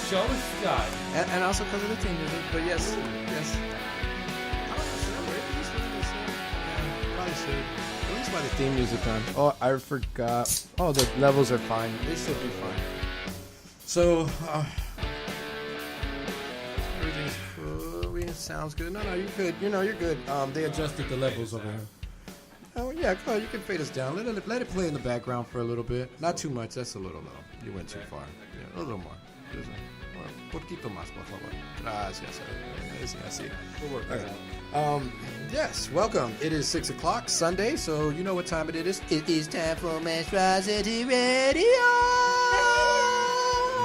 show is Scott. And also because of the theme music. But yes. I don't know, should I rate this one? Yeah, probably should. At least by the theme music on. Oh, I forgot. Oh, the levels are fine. They should be fine. So, everything's cool. Sounds good. No, you're good. You're good. They adjusted the levels over here. Oh, yeah, go ahead. You can fade us down. Let it play in the background for a little bit. Not too much. That's a little low. You went too far. Yeah, a little more. Just un poquito más, por favor. Gracias. Así. We'll work that out. Yes, welcome. It is 6 o'clock Sunday, so you know what time it is. It is time for Manstrosity Radio.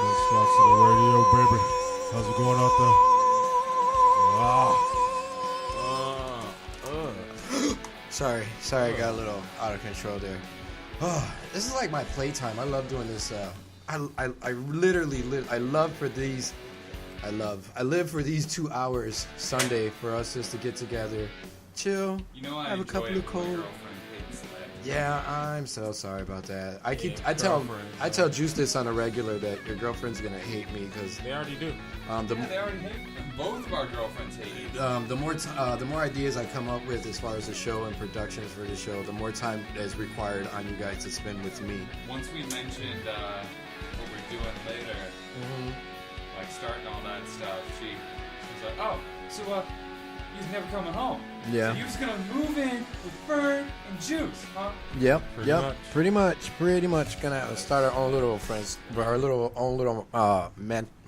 Manstrosity Radio, baby. How's it going out there? Sorry, I got a little out of control there. Oh, this is like my playtime. I love doing this. I live for these 2 hours Sunday for us just to get together, chill, have a couple of cold. Yeah, I'm so sorry about that. I tell Juice this on a regular that your girlfriend's gonna hate me because they already do. They already hate me. Both of our girlfriends hate you. The more ideas I come up with as far as the show and productions for the show, the more time is required on you guys to spend with me. Once we mentioned what we're doing later, like starting all that stuff, she's like, oh, so he's never coming home. Yeah. So you're just gonna move in with Fern and Juice, huh? Yep. Pretty much gonna start our own little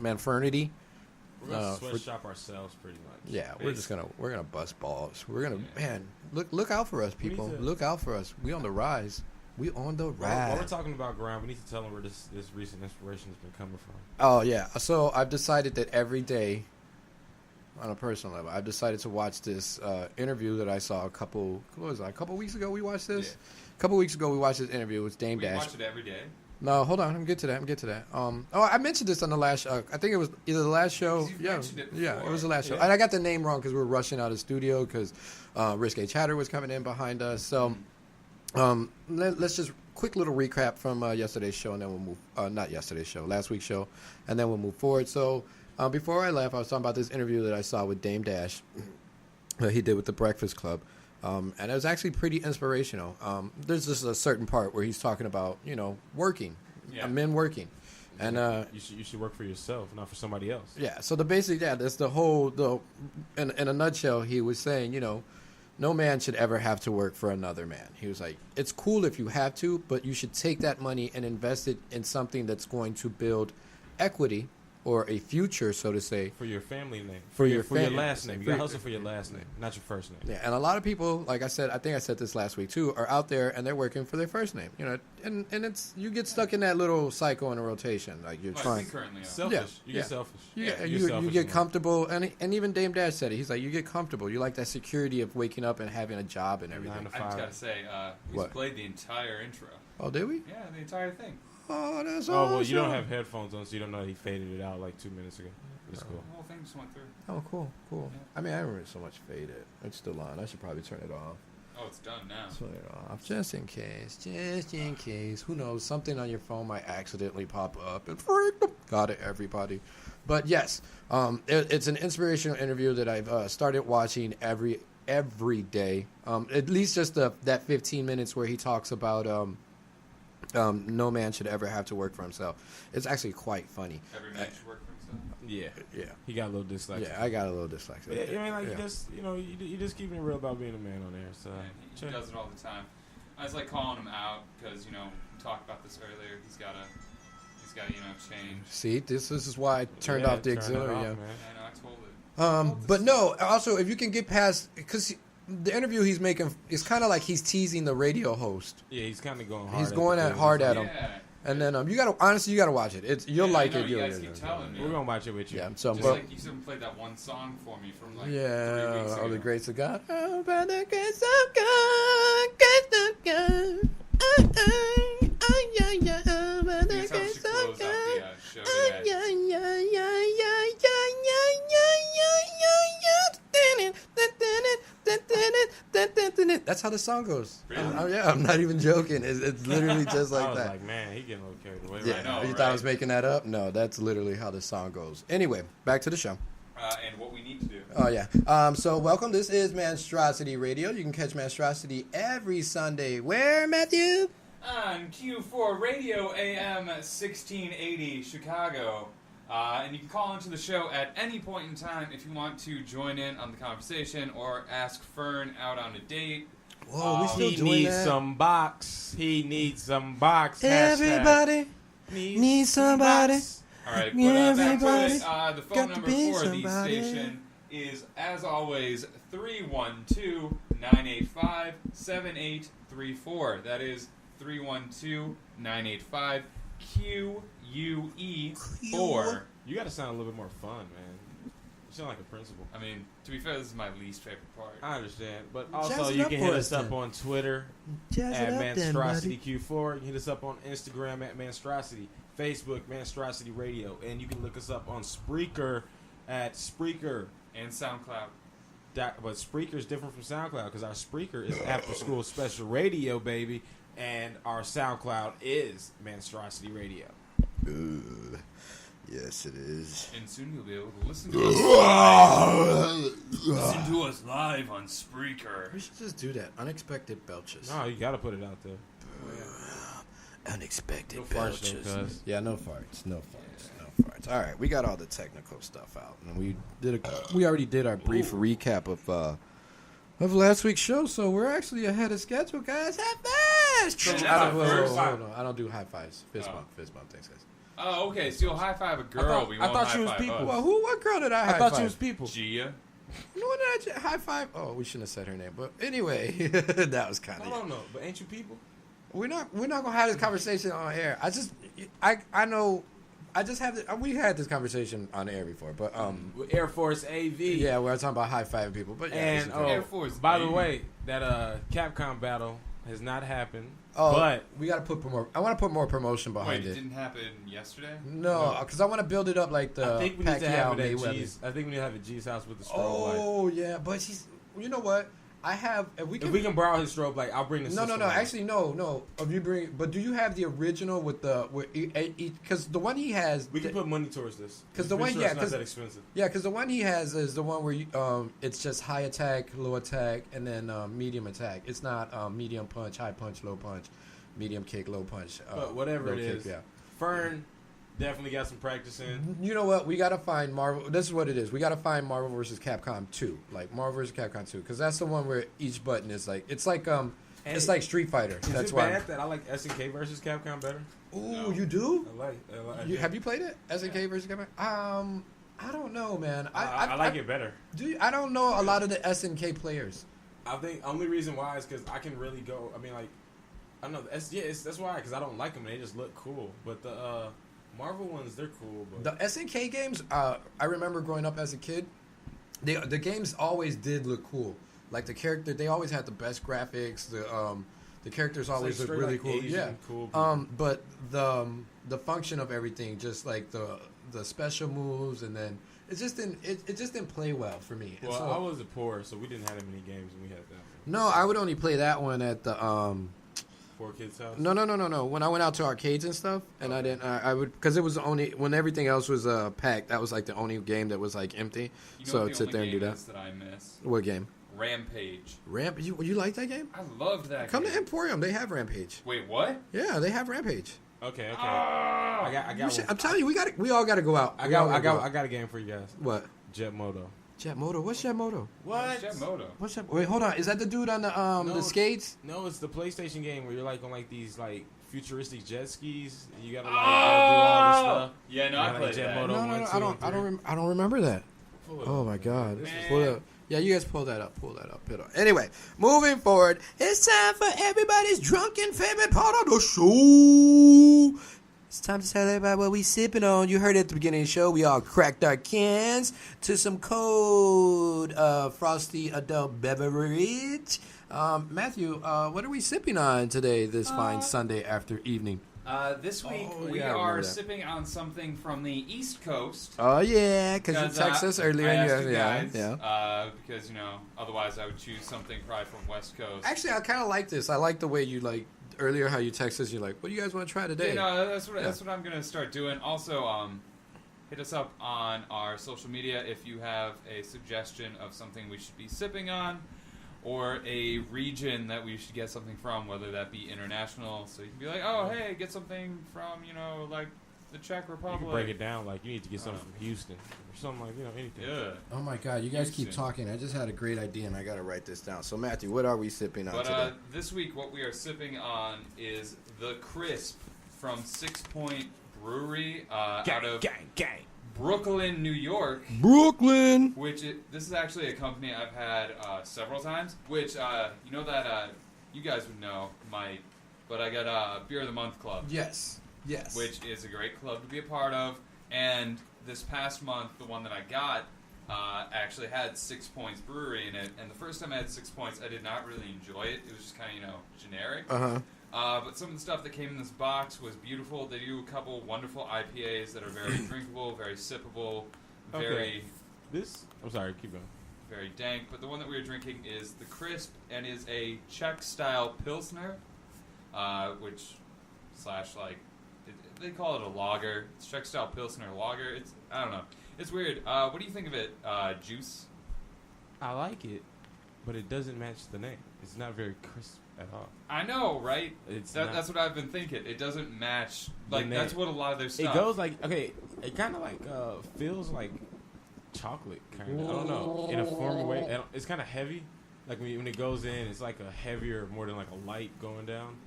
manfernity. We're gonna sweatshop ourselves pretty much. Yeah, we're gonna bust balls. We're gonna look out for us, people. Look out for us. We on the rise. We on the rise. While we're talking about ground, we need to tell them where this recent inspiration has been coming from. Oh yeah. So I've decided that every day, on a personal level, I've decided to watch this interview that I saw a couple weeks ago. We watched this. Yeah. A couple weeks ago, we watched this interview with Dame Dash. We watch it every day. No, hold on. I'm get to that. I mentioned this on the last. I think it was either the last show. Yeah, it was the last show. And I got the name wrong because we were rushing out of the studio because Risque Chatter was coming in behind us. So let's just quick little recap from yesterday's show, and then we'll move. Not yesterday's show, last week's show, and then we'll move forward. So before I left, I was talking about this interview that I saw with Dame Dash. He did with the Breakfast Club. And it was actually pretty inspirational. There's just a certain part where he's talking about, working, men working. And you should work for yourself, not for somebody else. Yeah, so that's the whole, in a nutshell, he was saying, no man should ever have to work for another man. He was like, it's cool if you have to, but you should take that money and invest it in something that's going to build equity or a future, so to say. For your family name. For your last name. You got to hustle for your last name, not your first name. Yeah, and a lot of people, like I said, I think I said this last week too, are out there and they're working for their first name. And it's you get stuck in that little cycle in a rotation. Like you're trying. Selfish. You get selfish. You get comfortable. And even Dame Dash said it. He's like, you get comfortable. You like that security of waking up and having a job and everything. I just got to say, we played the entire intro. Oh, did we? Yeah, the entire thing. Oh, that's awesome. Oh, well, you don't have headphones on, so you don't know he faded it out like 2 minutes ago. It's cool. The whole thing just went through. Oh, cool. Yeah. I mean, I haven't really so much faded. It's still on. I should probably turn it off. Oh, it's done now. Turn it off. Just in case. Who knows? Something on your phone might accidentally pop up and freak them. Got it, everybody. But yes, it's an inspirational interview that I've started watching every day. At least just that 15 minutes where he talks about no man should ever have to work for himself. It's actually quite funny. Every man should work for himself. Yeah. He got a little dyslexia. Yeah, I got a little dyslexia. Yeah, you just keeping it real about being a man on there. So he does it all the time. I was like calling him out because we talked about this earlier. He's got change. See, this is why I turned off the auxiliary. Yeah, I know. I told it. But no. Also, if you can get past because. The interview he's making is kind of like he's teasing the radio host. Yeah, he's kind of going hard. He's going hard at him. Yeah. And then you gotta watch it. You'll like it. You guys keep telling me. We're gonna watch it with you. Yeah. So, just like you still played that one song for me from 3 weeks ago. Oh, the grace of God. Oh, by the grace of God, grace of God. By the grace of God. That's how the song goes. Really? I'm not even joking. It's literally just like I was that. like, man, he getting a little carried away. Yeah, Right now. you thought I was making that up? No, that's literally how the song goes. Anyway, back to the show. And what we need to do. Oh, yeah. So, welcome. This is Manstrosity Radio. You can catch Manstrosity every Sunday. Where, Matthew? On Q4 Radio AM 1680 Chicago. And you can call into the show at any point in time if you want to join in on the conversation or ask Fern out on a date. Whoa, we still He doing needs that? some box. He needs some box. Everybody needs somebody. All right, but Everybody back to it. The phone got to number be for the somebody. station is, as always, 312-985-7834. That is 312-985-QUE4. You got to sound a little bit more fun, man. You sound like a principal. I mean, to be fair, this is my least favorite part. I understand, but Jazz also it you up can for hit us us up then. on Twitter Jazz at it up then, buddy. ManstrosityQ4. You can hit us up on Instagram at Manstrosity, Facebook Manstrosity Radio, and you can look us up on Spreaker at Spreaker. And SoundCloud. But Spreaker is different from SoundCloud because our Spreaker is After School Special Radio, baby, and our SoundCloud is Manstrosity Radio. Yes, it is. And soon you'll be able to listen to us live on Spreaker. We should just do that. Unexpected belches. No, you got to put it out there. Unexpected No farts, though, belches. cuz. Yeah, no farts. No farts. No farts. All right, we got all the technical stuff out, and we already did our brief recap of last week's show, so we're actually ahead of schedule, guys. High fives! So that's I our don't, first hold on. I don't do high fives. Fist bump. Thanks, guys. Oh, okay. So you'll high five a girl. I thought she was high-five people. us. Well, what girl did I high I thought five? she was people. Gia. What did I high five? Oh, we shouldn't have said her name, but anyway, that was kind I of. don't know, but ain't you people? We're not gonna have this conversation on air. I know. I just have. We had this conversation on air before, but With Air Force AV. yeah, we're talking about high fiving people. But yeah, And Air Force by the AV. way, that Capcom battle has not happened. oh, but we got to put more. I want to put more promotion behind Wait, it it. didn't happen yesterday? No, because I want to build it up like the I think we need to have Pacquiao it at Mayweather. G's. I think we need to have it at G's house with the strobe light. Oh yeah, but she's. You know what? I have. If we If we can borrow his strobe light, I'll bring the No. system light. Actually, no. If you bring, but do you have the original with the? Because the one he has. We can put money towards this. 'Cause the Pretty one- sure yeah, it's not 'cause- that expensive. Yeah, because the one he has is the one where you, it's just high attack, low attack, and then medium attack. It's not medium punch, high punch, low punch, medium kick, low punch. But whatever low it kick, is, yeah. Fern definitely got some practice in. You know what? We gotta find Marvel. This is what it is. We gotta find Marvel vs. Capcom 2, like Marvel vs. Capcom 2, because that's the one where each button is like it's like Street Fighter. Is That's it why. bad that I like SNK versus Capcom better? Ooh, No. you do? I like Have you played it? SNK versus Capcom? I don't know, man. I like it better. I don't know a lot of the SNK players. I think only reason why is because I can really go. I mean, like, I don't know. That's why, because I don't like them. They just look cool. But the Marvel ones, they're cool. But The SNK games, I remember growing up as a kid, the games always did look cool. Like the character, they always had the best graphics. The characters always like looked really like cool. Asian Yeah. cool people. But the function of everything, just like the special moves, and then it just didn't play well for me. And Well, so- I was poor, so we didn't have that many games, and we had that one. no, I would only play that one at the 4 Kids house. No. When I went out to arcades and stuff, and I didn't, I would, because it was the only, when everything else was packed, that was like the only game that was like empty. You know So what I'd the sit only there and do game that. is that I miss? What game? Rampage. You like that game? I loved that Come game. to Emporium, they have Rampage. Wait, what? Yeah, they have Rampage. Okay. Ah! I got one. I'm telling you, we all got to go out. I We all got gotta go out. a game for you guys. What? Jet Moto. Jet Moto. What's Jet Moto? What? Jet Moto. What's Jet? Wait, hold on. Is that the dude on the No. the skates? No, it's the PlayStation game where you're like on like these like futuristic jet skis. And you gotta like go do all this stuff. Yeah, no, I Yeah, played Jet that. Moto. No, one, two, and three. I don't remember that. Pull it Oh up, my man. God. This is- Pull it up. Yeah, you guys pull that up. Pull that up. Anyway, moving forward, it's time for everybody's drunken favorite part of the show. It's time to tell everybody what we sipping on. You heard it at the beginning of the show. We all cracked our cans to some cold frosty adult beverage. Matthew, what are we sipping on today, this fine Sunday after evening? This week we are sipping on something from the East Coast. Oh yeah, because you texted us earlier. I asked you guys, because otherwise I would choose something probably from West Coast. Actually, I kind of like this. I like the way you earlier how you texted us. You're like, what do you guys want to try today? That's what I'm gonna start doing. Also, hit us up on our social media if you have a suggestion of something we should be sipping on, or a region that we should get something from, whether that be international. So you can be like, oh, hey, get something from, like the Czech Republic. You can break it down like you need to get something from Houston or something like, anything. Yeah. Oh, my God. You guys keep talking. I just had a great idea, and I got to write this down. So, Matthew, what are we sipping on today? This week, what we are sipping on is the Crisp from 6 Point Brewery out of Brooklyn, New York. Brooklyn! This is actually a company I've had several times, which, that you guys would know, but I got Beer of the Month Club. Yes. Which is a great club to be a part of. And this past month, the one that I got actually had 6 Points Brewery in it. And the first time I had 6 Points, I did not really enjoy it. It was just kind of, generic. Uh-huh. But some of the stuff that came in this box was beautiful. They do a couple wonderful IPAs that are very drinkable, very sippable, I'm sorry, keep going. Very dank. But the one that we were drinking is the Crisp, and is a Czech-style Pilsner, they call it a lager. It's Czech-style Pilsner lager. I don't know. It's weird. What do you think of it, Juice? I like it, but it doesn't match the name. It's not very crisp at all. I know, right? That's what I've been thinking. It doesn't match. That's what a lot of their stuff. It goes it kind of feels like chocolate, kind of. I don't know. In a formal way. It's kind of heavy. Like when it goes in, it's like a heavier, more than like a light going down.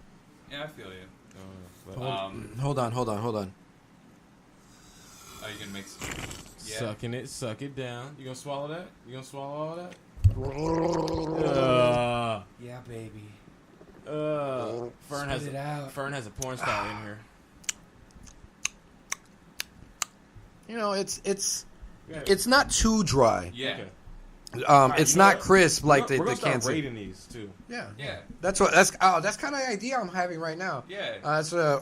Yeah, I feel you. Hold on. Are you gonna make some? Yeah. Suck it down. You gonna swallow that? You gonna swallow all that? Yeah, baby. Fern has a porn star in here. It's not too dry. Yeah. Okay. It's not crisp like the we're cans. We're rating these too. Yeah. Yeah. That's kind of the idea I'm having right now. Yeah.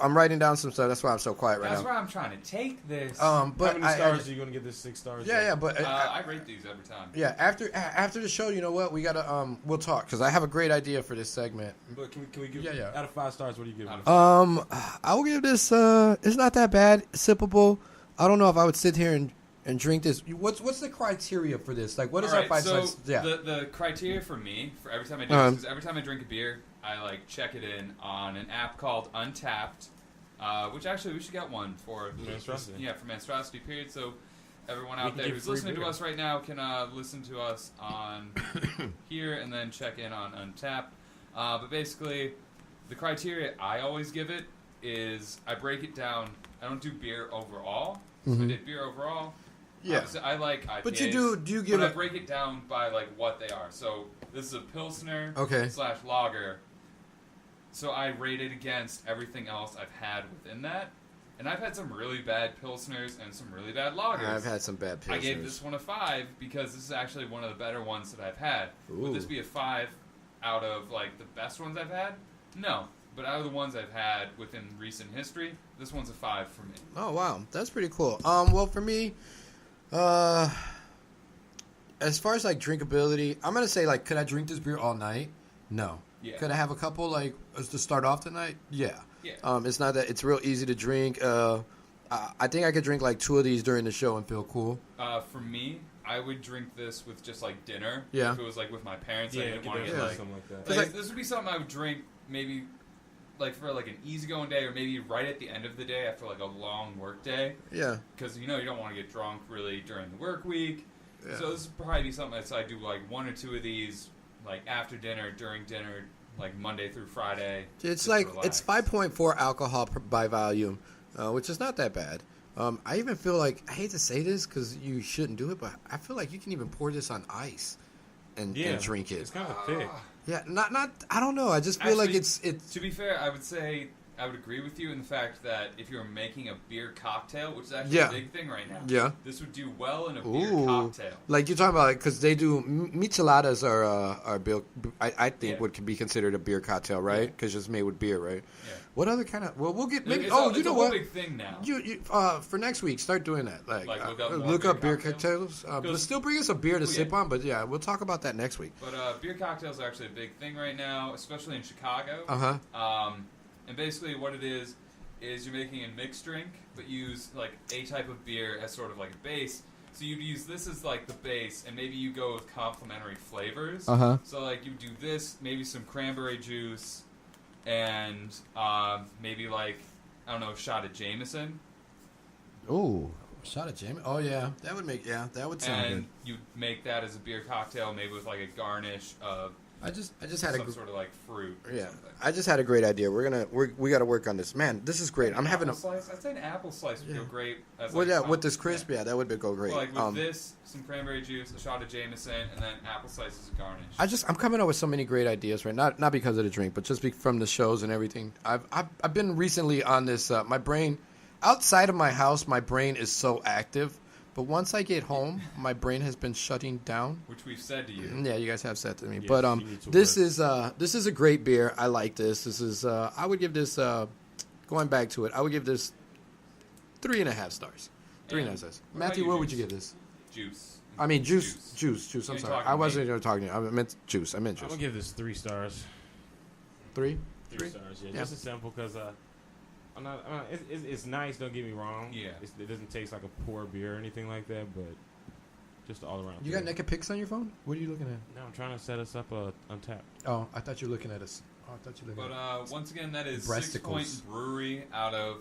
I'm writing down some stuff. That's why I'm so quiet right now. That's why I'm trying to take this. But how many stars are you going to give this? 6 stars? Yeah, but I rate these every time. Yeah, after the show, you know what? We gotta we'll talk because I have a great idea for this segment. But can we give out of 5 stars? What do you give it? I will give this. It's not that bad. Sippable. I don't know if I would sit here and drink this. What's the criteria for this? Like, what is our 5 stars? Yeah. The criteria for me for every time I do this, because every time I drink a beer, I check it in on an app called Untapped, which actually we should get one for Manstrosity. Yeah, for Manstrosity period. So everyone out there who's listening to us right now can listen to us on here and then check in on Untapped. But basically, the criteria I always give it is I break it down. I don't do beer overall. So I did beer overall. Yeah. Obviously, I like IPAs. But do you give I break it down by what they are. So this is a Pilsner / lager. So I rate it against everything else I've had within that. And I've had some really bad Pilsners and some really bad lagers. I've had some bad Pilsners. I gave this one a 5 because this is actually one of the better ones that I've had. Ooh. Would this be a 5 out of the best ones I've had? No. But out of the ones I've had within recent history, this one's a 5 for me. Oh wow, that's pretty cool. Well for me, as far as drinkability, I'm gonna say could I drink this beer all night? No. Yeah. Could I have a couple to start off the night? Yeah. Yeah. It's not that it's real easy to drink. I think I could drink 2 of these during the show and feel cool. For me, I would drink this with just dinner. Yeah. If it was with my parents, I didn't want to get something like that. This would be something I would drink maybe for an easygoing day, or maybe right at the end of the day after a long work day. Yeah. Because you don't want to get drunk really during the work week. Yeah. So this would probably be something that I do 1 or 2 of these after dinner, during dinner, Monday through Friday. It's it's 5.4 alcohol by volume, which is not that bad. I even feel I hate to say this because you shouldn't do it, but I feel you can even pour this on ice and drink it. It's kind of thick. Yeah, not. I don't know. I just feel Actually, it's. To be fair, I would say I would agree with you in the fact that if you're making a beer cocktail, which is actually a big thing right now, this would do well in a beer cocktail. Like you're talking about, because they do micheladas are built. I think would be considered a beer cocktail, right? Because it's made with beer, right? Yeah. What other kind of? Well, we'll get. Maybe, you know what? Big thing now. You for next week, start doing that. Like look up beer cocktails. But still bring us a beer to sip on. But yeah, we'll talk about that next week. But beer cocktails are actually a big thing right now, especially in Chicago. And basically what it is you're making a mixed drink, but use like a type of beer as sort of like a base. So you'd use this as like the base, and maybe you go with complementary flavors. So like you do this, maybe some cranberry juice, and maybe like, I don't know, a shot of Jameson. Ooh, shot of Jameson. Oh yeah, that would sound good. And you make that as a beer cocktail, maybe with like a garnish of I just had some sort of like fruit. Yeah, something. I just had a great idea. We got to work on this. Man, this is great. I'm having a slice. I'd say an apple slice would go great. As with this crisp, that would go great. Well, like with this, some cranberry juice, a shot of Jameson, and then apple slices of garnish. I'm coming up with so many great ideas, right? Not because of the drink, but just from the shows and everything. I've been recently on this. My brain, outside of my house, my brain is so active. But once I get home, my brain has been shutting down. Which we've said to you. Yeah, you guys have said to me. Yes, but this is a great beer. I like this. This is I would give this going back to it. I would give this 3.5 stars. 3.5 stars. Matthew, what would you give this? Juice. I mean juice. I'm sorry. I wasn't even talking to you. I meant juice. I'm gonna give this 3 stars. 3? 3 stars. Yeah, just as simple because it's nice. Don't get me wrong. Yeah, it doesn't taste like a poor beer or anything like that, but just all around. You got naked pics on your phone? What are you looking at? No, I'm trying to set us up Untapped. Oh, I thought you were looking at us. Oh, I thought you were looking. But once again, that is 6 Point Brewery out of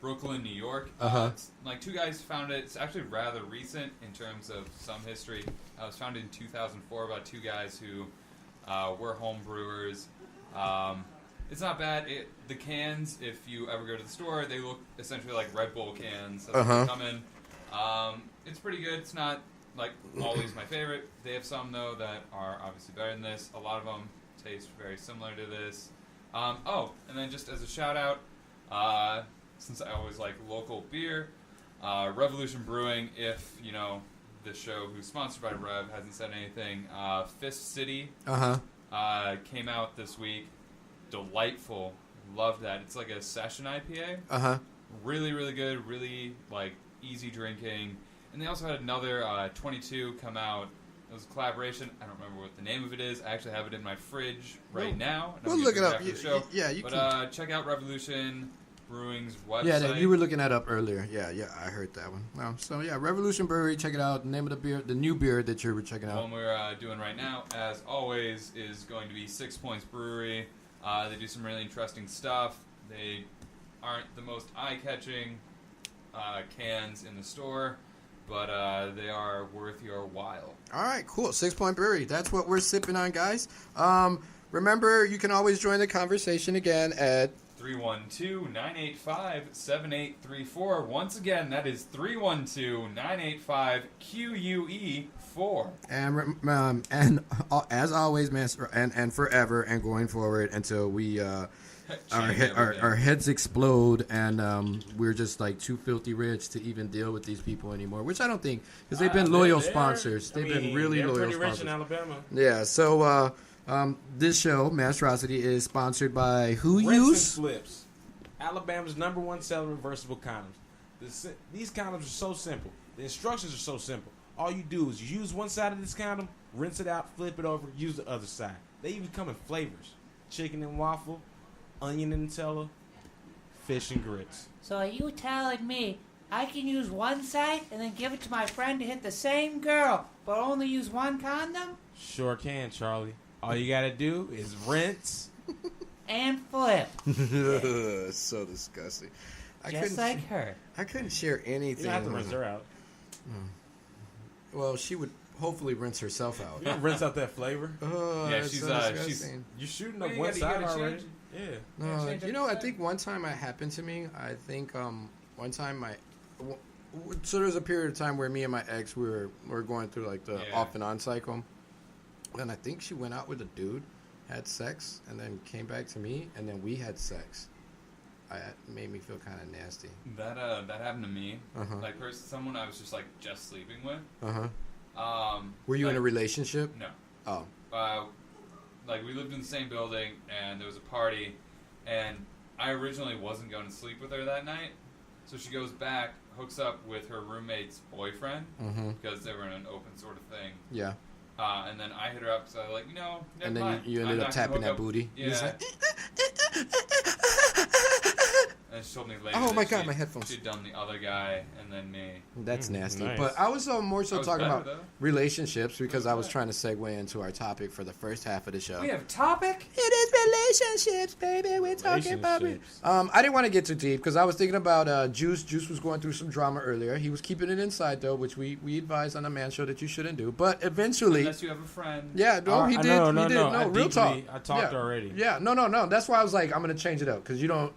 Brooklyn, New York. It's like 2 guys founded it. It's actually rather recent in terms of some history. It was founded in 2004 by 2 guys who were home brewers. It's not bad. The cans, if you ever go to the store, they look essentially like Red Bull cans. That's what they come in. It's pretty good. It's not like always my favorite. They have some though that are obviously better than this. A lot of them taste very similar to this. And then just as a shout out, since I always like local beer, Revolution Brewing. If you know the show who's sponsored by Rev hasn't said anything, Fist City came out this week. Delightful. Love that. It's like a session IPA. Really, really good. Really, like, easy drinking. And they also had another 22 come out. It was a collaboration. I don't remember what the name of it is. I actually have it in my fridge right now. We'll look it up. After the show. Can. Check out Revolution Brewing's website. Yeah, you were looking that up earlier. Yeah, I heard that one. Revolution Brewery. Check it out. The name of the beer, the new beer that you were checking out. The one we're doing right now, as always, is going to be 6 Points Brewery. They do some really interesting stuff. They aren't the most eye-catching cans in the store, but they are worth your while. All right, cool. 6 Point Brewery. That's what we're sipping on, guys. Remember, you can always join the conversation again at 312-985-7834. Once again, that is 312-985-QUE4. And as always, man, and forever and going forward until we our heads explode and we're just like too filthy rich to even deal with these people anymore. Which I don't think, because they've been loyal sponsors. They've been really loyal pretty sponsors. Rich in Alabama. Yeah. So. This show, Manstrosity, is sponsored by who Rinse use? and Flips, Alabama's #1 seller reversible condoms. These condoms are so simple. The instructions are so simple. All you do is you use one side of this condom, rinse it out, flip it over, use the other side. They even come in flavors: chicken and waffle, onion and Nutella, fish and grits. So are you telling me I can use one side and then give it to my friend to hit the same girl, but only use one condom? Sure can, Charlie. All you gotta do is rinse and flip. So disgusting. Just like her. I couldn't share anything. You don't have to rinse her out. Well, she would hopefully rinse herself out. You don't rinse out that flavor. Yeah, she's you're shooting up one side already. Yeah. No, you know, I think one time it happened to me. I think one time so there was a period of time where me and my ex we were going through like the off and on cycle. And I think she went out with a dude, had sex, and then came back to me, and then we had sex. It made me feel kind of nasty. That happened to me. Like someone I was just sleeping with. Were you in a relationship? No. Oh. Like we lived in the same building, and there was a party, and I originally wasn't going to sleep with her that night, so she goes back, hooks up with her roommate's boyfriend because they were in an open sort of thing. Yeah. And then I hit her up, so I was like, never and then mind. you ended up tapping that booty. Yeah. And she told me later. Oh my god, my headphones. She'd done the other guy and then me. That's nasty. Nice. But I was more so talking about relationships because I was better. trying to segue into our topic for the first half of the show. We have topic? It is relationships, baby. We're talking about it. I didn't want to get too deep because I was thinking about Juice. Juice was going through some drama earlier. He was keeping it inside though, which we advised on the man show that you shouldn't do. But eventually, unless you have a friend. Yeah, no, he did. No, real talk. I talked already. Yeah, no. That's why I was like, I'm gonna change it up because you don't.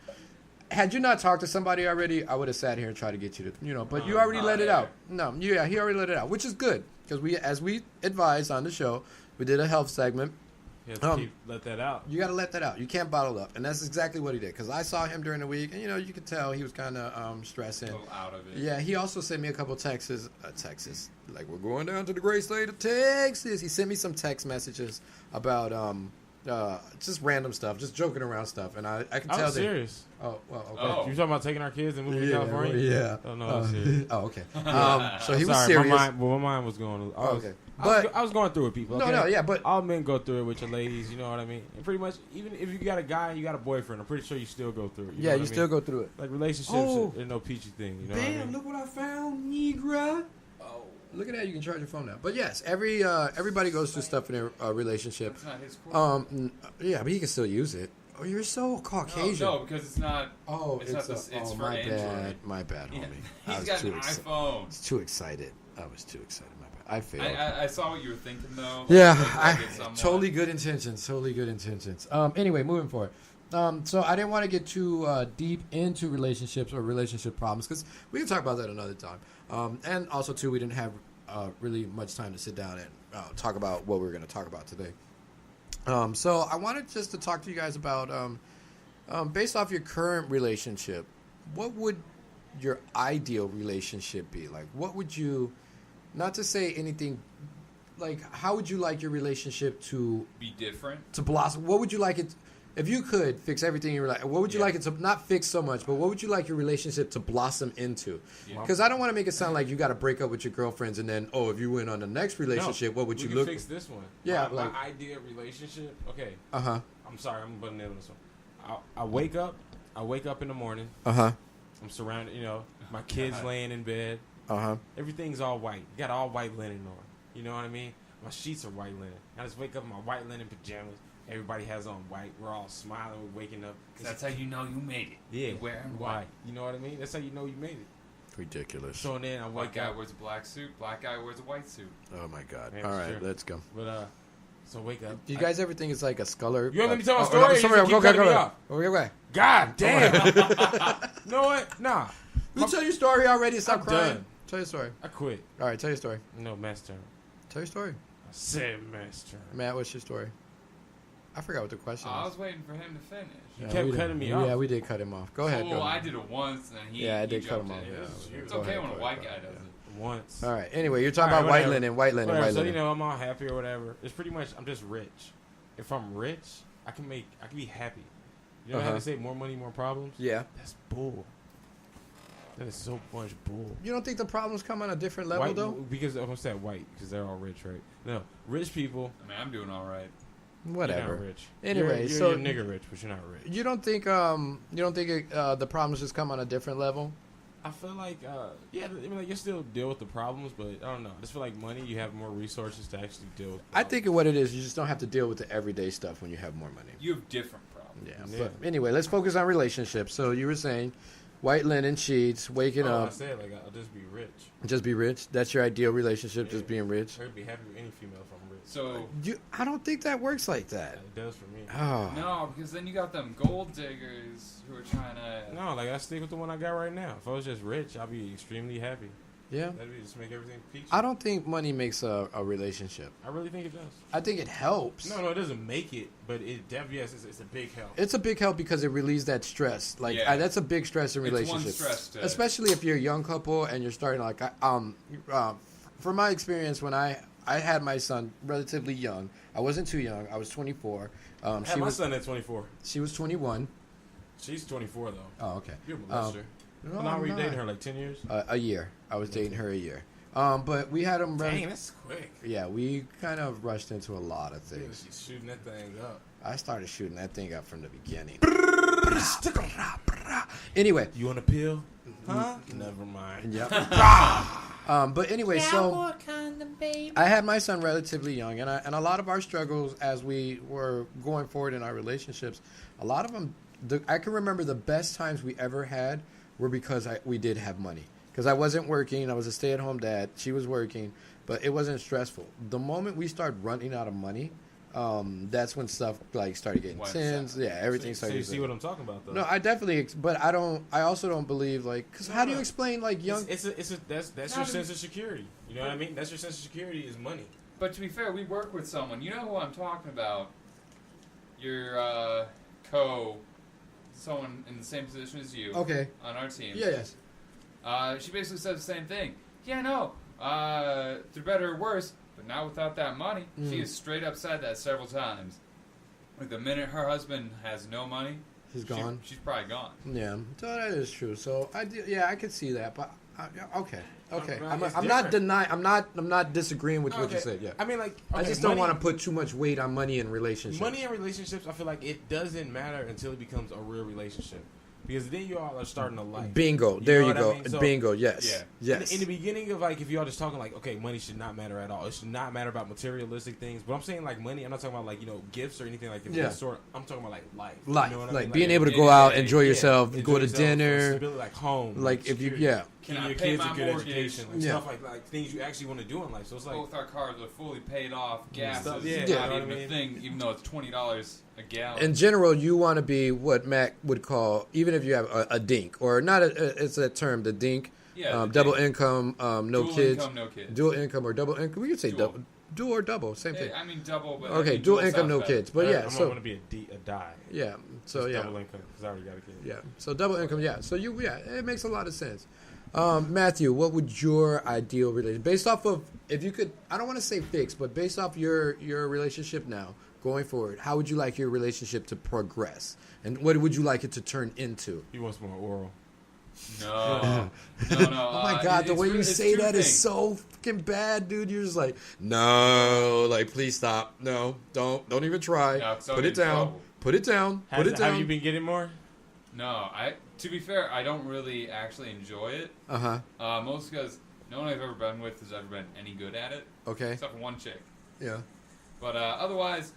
Had you not talked to somebody already, I would have sat here and tried to get you to, but you already let it out. No, he already let it out, which is good because as we advised on the show, we did a health segment. You have to let that out. You got to let that out. You can't bottle up, and that's exactly what he did. Because I saw him during the week, and you could tell he was kind of stressing. A little out of it. Yeah, he also sent me a couple texts. Like we're going down to the great state of Texas. He sent me some text messages about just random stuff, just joking around stuff, and I can tell. I was serious. Oh well, okay. Oh. You talking about taking our kids and moving to California? Yeah. Oh no, I was serious. Oh okay. So he was Sorry, serious. my mind was going. Okay. I was going through it, people. Okay? No, yeah, but all men go through it with your ladies. You know what I mean? And pretty much, even if you got a guy and you got a boyfriend, I'm pretty sure you still go through it. yeah, you still go through it. Like relationships, there's no peachy thing. You know what I mean? Look what I found, Negra. Oh, look at that! You can charge your phone now. But yes, everybody goes through stuff in a relationship. That's not his core. Yeah, but he can still use it. Oh, you're so Caucasian. No, because it's not. Oh, it's for my Android. bad. My bad, homie. Yeah. He's got an iPhone. I was too excited. I was too excited. My bad. I failed. I saw what you were thinking though. Yeah, totally good intentions. Anyway, moving forward. So I didn't want to get too deep into relationships or relationship problems because we can talk about that another time. And also too, we didn't have really much time to sit down and talk about what we were going to talk about today. So I wanted just to talk to you guys about, based off your current relationship, what would your ideal relationship be? Like, what would you, not to say anything, like, how would you like your relationship to be different? To blossom? What would you like it, if you could fix everything in your life, what would you like it to, not fix so much, but what would you like your relationship to blossom into? Because I don't want to make it sound like you got to break up with your girlfriends and then, if you went on the next relationship, what would you look? We can fix this one. Yeah. My ideal relationship, okay. Uh-huh. I'm sorry, I'm butting in on this one. I wake up in the morning. Uh-huh. I'm surrounded, my kids laying in bed. Uh-huh. Everything's all white. You got all white linen on. You know what I mean? My sheets are white linen. I just wake up in my white linen pajamas. Everybody has on white. We're all smiling. We're waking up. That's how you know you made it. Yeah. You're wearing white. You know what I mean? That's how you know you made it. Ridiculous. So then I White wake guy up. wears a black suit. Black guy wears a white suit. Oh my God! Yeah, all right, sure. let's go. But so wake up. Do you guys ever think it's like a sculler? You want me to tell my story? Or Sorry, you keep cutting me off? Okay. God damn. You know what? Nah. You tell your story already. Stop I'm crying. done. Tell your story. I quit. All right, tell your story. No, Matt's turn. Tell your story. I said Matt's turn. Matt, what's your story? I forgot what the question I was. was waiting for him to finish. You kept cutting me off. Yeah, we did cut him off. Go ahead. Well, I did it once, and he. Yeah, I did he cut him jumped off. in. Yeah. It's Go okay ahead, when go a white ahead, guy does it. Once. All right. Anyway, you're talking All about right, white linen. White Whatever. So linen. I'm all happy or whatever. It's pretty much I'm just rich. If I'm rich, I can be happy. You know how they say more money, more problems? Yeah. That's bull. That is so much bull. You don't think the problems come on a different level White, though? Because I'm saying white because they're all rich, right? No, rich people. I mean, I'm doing all right. Whatever. You're not rich. Anyway, you're nigger rich, but you're not rich. You don't think the problems just come on a different level? I feel like I mean, like you still deal with the problems, but I don't know. I just feel like money, you have more resources to actually deal with. I think what it is, you just don't have to deal with the everyday stuff when you have more money. You have different problems. Yeah. But anyway, let's focus on relationships. So you were saying white linen sheets, waking up. I said like I'll just be rich. Just be rich. That's your ideal relationship, just being rich. I'd be happy with any female if I'm rich. So I don't think that works like that. It does for me. Oh. no, because then you got them gold diggers who are trying to. No, like I stick with the one I got right now. If I was just rich, I'd be extremely happy. Yeah. That'd just make everything peachy. I don't think money makes a relationship. I really think it does. I think it helps. No, it doesn't make it, but it definitely it's a big help. It's a big help because it relieves that stress. Like that's a big stress in relationships, especially if you're a young couple and you're starting like from my experience when I had my son relatively young. I wasn't too young. I was 24. I had my son at 24. She was 21. She's 24 though. Oh, okay. You're a molester. No, how were you dating her? Like 10 years? A year. I was dating her a year. But we had them. Dang, that's quick. Yeah, we kind of rushed into a lot of things. Yeah, she's shooting that thing up. I started shooting that thing up from the beginning. Anyway, you want a pill? Huh? Never mind. Yep. But anyway, so I had my son relatively young, and a lot of our struggles as we were going forward in our relationships, a lot of them, I can remember the best times we ever had were because we did have money. Because I wasn't working, I was a stay-at-home dad. She was working, but it wasn't stressful. The moment we started running out of money, that's when stuff like started getting tense. Yeah, everything started. So you see what I'm talking about, though? No, I definitely, but I don't. I also don't believe like because how do you explain like young? That's your sense of security. You know what I mean? That's your sense of security is money. But to be fair, we work with someone. You know who I'm talking about? Your someone in the same position as you. Okay. On our team. Yeah, yes. She basically said the same thing. Yeah, no. Through better or worse. But now without that money, she has straight up said that several times. Like the minute her husband has no money, he's gone. She's probably gone. Yeah, so that is true. So I could see that, but okay. I'm not disagreeing with what you said. Yeah, I mean, like, I just don't want to put too much weight on money in relationships. Money in relationships, I feel like it doesn't matter until it becomes a real relationship. Because then you all are starting a life. Bingo. There you go. I mean? So, bingo. Yes. Yeah. Yes. In the beginning of like, if y'all just talking like, okay, money should not matter at all. It should not matter about materialistic things. But I'm saying like money. I'm not talking about like gifts or anything like that. Sort. I'm talking about like life. Life. You know what like I mean? Being able to go out, enjoy yourself, go to dinner, like home. Like if you Can your I pay kids my a good mortgage? education, like stuff like things you actually want to do in life. So it's like both our cars are fully paid off. Gas is not even a thing, even though it's $20 a gallon. In general, you want to be what Mac would call, even if you have a dink or not, it's a term, the dink. Yeah, double income, dual kids. Income, no kids. Dual income or double income. We could say dual or double, same thing. I mean double, but okay, dual income, no kids. But yeah, so I'm going to be a die. Yeah, so just double income because I already got a kid. Yeah, so double income. Yeah, so it makes a lot of sense. Matthew, what would your ideal relationship, based off of, if you could, I don't want to say fix, but based off your relationship now, going forward, how would you like your relationship to progress? And what would you like it to turn into? He wants more oral. No. Oh my God, the way you say that is so fucking bad, dude. You're just like, no, like, please stop. No, don't even try. No, put it down. Put it down. Put it down. Have you been getting more? No, to be fair, I don't really actually enjoy it. Mostly because no one I've ever been with has ever been any good at it. Okay. Except for one chick. Yeah. But otherwise,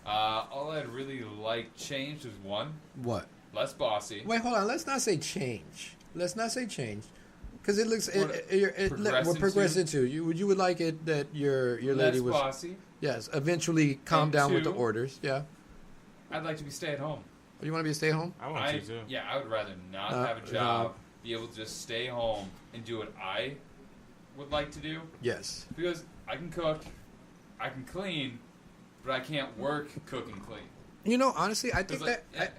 all I'd really like changed is one. What? Less bossy. Wait, hold on. Let's not say change. Because it looks we're progressing to. You would like it that your lady was less bossy. Yes. Eventually calm down with the orders. Yeah. I'd like to be stay at home. You want to be a stay home? I want to too. Yeah, I would rather not have a job, be able to just stay home and do what I would like to do. Yes. Because I can cook, I can clean, but I can't work, cook, and clean. You know, honestly, I think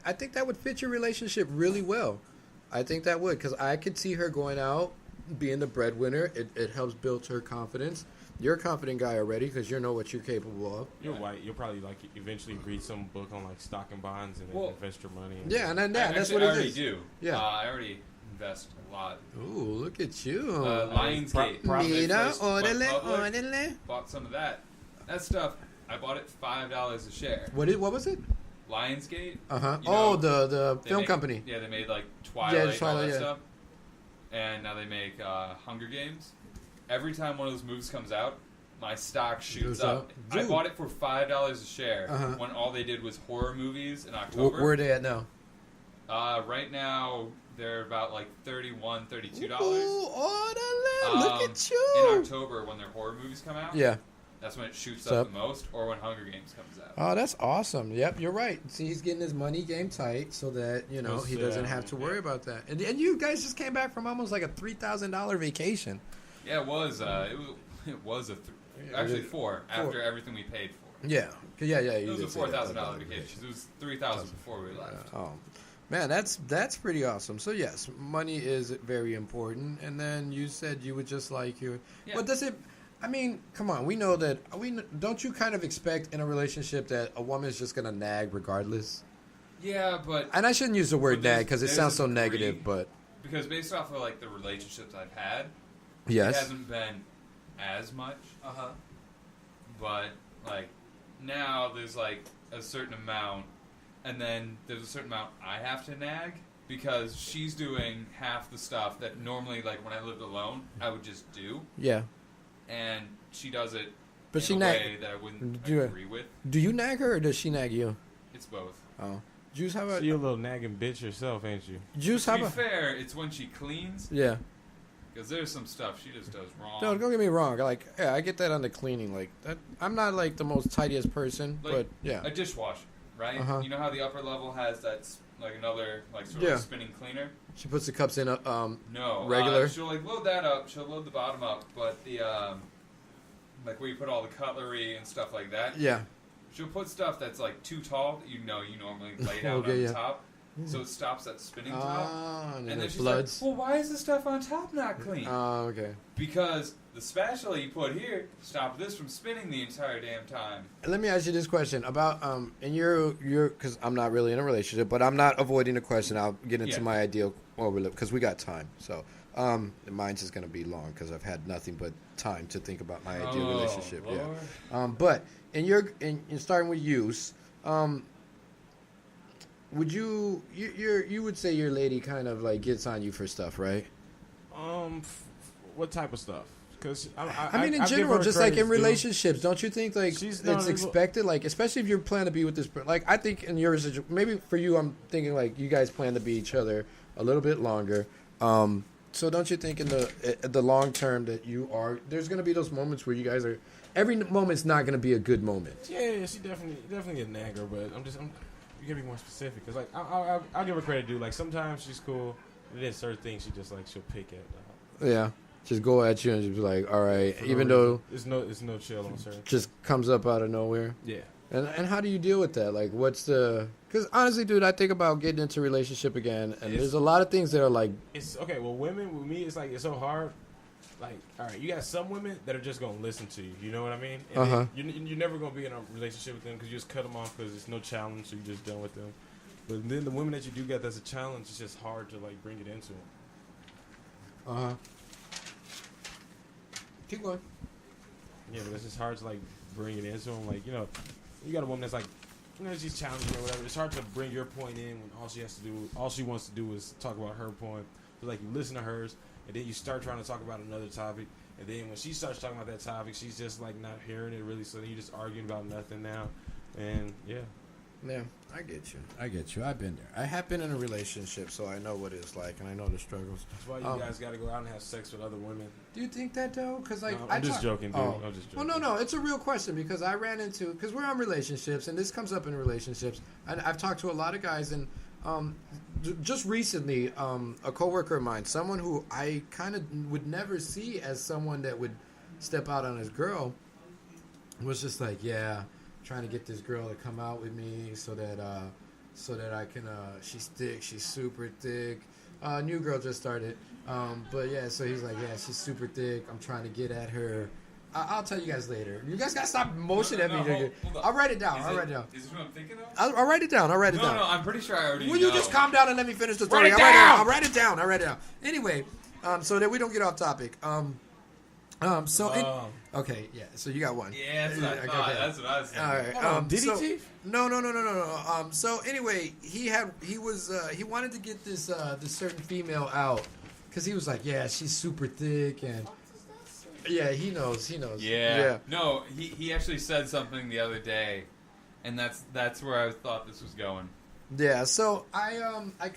I think that would fit your relationship really well. I think that would, because I could see her going out, being the breadwinner. It helps build her confidence. You're a confident guy already because you know what you're capable of. You're white. You'll probably like eventually read some book on like stock and bonds and invest your money. Yeah, and that's what it is. I already do. Yeah, I already invest a lot. Ooh, look at you. Lionsgate. Mira, orale. Bought some of that. That stuff. I bought it $5 a share. What was it? Lionsgate. The film company. Yeah, they made like Twilight and all that stuff. And now they make Hunger Games. Every time one of those movies comes out, my stock shoots up. I bought it for $5 a share when all they did was horror movies in October. Where are they at now? Right now, they're about like $31, $32. Ooh, look at you. In October, when their horror movies come out, that's when it shoots up the most, or when Hunger Games comes out. Oh, that's awesome. Yep, you're right. See, he's getting his money game tight so that, he doesn't have to worry about that. And you guys just came back from almost like a $3,000 vacation. Yeah, it was. It was actually four after everything we paid for. Yeah. Yeah. It was a $4,000 vacation. It was $3,000 before we left. Oh, man, that's pretty awesome. So yes, money is very important. And then you said you would just like your. Yeah. But does it? I mean, come on. We know that. Don't you kind of expect in a relationship that a woman is just gonna nag regardless? Yeah, but. And I shouldn't use the word nag because it sounds so negative, but. Because based off of like the relationships I've had, yes, it hasn't been as much. But like now there's like a certain amount, and then there's a certain amount I have to nag because she's doing half the stuff that normally, like when I lived alone, I would just do. Yeah. And she does it but in a way that I wouldn't agree with. Do you nag her or does she nag you? It's both. Oh. Juice, how about... So you're a little nagging bitch yourself, ain't you? Juice, how about... To be fair, it's when she cleans. Yeah. Because there's some stuff she just does wrong. No, don't get me wrong. Like, yeah, I get that on the cleaning. Like, that, I'm not, like, the most tidiest person, like, but, yeah. A dishwasher, right? You know how the upper level has that, like, another, like, sort of spinning cleaner? She puts the cups in a, no, regular? She'll, like, load that up. She'll load the bottom up. But the, like, where you put all the cutlery and stuff like that. Yeah. She'll put stuff that's, like, too tall that you normally lay down on the top. So it stops that spinning top. And then she's floods. like, well, why is the stuff on top not clean? Oh, okay. Because the spatula you put here stopped this from spinning the entire damn time. Let me ask you this question about, and you're, because I'm not really in a relationship, but I'm not avoiding the question. I'll get into my ideal overlook, because we got time. So, mine's just going to be long, because I've had nothing but time to think about my ideal relationship. Lord. Yeah. But, in starting with use, would you would say your lady kind of like gets on you for stuff, right? What type of stuff? Because I mean, in general, just like in relationships, don't you think like it's expected? Like, especially if you plan to be with this person. Like, I think in your situation, maybe for you, I'm thinking like you guys plan to be each other a little bit longer. So don't you think in the long term that there's going to be those moments where you guys are. Every moment's not going to be a good moment. Yeah, she definitely a nagger, but you gotta be more specific. Cause like I'll give her credit, dude. Like sometimes she's cool, and then certain things she'll pick at. Yeah, just go at you and just be like, all right, even though it's no chill on certain. Just comes up out of nowhere. Yeah. And how do you deal with that? Like, because honestly, dude, I think about getting into a relationship again, and there's a lot of things that are like. It's okay. Well, women with me, it's like it's so hard. Like, all right, you got some women that are just gonna listen to you. You know what I mean? And you're never gonna be in a relationship with them because you just cut them off because it's no challenge, so you're just done with them. But then the women that you do get that's a challenge, it's just hard to like bring it into them. Keep going. Yeah, but it's just hard to like bring it into them. Like, you got a woman that's like, she's challenging or whatever. It's hard to bring your point in when all she wants to do is talk about her point. So like you listen to hers. And then you start trying to talk about another topic. And then when she starts talking about that topic, she's just like not hearing it really. So then you're just arguing about nothing now. And yeah. Yeah, I get you. I've been there. I have been in a relationship, so I know what it's like, and I know the struggles. That's why you guys got to go out and have sex with other women. Do you think that, though? Because like, I'm just joking, dude. Oh. I'm just joking. Well, no. It's a real question because I ran into... Because we're on relationships, and this comes up in relationships. And I've talked to a lot of guys, and... just recently, a coworker of mine, someone who I kind of would never see as someone that would step out on his girl, was just like, yeah, trying to get this girl to come out with me so that I can. She's thick, she's super thick. New girl just started, but yeah, so he's like, yeah, she's super thick. I'm trying to get at her. I'll tell you guys later. You guys gotta stop motioning at me. Hold I'll write it down. Is this what I'm thinking of? I'll write it down. No, I'm pretty sure I already know. Will you just calm down and let me finish the story? Write it down! I'll write it down. Anyway, so that we don't get off topic. Okay, yeah. So you got one. Yeah, that's what I thought. Okay. That's what I was thinking. All right. Did he teeth? No. So anyway, he wanted to get this certain female out because he was like, yeah, she's super thick and. Yeah, he knows. Yeah. No, he actually said something the other day, and that's where I thought this was going. Yeah, so I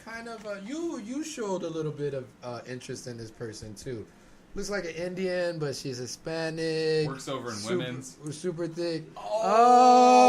kind of you showed a little bit of interest in this person too. Looks like an Indian, but she's Hispanic. Works over in women's. Super thick. Oh!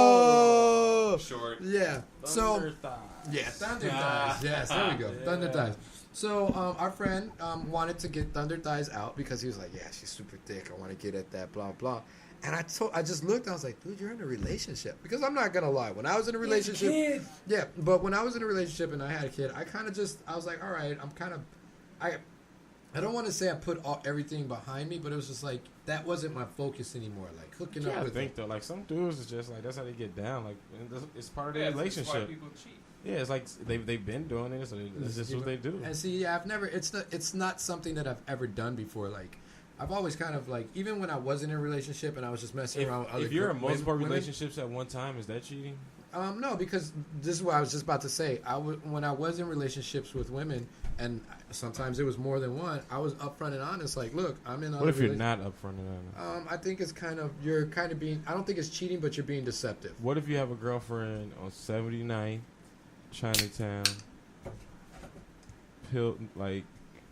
Short. Yeah. Thunder thighs. Yeah, thunder thighs. Yes, there we go. Thunder thighs. So our friend wanted to get Thunder Thighs out because he was like, yeah, she's super thick. I want to get at that, blah, blah. And I just looked, I was like, dude, you're in a relationship. Because I'm not going to lie. When I was in a relationship. Yeah, but when I was in a relationship and I had a kid, I kind of I was like, all right, I don't want to say I put everything behind me, but it was just like, that wasn't my focus anymore. Like, hooking up with I think, though, like, some dudes is just like, that's how they get down. Like, it's part of their relationship. That's why people cheat. Yeah, it's like they've been doing it, so it's just what they do. And see, yeah, it's not something that I've ever done before. Like, I've always kind of like, even when I wasn't in a relationship and I was just messing around with other If you're in multiple women, relationships at one time, is that cheating? No, because this is what I was just about to say. When I was in relationships with women, and sometimes it was more than one, I was upfront and honest. Like, look, I'm in. What if you're not upfront and honest? I think it's you're kind of being. I don't think it's cheating, but you're being deceptive. What if you have a girlfriend on 79th, Chinatown, like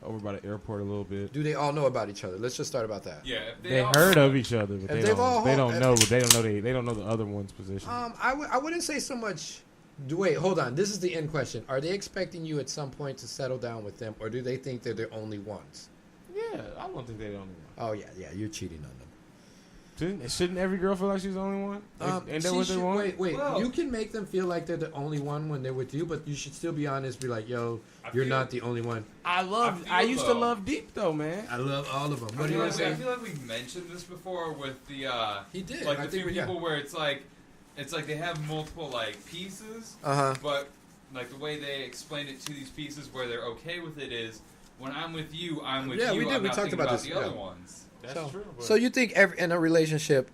over by the airport a little bit? Do they all know about each other? Let's just start about that. Yeah, they heard of each other, but they don't know. But they don't know the other one's position. I wouldn't say so much. Wait, hold on. This is the end question. Are they expecting you at some point to settle down with them, or do they think they're the only ones? Yeah, I don't think they're the only one. Oh yeah, you're cheating on them. Shouldn't every girl feel like she's the only one? And they're what they want? Wait. Whoa. You can make them feel like they're the only one when they're with you, but you should still be honest. Be like, yo, you're not the only one. I used to love Deep though, man. I love all of them. What do you say? I feel like we mentioned this before with the. He did. Like the few people where it's like they have multiple like pieces. But like the way they explained it to these pieces, where they're okay with it is, when I'm with you, I'm with you. Yeah, we did. We talked about this. The other ones. That's true. So you think in a relationship,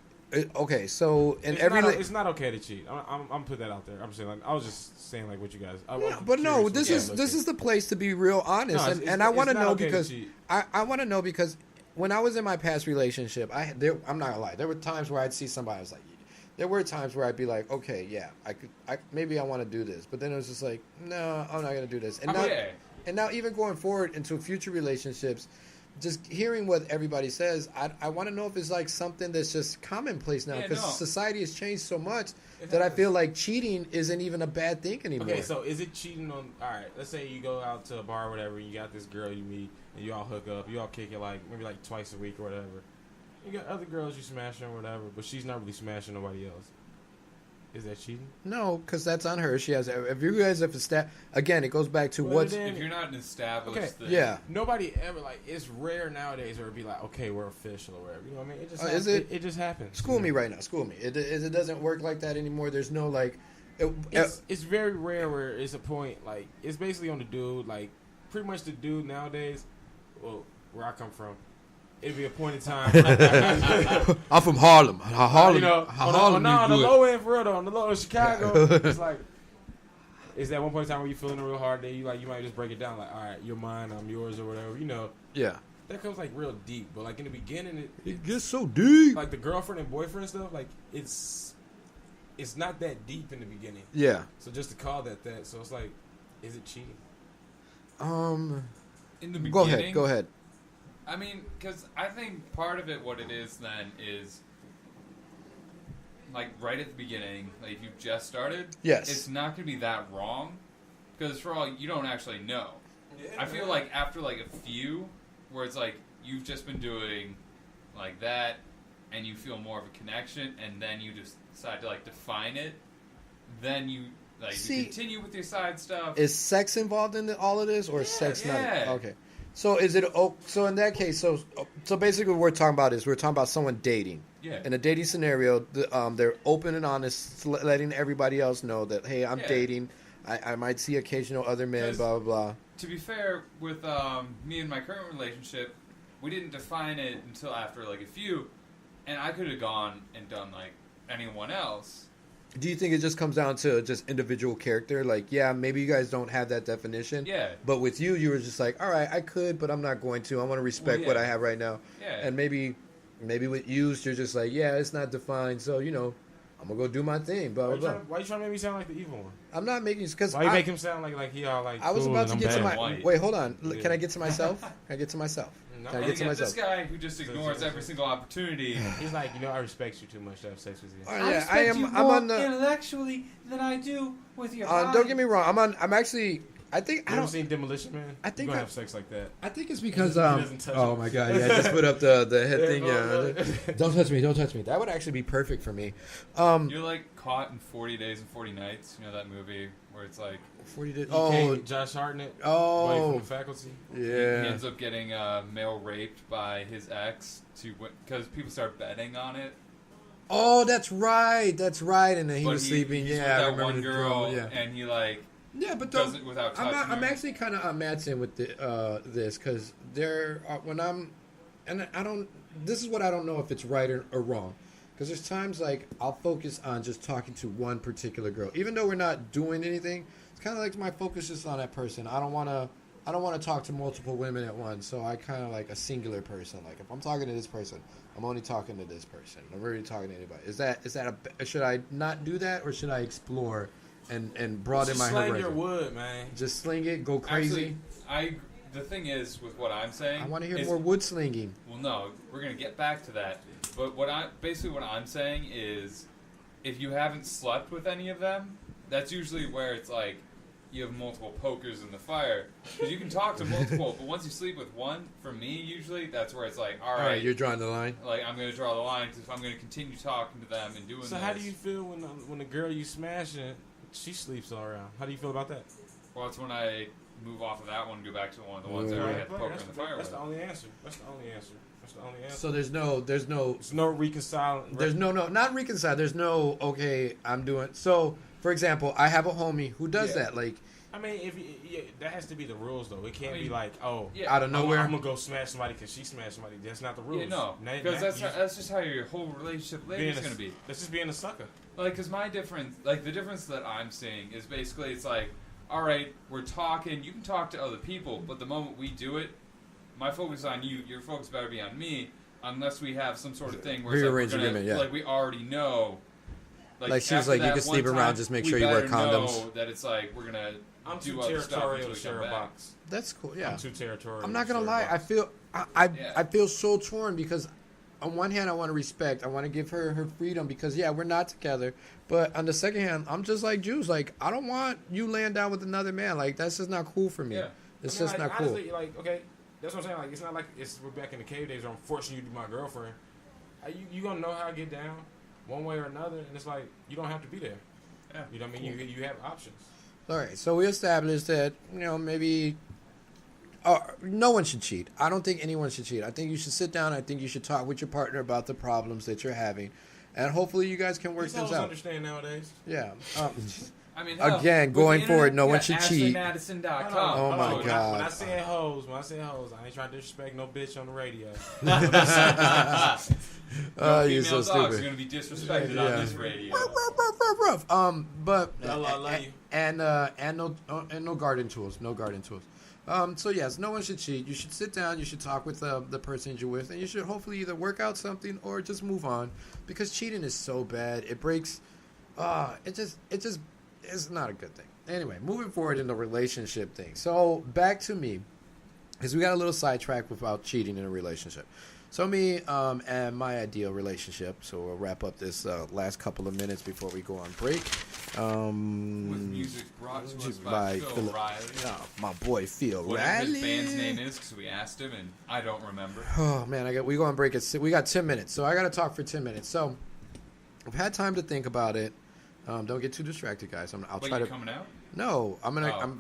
okay? So it's not okay to cheat. I'm put that out there. I'm saying like I was just saying like what you guys. This is the place to be real honest, and I want to know because I want to know because when I was in my past relationship, I'm not gonna lie, there were times where I'd see somebody, I was like, there were times where I'd be like, okay, yeah, maybe I want to do this, but then it was just like, no, I'm not gonna do this, and now even going forward into future relationships. Just hearing what everybody says, I want to know if it's like something that's just commonplace now because society has changed so much that I feel like cheating isn't even a bad thing anymore. Okay, so is it cheating on? All right, let's say you go out to a bar or whatever, and you got this girl you meet, and you all hook up, you all kick it like maybe like twice a week or whatever. You got other girls you smashing or whatever, but she's not really smashing nobody else. Is that cheating? No, because that's on her. She has. If you guys have again, it goes back to what's. If you're not an established thing. Yeah. Nobody ever like. It's rare nowadays where it'd be like, okay, we're official or whatever. You know what I mean? It just happens. School me right now. School me. It doesn't work like that anymore. There's no like. It's very rare where it's a point like it's basically on the dude. Like pretty much the dude nowadays. Well, where I come from. It'd be a point in time. I'm from Harlem. Harlem. On the low end, for real though. On the low end of Chicago, it's like, it's that one point in time where you're feeling it real hard. Then you might just break it down. Like, all right, you're mine, I'm yours, or whatever. You know. Yeah. That comes like real deep, but like in the beginning, it gets so deep. Like the girlfriend and boyfriend stuff, like it's not that deep in the beginning. Yeah. So just to call that, so it's like, is it cheating? In the beginning. Go ahead. I mean, because I think part of it, what it is then, is like right at the beginning, like if you've just started, it's not going to be that wrong, because for all you don't actually know. I feel like after like a few, where it's like you've just been doing like that, and you feel more of a connection, and then you just decide to like define it, then you like you continue with your side stuff. Is sex involved in all of this, or is sex not? Okay. So is it? So in that case, so basically, what we're talking about someone dating. Yeah. In a dating scenario, they're open and honest, letting everybody else know that hey, I'm dating. I might see occasional other men. Blah blah blah. To be fair, with me and my current relationship, we didn't define it until after like a few, and I could have gone and done like anyone else. Do you think it just comes down to just individual character? Like, yeah, maybe you guys don't have that definition. Yeah. But with you were just like, all right, I could, but I'm not going to. I want to respect what I have right now. Yeah. And maybe with you, you're just like, yeah, it's not defined. So, I'm going to go do my thing. Blah, blah, blah. Why you trying to make me sound like the evil one? I'm not making it because why you make him sound like he all like. I was about to get to my. Wait, hold on. Yeah. Can I get to myself? Can I get to myself? Can I get to myself? This guy who just ignores every single opportunity. He's like, I respect you too much to have sex with you. I respect you more intellectually than I do with your body. Don't get me wrong. I'm actually I think You ever seen Demolition Man? I think you gonna have sex like that. I think it's because He doesn't touch oh him. my god, yeah, just put up the head thing. Yeah, don't touch me, don't touch me. That would actually be perfect for me. You're like caught in 40 Days and 40 Nights. You know that movie where it's like 40 days. Josh Hartnett. Oh, Away from the faculty. he yeah. ends up getting male raped by his ex because people start betting on it. Oh, that's right. That's right. And then he But was sleeping. he's Yeah, with I that remember one the girl, drama, yeah. and he like Does it without touching her. I'm actually kind of mad with this because there are, when I'm, and I don't. This is what I don't know if it's right or wrong. Because there's times like I'll focus on just talking to one particular girl, even though we're not doing anything. It's kind of like my focus is on that person. I don't want to talk to multiple women at once. So I kind of like a singular person. Like if I'm talking to this person, I'm only talking to this person. I'm really talking to anybody. Is that should I not do that or should I explore and broaden my horizon? Just sling your wood, man. Just sling it, go crazy. Actually, the thing is with what I'm saying, I want to hear more wood slinging. Well, no, we're gonna get back to that. But what I'm saying is, if you haven't slept with any of them, that's usually where it's like you have multiple pokers in the fire because you can talk to multiple, but once you sleep with one, for me usually that's where it's like, all right, you're drawing the line. Like I'm gonna draw the line because if I'm gonna continue talking to them and doing. So this, how do you feel when the girl you smashing, she sleeps all around? How do you feel about that? Well, it's when I move off of that one and go back to one of the ones that I already had the poker in the fire That's with. the only answer. That's the only answer. So there's no There's no reconciling. There's not reconcile. There's no okay. I'm doing so. For example, I have a homie who does that. Like, I mean, that has to be the rules though. It can't be like, out of nowhere. I'm gonna go smash somebody because she smashed somebody. That's not the rules. Yeah, no, because that's just how your whole relationship later is gonna be. That's just being a sucker. Like, because the difference that I'm seeing is basically it's like, all right, we're talking. You can talk to other people, but the moment we do it, my focus is on you. Your focus better be on me, unless we have some sort of thing where it's like we already know. Like she was like, you can sleep around, just make sure you wear condoms. Know that it's like we're gonna do too other stuff territorial until to share we a come box. That's cool. Yeah, I'm too territorial. I'm not gonna lie. I feel I feel so torn because on one hand I want to respect. I want to give her freedom because we're not together. But on the second hand, I'm just like Jews. Like I don't want you laying down with another man. Like that's just not cool for me. Yeah. It's just not cool. Honestly, like okay. That's what I'm saying. Like, it's not like we're back in the cave days where I'm forcing you to be my girlfriend. You gonna know how I get down, one way or another, and it's like you don't have to be there. Yeah. You know what I mean? You have options. All right. So we established that maybe no one should cheat. I don't think anyone should cheat. I think you should sit down. I think you should talk with your partner about the problems that you're having, and hopefully you guys can work things out. Understand nowadays. Yeah. I mean, again, going forward, no one should cheat. AshleyMadison.com. Oh my God. When I say hoes, I ain't trying to disrespect no bitch on the radio. Oh, you're so stupid. Dogs are gonna be disrespected on this radio. Rough. But I love you. And no garden tools. No garden tools. So yes, no one should cheat. You should sit down. You should talk with the person you're with, and you should hopefully either work out something or just move on, because cheating is so bad. It breaks. It's not a good thing. Anyway, moving forward in the relationship thing. So back to me, because we got a little sidetracked about cheating in a relationship. So me and my ideal relationship. So we'll wrap up this last couple of minutes before we go on break. With music brought to us by Phil Riley. Oh, my boy Phil Riley. Whatever his band's name is, because we asked him and I don't remember. Oh man, we go on break we got 10 minutes, so I got to talk for 10 minutes. So I've had time to think about it. Don't get too distracted, guys. I'll try to. Coming out? No,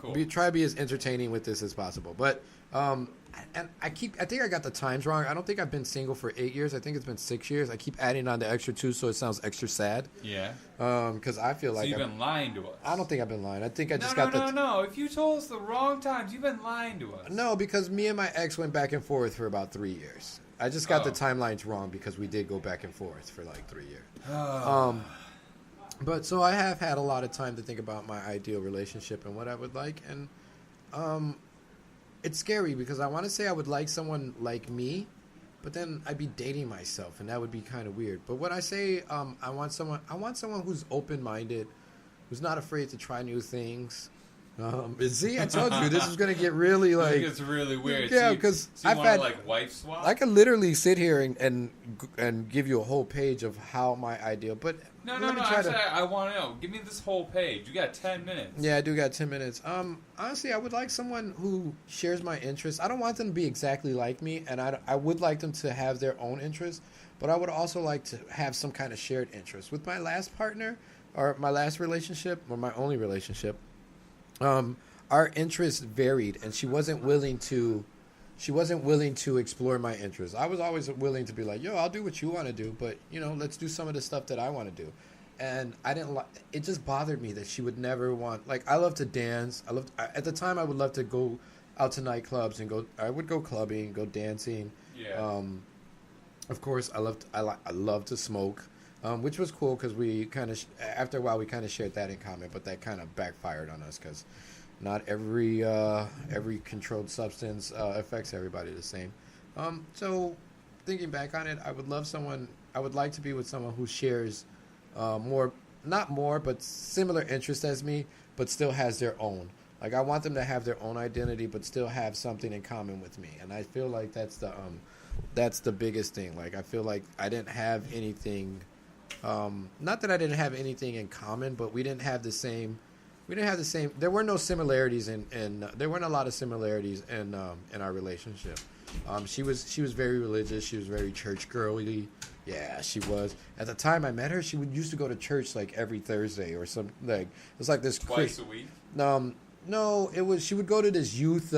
Cool. try to be as entertaining with this as possible. But and I think I got the times wrong. I don't think I've been single for 8 years. I think it's been 6 years. I keep adding on the extra 2, so it sounds extra sad. Yeah. Because I feel like you've been lying to us. I don't think I've been lying. I think I just No. If you told us the wrong times, you've been lying to us. No, because me and my ex went back and forth for about 3 years. I just got the timelines wrong because we did go back and forth for like 3 years. But so I have had a lot of time to think about my ideal relationship and what I would like, and it's scary because I want to say I would like someone like me, but then I'd be dating myself, and that would be kind of weird. But when I say I want someone who's open-minded, who's not afraid to try new things. See, I told you this is gonna get really like. It's really weird. Yeah, because I've had like wife swap. I could literally sit here and give you a whole page of how my ideal, but No. Actually, I want to know. Give me this whole page. You got 10 minutes. Yeah, I do got 10 minutes. Honestly, I would like someone who shares my interests. I don't want them to be exactly like me, and I would like them to have their own interests, but I would also like to have some kind of shared interest. With my last partner, or my last relationship, or my only relationship, our interests varied, and she wasn't willing to explore my interests. I was always willing to be like, yo, I'll do what you want to do, but, let's do some of the stuff that I want to do. And I didn't like, it just bothered me that she would never want, like, I love to dance. At the time, I would love to go out to nightclubs and I would go clubbing, go dancing. Yeah. Of course, I love to smoke, which was cool because we kind of, after a while, we kind of shared that in common, but that kind of backfired on us because not every controlled substance affects everybody the same. So thinking back on it, I would like to be with someone who shares but similar interests as me, but still has their own. Like, I want them to have their own identity, but still have something in common with me. And I feel like that's the biggest thing. Like, I feel like I didn't have anything, not that I didn't have anything in common, but we didn't have the same, there were no similarities there weren't a lot of similarities in our relationship. She was very religious. She was very church girly. Yeah, she was. At the time I met her, she used to go to church like every Thursday or something. Like, it was like this twice a week. No, it was. She would go to this youth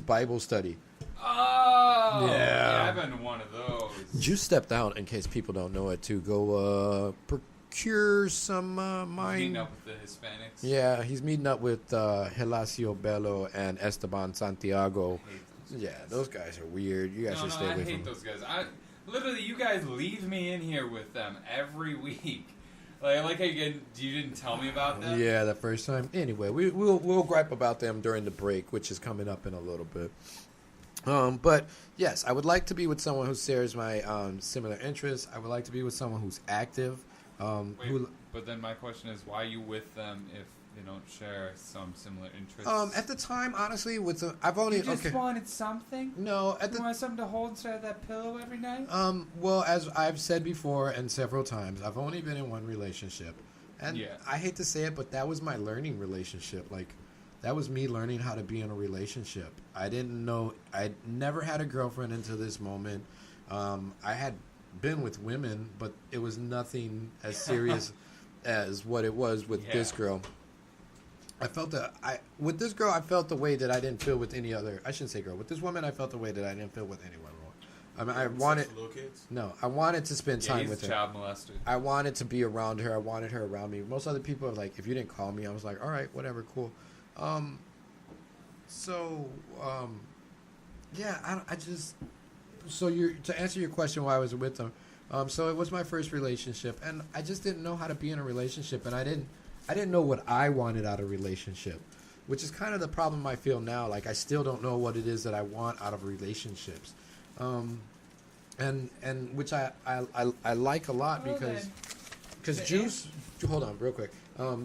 Bible study. Oh, yeah. I've been to one of those. Juice stepped out, in case people don't know it, to go procure some mine. Meeting up with the Hispanics. Yeah, he's meeting up with Gelacio Bello and Esteban Santiago. Yeah, those guys are weird. You guys should stay away from them. I hate those guys. Literally, you guys leave me in here with them every week. Like, I like how you didn't tell me about them. Yeah, the first time. Anyway, we'll gripe about them during the break, which is coming up in a little bit. But yes, I would like to be with someone who shares my similar interests. I would like to be with someone who's active. But then my question is, why are you with them if they don't share some similar interests? At the time, honestly, You just wanted something? No, You want something to hold inside of that pillow every night? Well, as I've said before and several times, I've only been in one relationship, and I hate to say it, but that was my learning relationship. Like, that was me learning how to be in a relationship. I'd never had a girlfriend until this moment. I had been with women, but it was nothing as serious as what it was with this girl. With this girl, I felt the way that I didn't feel with any other. I shouldn't say girl. With this woman, I felt the way that I didn't feel with anyone. I mean, I wanted to spend time with her. Child molester. I wanted to be around her. I wanted her around me. Most other people are like, if you didn't call me, I was like, all right, whatever, cool. To answer your question, why I was with them. So it was my first relationship, and I just didn't know how to be in a relationship, and I didn't know what I wanted out of a relationship, which is kind of the problem I feel now. Like, I still don't know what it is that I want out of relationships, and which I like a lot because Juice. Hold on, real quick.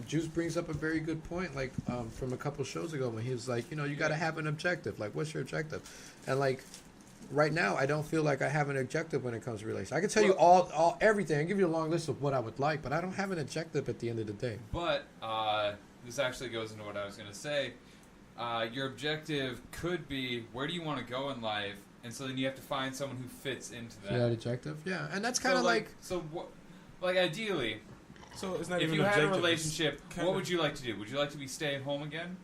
Juice brings up a very good point, like from a couple shows ago when he was like, you got to have an objective. Like, what's your objective? And like, right now, I don't feel like I have an objective when it comes to relationships. I can tell you all everything. I give you a long list of what I would like, but I don't have an objective at the end of the day. But this actually goes into what I was going to say. Your objective could be, where do you want to go in life? And so then you have to find someone who fits into that. That objective? Yeah, and that's kind of ideally, so it's not if even you had a objective, relationship, what would you like to do? Would you like to be stay at home again?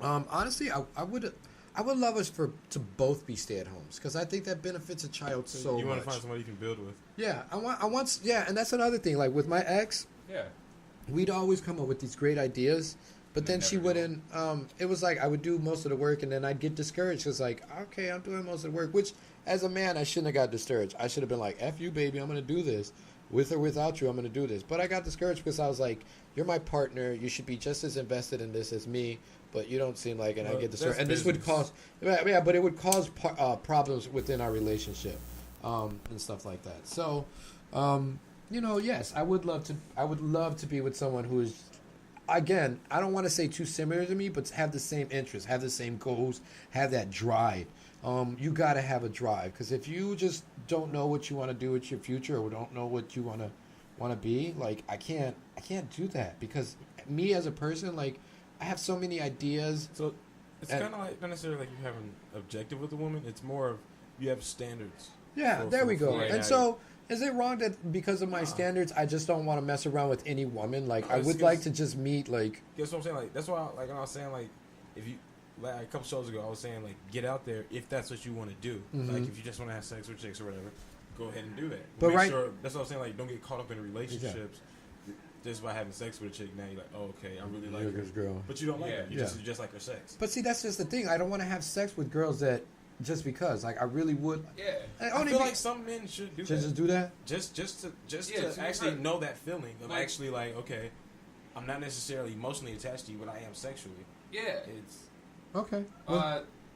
Honestly, I would love us to both be stay-at-homes because I think that benefits a child so much. You want to find somebody you can build with. Yeah, I want. Yeah, and that's another thing. Like with my ex, we'd always come up with these great ideas, but then she wouldn't. It was like I would do most of the work, and then I'd get discouraged. It's like, okay, I'm doing most of the work, which as a man I shouldn't have got discouraged. I should have been like, F you, baby, I'm going to do this. With or without you, I'm going to do this. But I got discouraged because I was like, you're my partner. You should be just as invested in this as me. But you don't seem like, and I get discouraged. And this would cause, but it would cause problems within our relationship and stuff like that. So, yes, I would love to be with someone who is, again, I don't want to say too similar to me, but have the same interests, have the same goals, have that drive. You got to have a drive because if you just don't know what you want to do with your future or don't know what you want to want to be, like I can't do that because me as a person, like I have so many ideas. So it's kind of like not necessarily like you have an objective with a woman. It's more of you have standards. Yeah, there we go. And now so, is it wrong that because of my standards, I just don't want to mess around with any woman? Like, I would like to just meet, like... Guess what I'm saying? Like, that's why, like, when I was saying, like, if you... Like, a couple shows ago, I was saying, like, get out there if that's what you want to do. Mm-hmm. Like, if you just want to have sex with chicks or whatever, go ahead and do that. But Make right... sure, that's what I'm saying, like, don't get caught up in relationships just by having sex with a chick. Now you're like, oh, okay, I really like her. Girl. But you don't like her. You just like her sex. But see, that's just the thing. I don't want to have sex with girls that... Just because, like, I really would. Yeah. I feel like some men should do that. Just do that. Just to actually know that feeling of actually like, okay, I'm not necessarily emotionally attached to you, but I am sexually. Yeah. It's okay.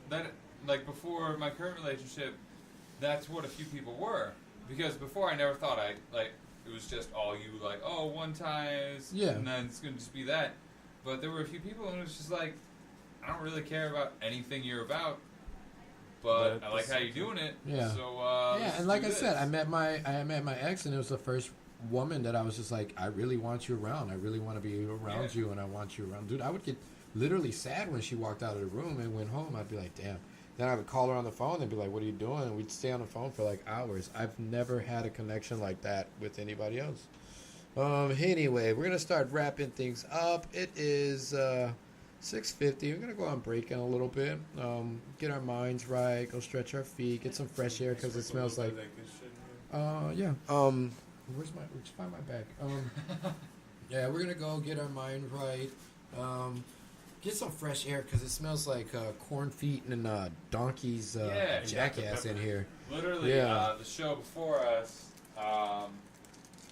That like before my current relationship, that's what a few people were. Because before I never thought it was just all you, like, oh, one ties, and then it's gonna just be that. But there were a few people, and it was just like, I don't really care about anything you're about. But I like how you're doing it. Yeah. So and like I said, I met my ex, and it was the first woman that I was just like, I really want you around. I really want to be around you, and I want you around. Dude, I would get literally sad when she walked out of the room and went home. I'd be like, damn. Then I would call her on the phone and be like, what are you doing? And we'd stay on the phone for like hours. I've never had a connection like that with anybody else. Anyway, we're gonna start wrapping things up. It is 6:50. We're gonna go on break in a little bit. Get our minds right. Go stretch our feet. Get some fresh air because it smells like. Yeah. Where's find my bag. Yeah, we're gonna go get our mind right. Get some fresh air because it smells like corn feet and donkey's jackass in here. Literally, the show before us,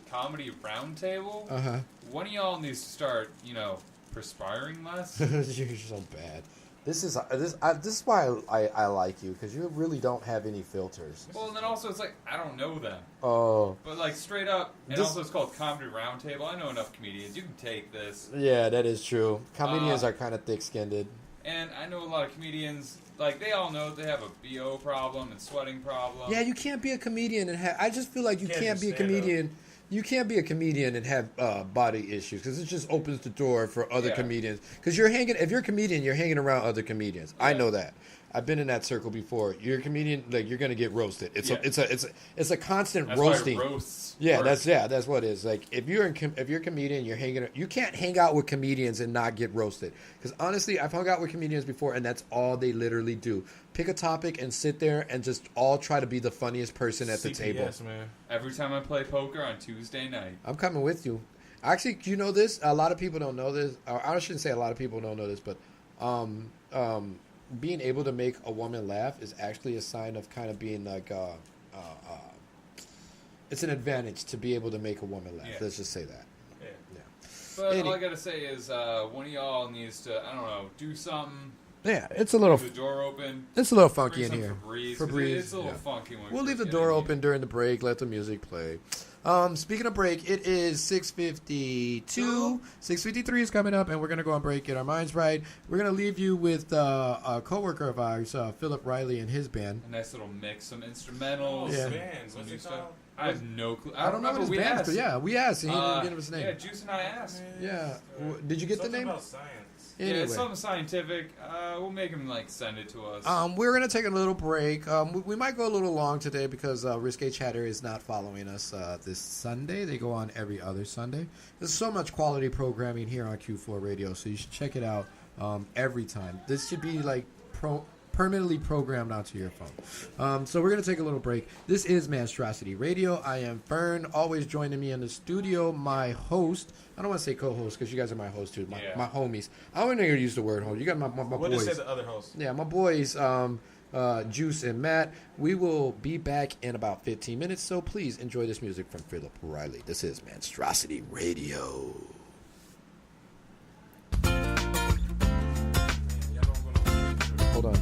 Comedy Roundtable. One of y'all needs to start, perspiring less. You're so bad. This is why I like you, because you really don't have any filters. Well, and then also it's like I don't know them. Oh. But like straight up, and also it's called Comedy Roundtable. I know enough comedians. You can take this. Yeah, that is true. Comedians are kind of thick-skinned. And I know a lot of comedians. Like they all know they have a BO problem and sweating problem. Yeah, you can't be a comedian and have. I just feel like you can't be a comedian. You can't be a comedian and have body issues because it just opens the door for other comedians. Because if you're a comedian, you're hanging around other comedians. Yeah. I know that. I've been in that circle before. You're a comedian, like you're gonna get roasted. It's a constant roasting. That's what it is. Like if you're a comedian, you can't hang out with comedians and not get roasted. Because honestly, I've hung out with comedians before, and that's all they literally do. Pick a topic and sit there and just all try to be the funniest person at the table. Man. Every time I play poker on Tuesday night, I'm coming with you. Actually, you know this? A lot of people don't know this. Or I shouldn't say a lot of people don't know this, but being able to make a woman laugh is actually a sign of kind of being like it's an advantage to be able to make a woman laugh. Let's just say that. Yeah. But all I gotta say is one of y'all needs to, I don't know, do something. Yeah, it's a little. Leave the door open. It's a little funky in here. Febreze. It's a little funky. We'll leave the door open during the break. Let the music play. Speaking of break, it is 6:52. 6:53 is coming up, and we're gonna go on break. Get our minds right. We're gonna leave you with a coworker of ours, Philip Riley, and his band. A nice little mix, some instrumentals. Bands. What's it called? I have no clue. I don't know what his band is. Yeah, we asked. And he didn't give us his name. Yeah, Juice and I asked. Yeah. Did you get the name? About science. Anyway. Yeah, it's something scientific. We'll make him send it to us. We're gonna take a little break. We might go a little long today because Risque Chatter is not following us this Sunday. They go on every other Sunday. There's so much quality programming here on Q4 Radio, so you should check it out every time. This should be permanently programmed onto your phone. So we're going to take a little break. This is Manstrosity Radio. I am Fern. Always joining me in the studio, my host. I don't want to say co-host because you guys are my hosts too. My homies. I don't know how to use the word host. You got my boys. What did say the other host? Yeah, my boys, Juice and Matt. We will be back in about 15 minutes, so please enjoy this music from Philip Riley. This is Manstrosity Radio. Hold on.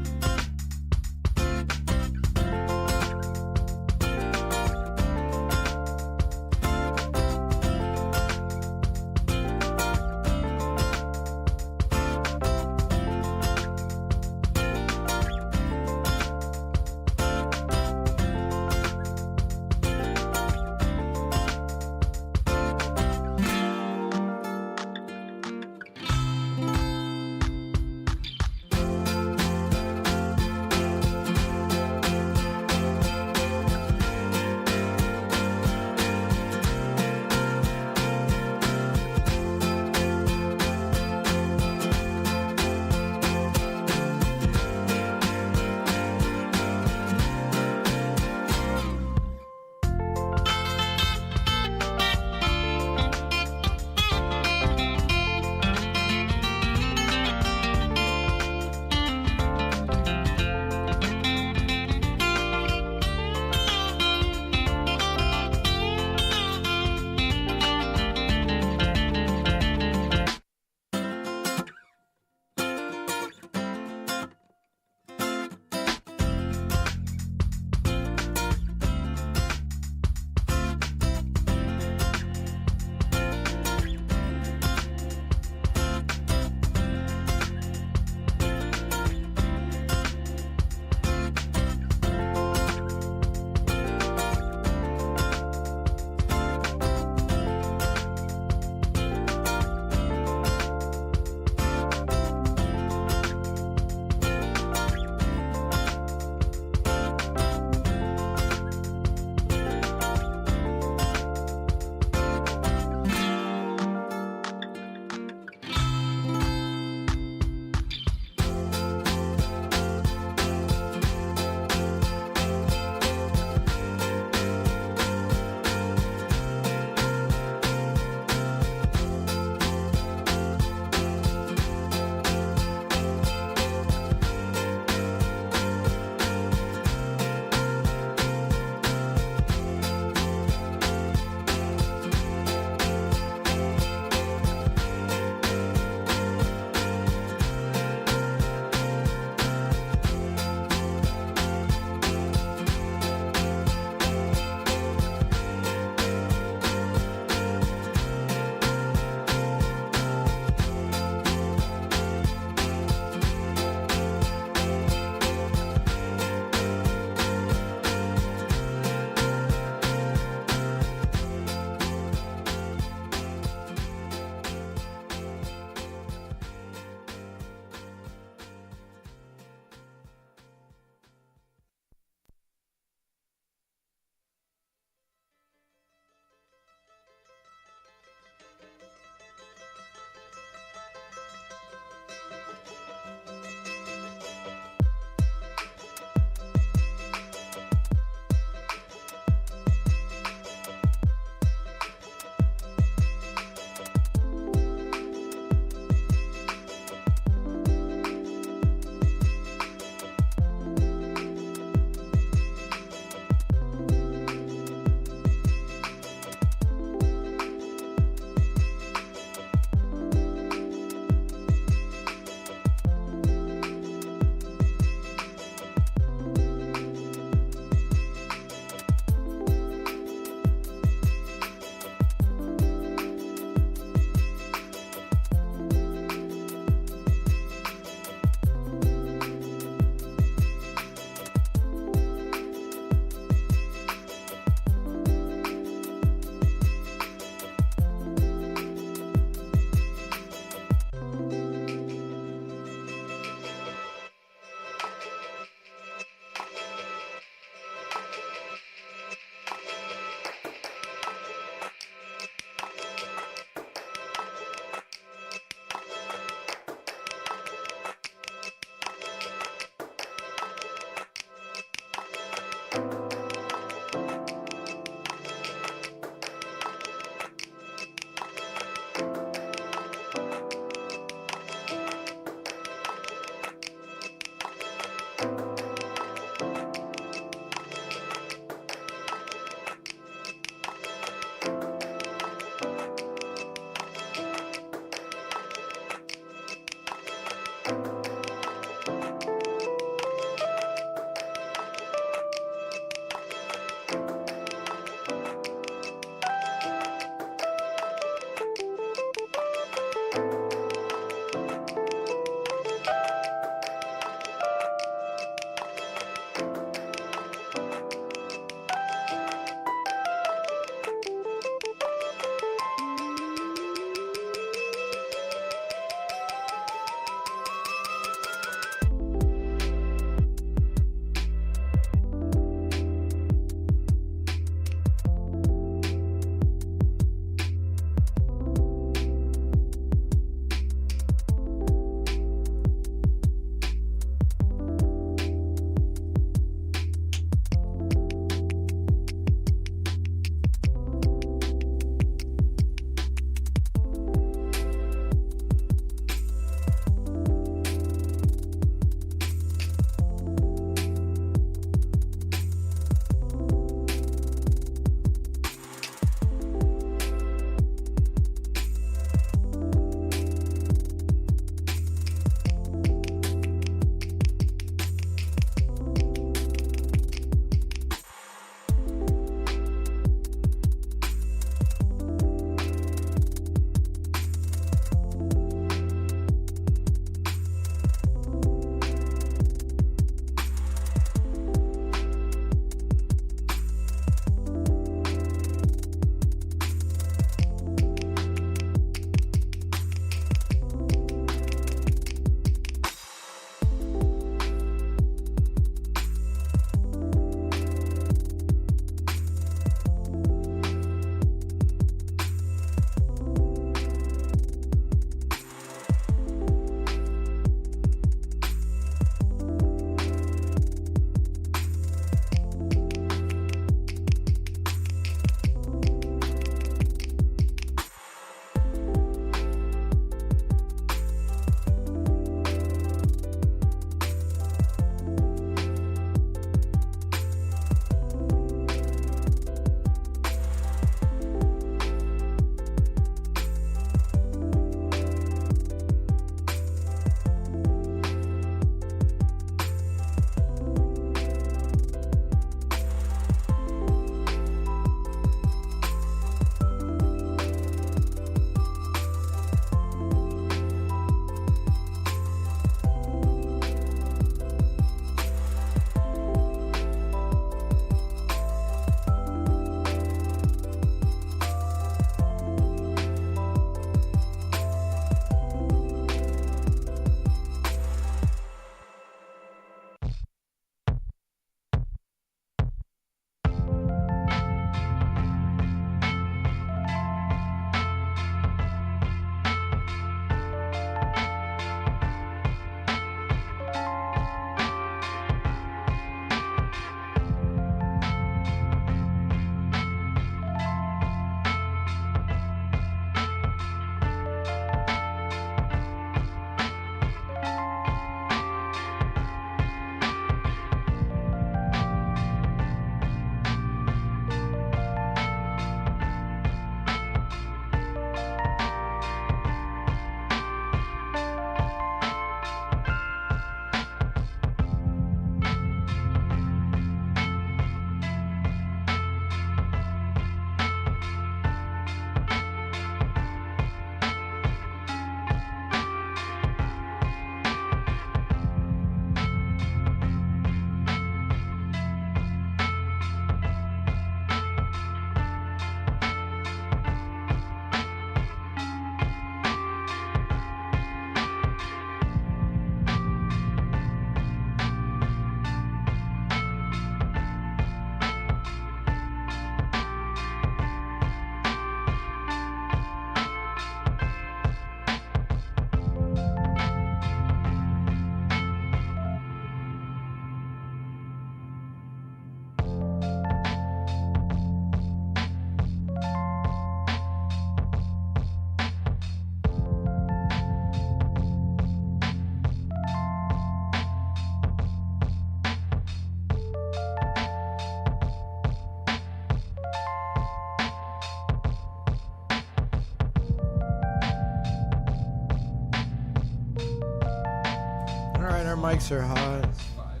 All right, our mics are hot. 5.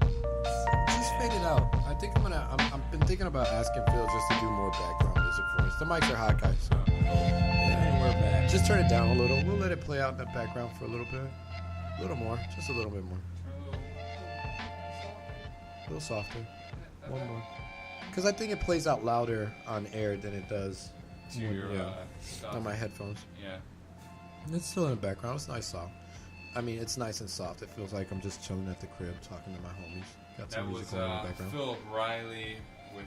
Just fade it out. I think I've been thinking about asking Phil just to do more background music for us. The mics are hot, guys. So And we're back. just turn it down a little. We'll let it play out in the background for a little bit. A little more. Just a little bit more. A little softer. One more. Because I think it plays out louder on air than it does To your on my headphones. Yeah. It's still in the background. It's nice soft. I mean, it's nice and soft. It feels like I'm just chilling at the crib talking to my homies. Got That some was music on in the background. Philip Riley with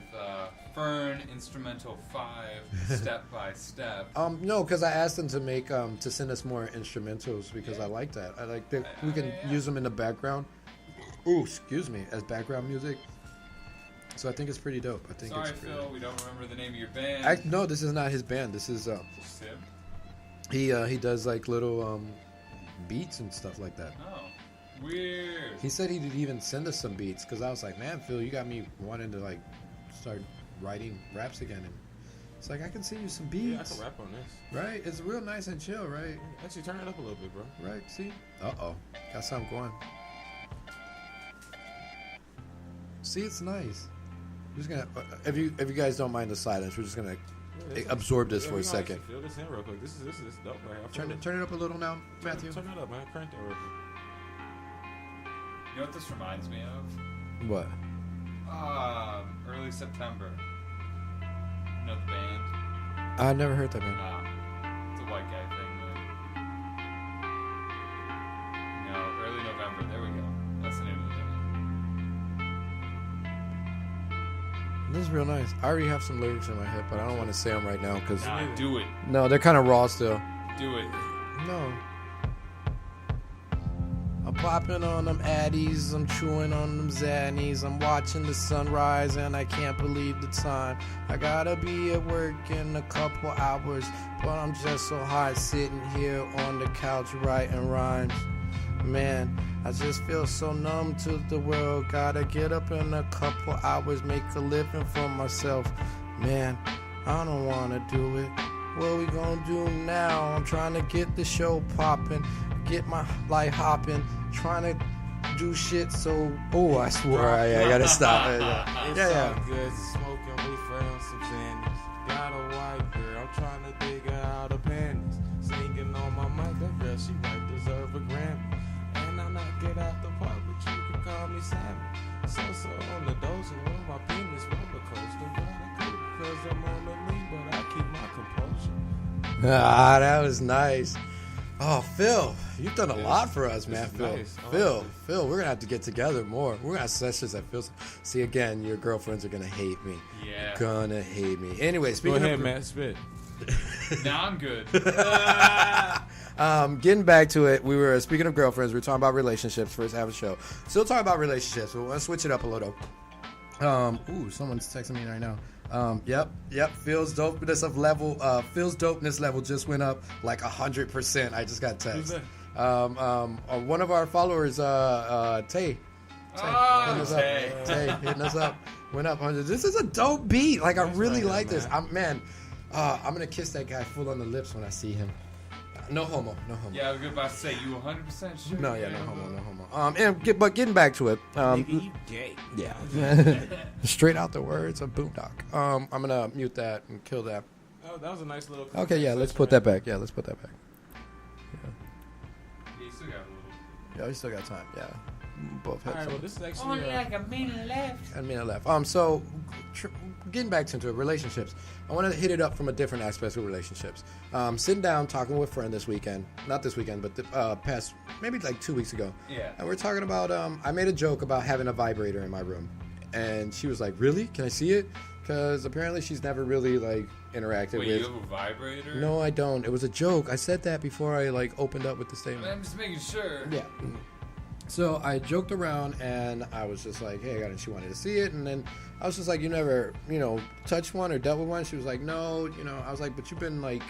Fern Instrumental 5, Step by Step. No, because I asked them to make to send us more instrumentals because I like that. I like that we can use them in the background. Ooh, excuse me, as background music. So I think it's pretty dope. I think Sorry, it's pretty Phil, dope. we don't remember the name of your band. No, this is not his band. This is Sib? he does like little beats and stuff like that. Oh, weird. He said he'd even send us some beats because I was like, man, Phil, you got me wanting to like start writing raps again. And it's like I can send you some beats. Yeah, I can rap on this. Right? It's real nice and chill, right? Actually, turn it up a little bit, bro. Right? See? Got something going. See, it's nice. We're just gonna if you guys don't mind the silence, we're just gonna absorb this for a second. Feel this in real quick. This is dope right here. Turn it up a little now, Matthew. Turn it up, man. Crank that real quick. You know what this reminds me of? What? Early September. You know the band? I never heard that, man. It's a white guy thing, but... No, early November. There we go. That's the name of the band. This is real nice. I already have some lyrics in my head, but I don't want to say them right now because Nah, do it. no, they're kind of raw still. Do it. No. I'm popping on them Addies, I'm chewing on them Zannies, I'm watching the sunrise and I can't believe the time. I gotta be at work in a couple hours, but I'm just so hot sitting here on the couch writing rhymes. Man, I just feel so numb to the world. Gotta get up in a couple hours, make a living for myself. Man, I don't wanna do it. What we gonna do now? I'm trying to get the show popping, get my light hopping, trying to do shit so. Oh, I swear I gotta stop. It's all good. Smoking reefer on some Xannies. Got a white girl. I'm trying to dig her out of panties. Singing on my mic. That girl, she might deserve a Grammy. And I knock it out the park, but you can call me Sammy. So on the dose and on my penis roller coaster. But I cool because I'm on the lead, but I keep my composure. Ah, that was nice. Oh, Phil, you've done a lot for us, man. is Phil, nice. Phil, we're gonna have to get together more. We're gonna have sessions at Phil's. See, again, your girlfriends are gonna hate me. Yeah. Gonna hate me. Anyway, Go speaking ahead, of man. Spit. Now I'm good. Getting back to it, we were speaking of girlfriends. We were talking about relationships. First half of the show, still talking about relationships. But we'll switch it up a little. Ooh, someone's texting me right now. Yep. Phil's dopeness level just went up like 100%. I just got text. Who's One of our followers, Tay. Tay hitting us up. Went up 100. This is a dope beat. Like, I really like this. I'm gonna kiss that guy full on the lips when I see him. No homo. Yeah, I was about to say, you 100% sure? No homo. But getting back to it. Nigga, you gay. Yeah. Straight out the words of Boondock. I'm gonna mute that and kill that. Oh, that was a nice little. Okay, yeah, let's put that back. Yeah, you still got a little. Yeah, we still got time. Yeah, both All heads. right, well, this is actually. Only like a minute left. A minute left. So getting back into it, relationships. I want to hit it up from a different aspect of relationships. Sitting down, talking with Fern this weekend. Not this weekend, but the past, maybe like 2 weeks ago. Yeah. And we're talking about, I made a joke about having a vibrator in my room. And she was like, really? Can I see it? Because apparently she's never really, like, interacted Wait, with... you have a vibrator? No, I don't. It was a joke. I said that before I, like, opened up with the statement. I'm just making sure. Yeah. So I joked around and I was just like, hey, I got it. She wanted to see it. And then I was just like, you never, touched one or dealt with one? She was like, no. I was like, but you've been like,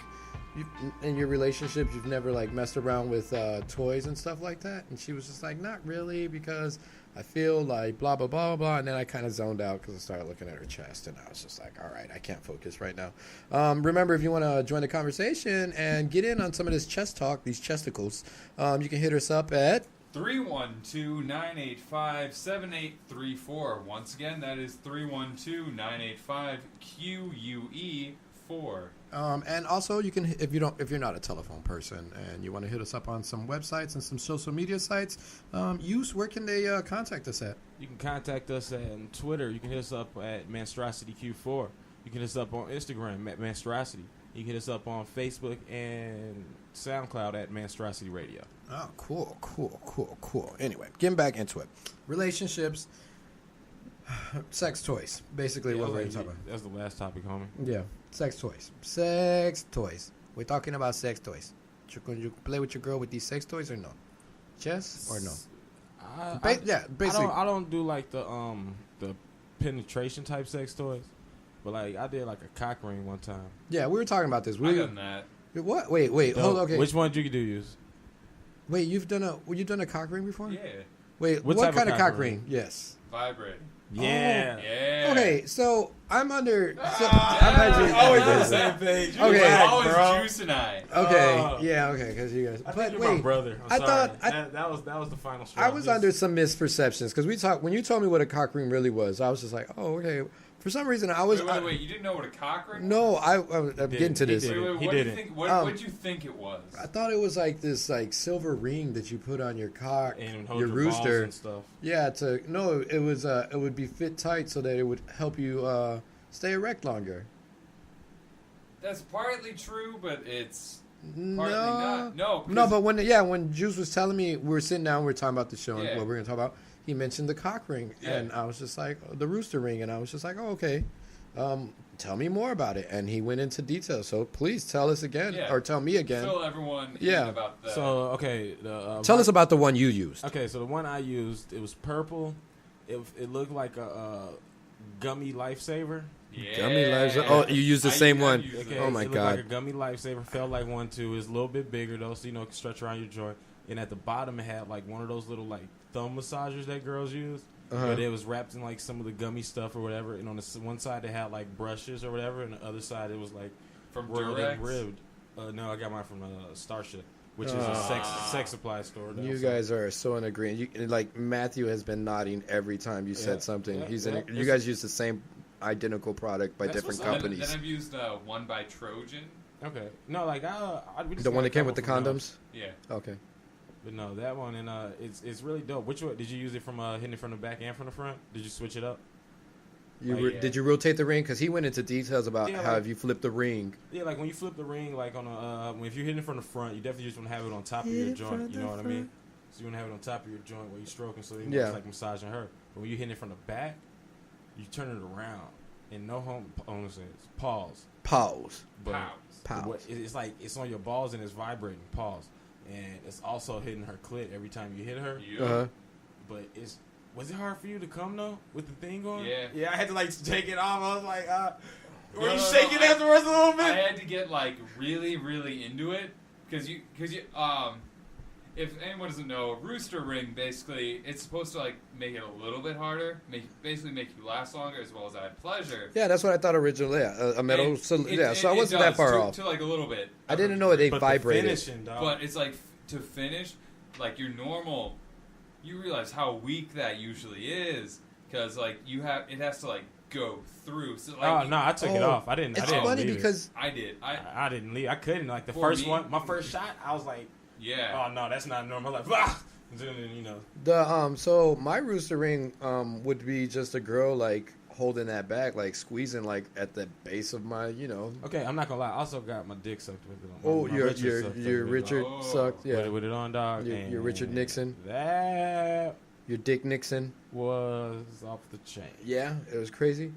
in your relationships, you've never like messed around with toys and stuff like that? And she was just like, not really, because I feel like blah, blah, blah, blah. And then I kind of zoned out because I started looking at her chest. And I was just like, all right, I can't focus right now. Remember, if you want to join the conversation and get in on some of this chest talk, these chesticles, you can hit us up at 312-985-7834. Once again, that is 312-985-QUE4. And also, you can if you're not a telephone person and you want to hit us up on some websites and some social media sites, where can they contact us at? You can contact us on Twitter. You can hit us up at Manstrosity Q4. You can hit us up on Instagram at Manstrosity. You can hit us up on Facebook and SoundCloud at Manstrosity Radio. Oh, cool. Anyway, getting back into it. Relationships, sex toys, basically what we're talking about. That's the last topic, homie. Yeah, sex toys. We're talking about sex toys. You play with your girl with these sex toys or no? Yes or no? Basically. I don't do like the penetration type sex toys, but like I did like a cock ring one time. Yeah, we were talking about this. I've done that. What? Wait, hold on. Okay. Which one did you use? Wait, you've done a cock ring before? Yeah. Wait, what kind of cock ring? Yes. Vibrate. Yeah. Oh, yeah. Okay, so I'm under. I'm always on the same page. Okay, always bro. Juice and I. Okay, yeah, okay, because you guys. I But think wait, you're my brother. I sorry. thought that was the final straw. I was under some misperceptions because when you told me what a cock ring really was, I was just like, oh, okay. For some reason, I was. Wait, you didn't know what a cock ring was? No, I'm getting to this. Wait, He what do you didn't. think? What did you think it was? I thought it was like this silver ring that you put on your cock, and hold your balls rooster. and stuff. Yeah, it would be fit tight so that it would help you stay erect longer. That's partly true, but it's partly not. No, but when Juice was telling me, we were sitting down, we were talking about the show and Yeah. what we're gonna talk about. He mentioned the cock ring, Yeah. and I was just like the rooster ring, and I was just like, oh, okay. Tell me more about it, and he went into detail. So please tell us again, or tell me again. Fill everyone Yeah. in about that. So okay, Tell us about the one you used. Okay, so the one I used, it was purple. It looked like a gummy lifesaver. Yeah. Gummy lives. Oh, you used the same one. Okay, Oh my it looked God. like a gummy lifesaver. Felt like one too. It's a little bit bigger though, so it can stretch around your joint. And at the bottom, it had like one of those little like thumb massagers that girls use. But it was wrapped in like some of the gummy stuff or whatever. And on the one side, it had like brushes or whatever, and the other side, it was like From rolled Durex? and ribbed. No, I got mine from Starship, which is a sex supply store. Though, You so. guys are so in agreement. Like Matthew has been nodding every time you said something. You guys use the same identical product by different companies. Then I've used one by Trojan. Okay. No, like we just The one got that came a with the couple from condoms. Yeah. Okay. But no, that one and it's really dope. Which one did you use it from? Hitting it from the back and from the front? Did you switch it up? Did you rotate the ring? Because he went into details about how like, if you flip the ring. Yeah, like when you flip the ring, like on if you're hitting it from the front, you definitely just want to have it on top of your joint. You know what I mean? So you want to have it on top of your joint while you're stroking, so you know it's like massaging her. But when you're hitting it from the back, you turn it around and no pause. But Pause. It's like it's on your balls and it's vibrating. Pause. And it's also hitting her clit every time you hit her. Yeah. But was it hard for you to come though with the thing going? Yeah. Yeah, I had to like take it off. I was like, were you No, shaking afterwards a little bit? I had to get like really, really into it because you if anyone doesn't know, a rooster ring basically it's supposed to like make it a little bit harder, basically make you last longer as well as add pleasure. Yeah, that's what I thought originally. Yeah, a metal. So I wasn't that does, far off. To like a little bit. I didn't know they But vibrated. the finishing, dog. But it's like to finish, like your normal, you realize how weak that usually is because like it has to like go through. So like, I took it off. I didn't. It's I didn't funny leave because I did. I didn't leave. I couldn't. Like the For first me- one, my first shot, I was like, yeah. oh no, that's not normal. Like, ah! And then, you know. the so my rooster ring would be just a girl like holding that back, like squeezing like at the base of my, Okay, I'm not gonna lie. I also got my dick sucked with it on. Oh, My your Richard sucked your with it Richard Oh. sucked, on. yeah. With it on, dog. Your Richard Nixon, That your Dick Nixon. was off the chain. Yeah, it was crazy.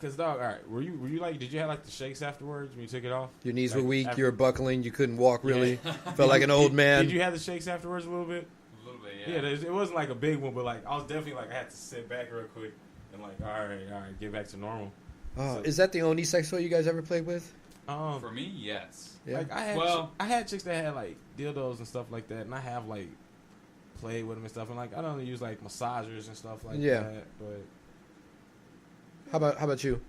Cause dog, all right. Were you like? Did you have like the shakes afterwards when you took it off? Your knees Like, were weak. after- You were buckling. You couldn't walk really. Yeah. Felt like an old man. Did you have the shakes afterwards a little bit? A little bit, Yeah, yeah. it wasn't like a big one, but like I was definitely like I had to sit back real quick and like all right, get back to normal. So- Is that the only sex toy you guys ever played with? For me, yes. Yeah. Like I had chicks that had like dildos and stuff like that, and I have like played with them and stuff, and like I don't use like massagers and stuff like Yeah. that. But How about you?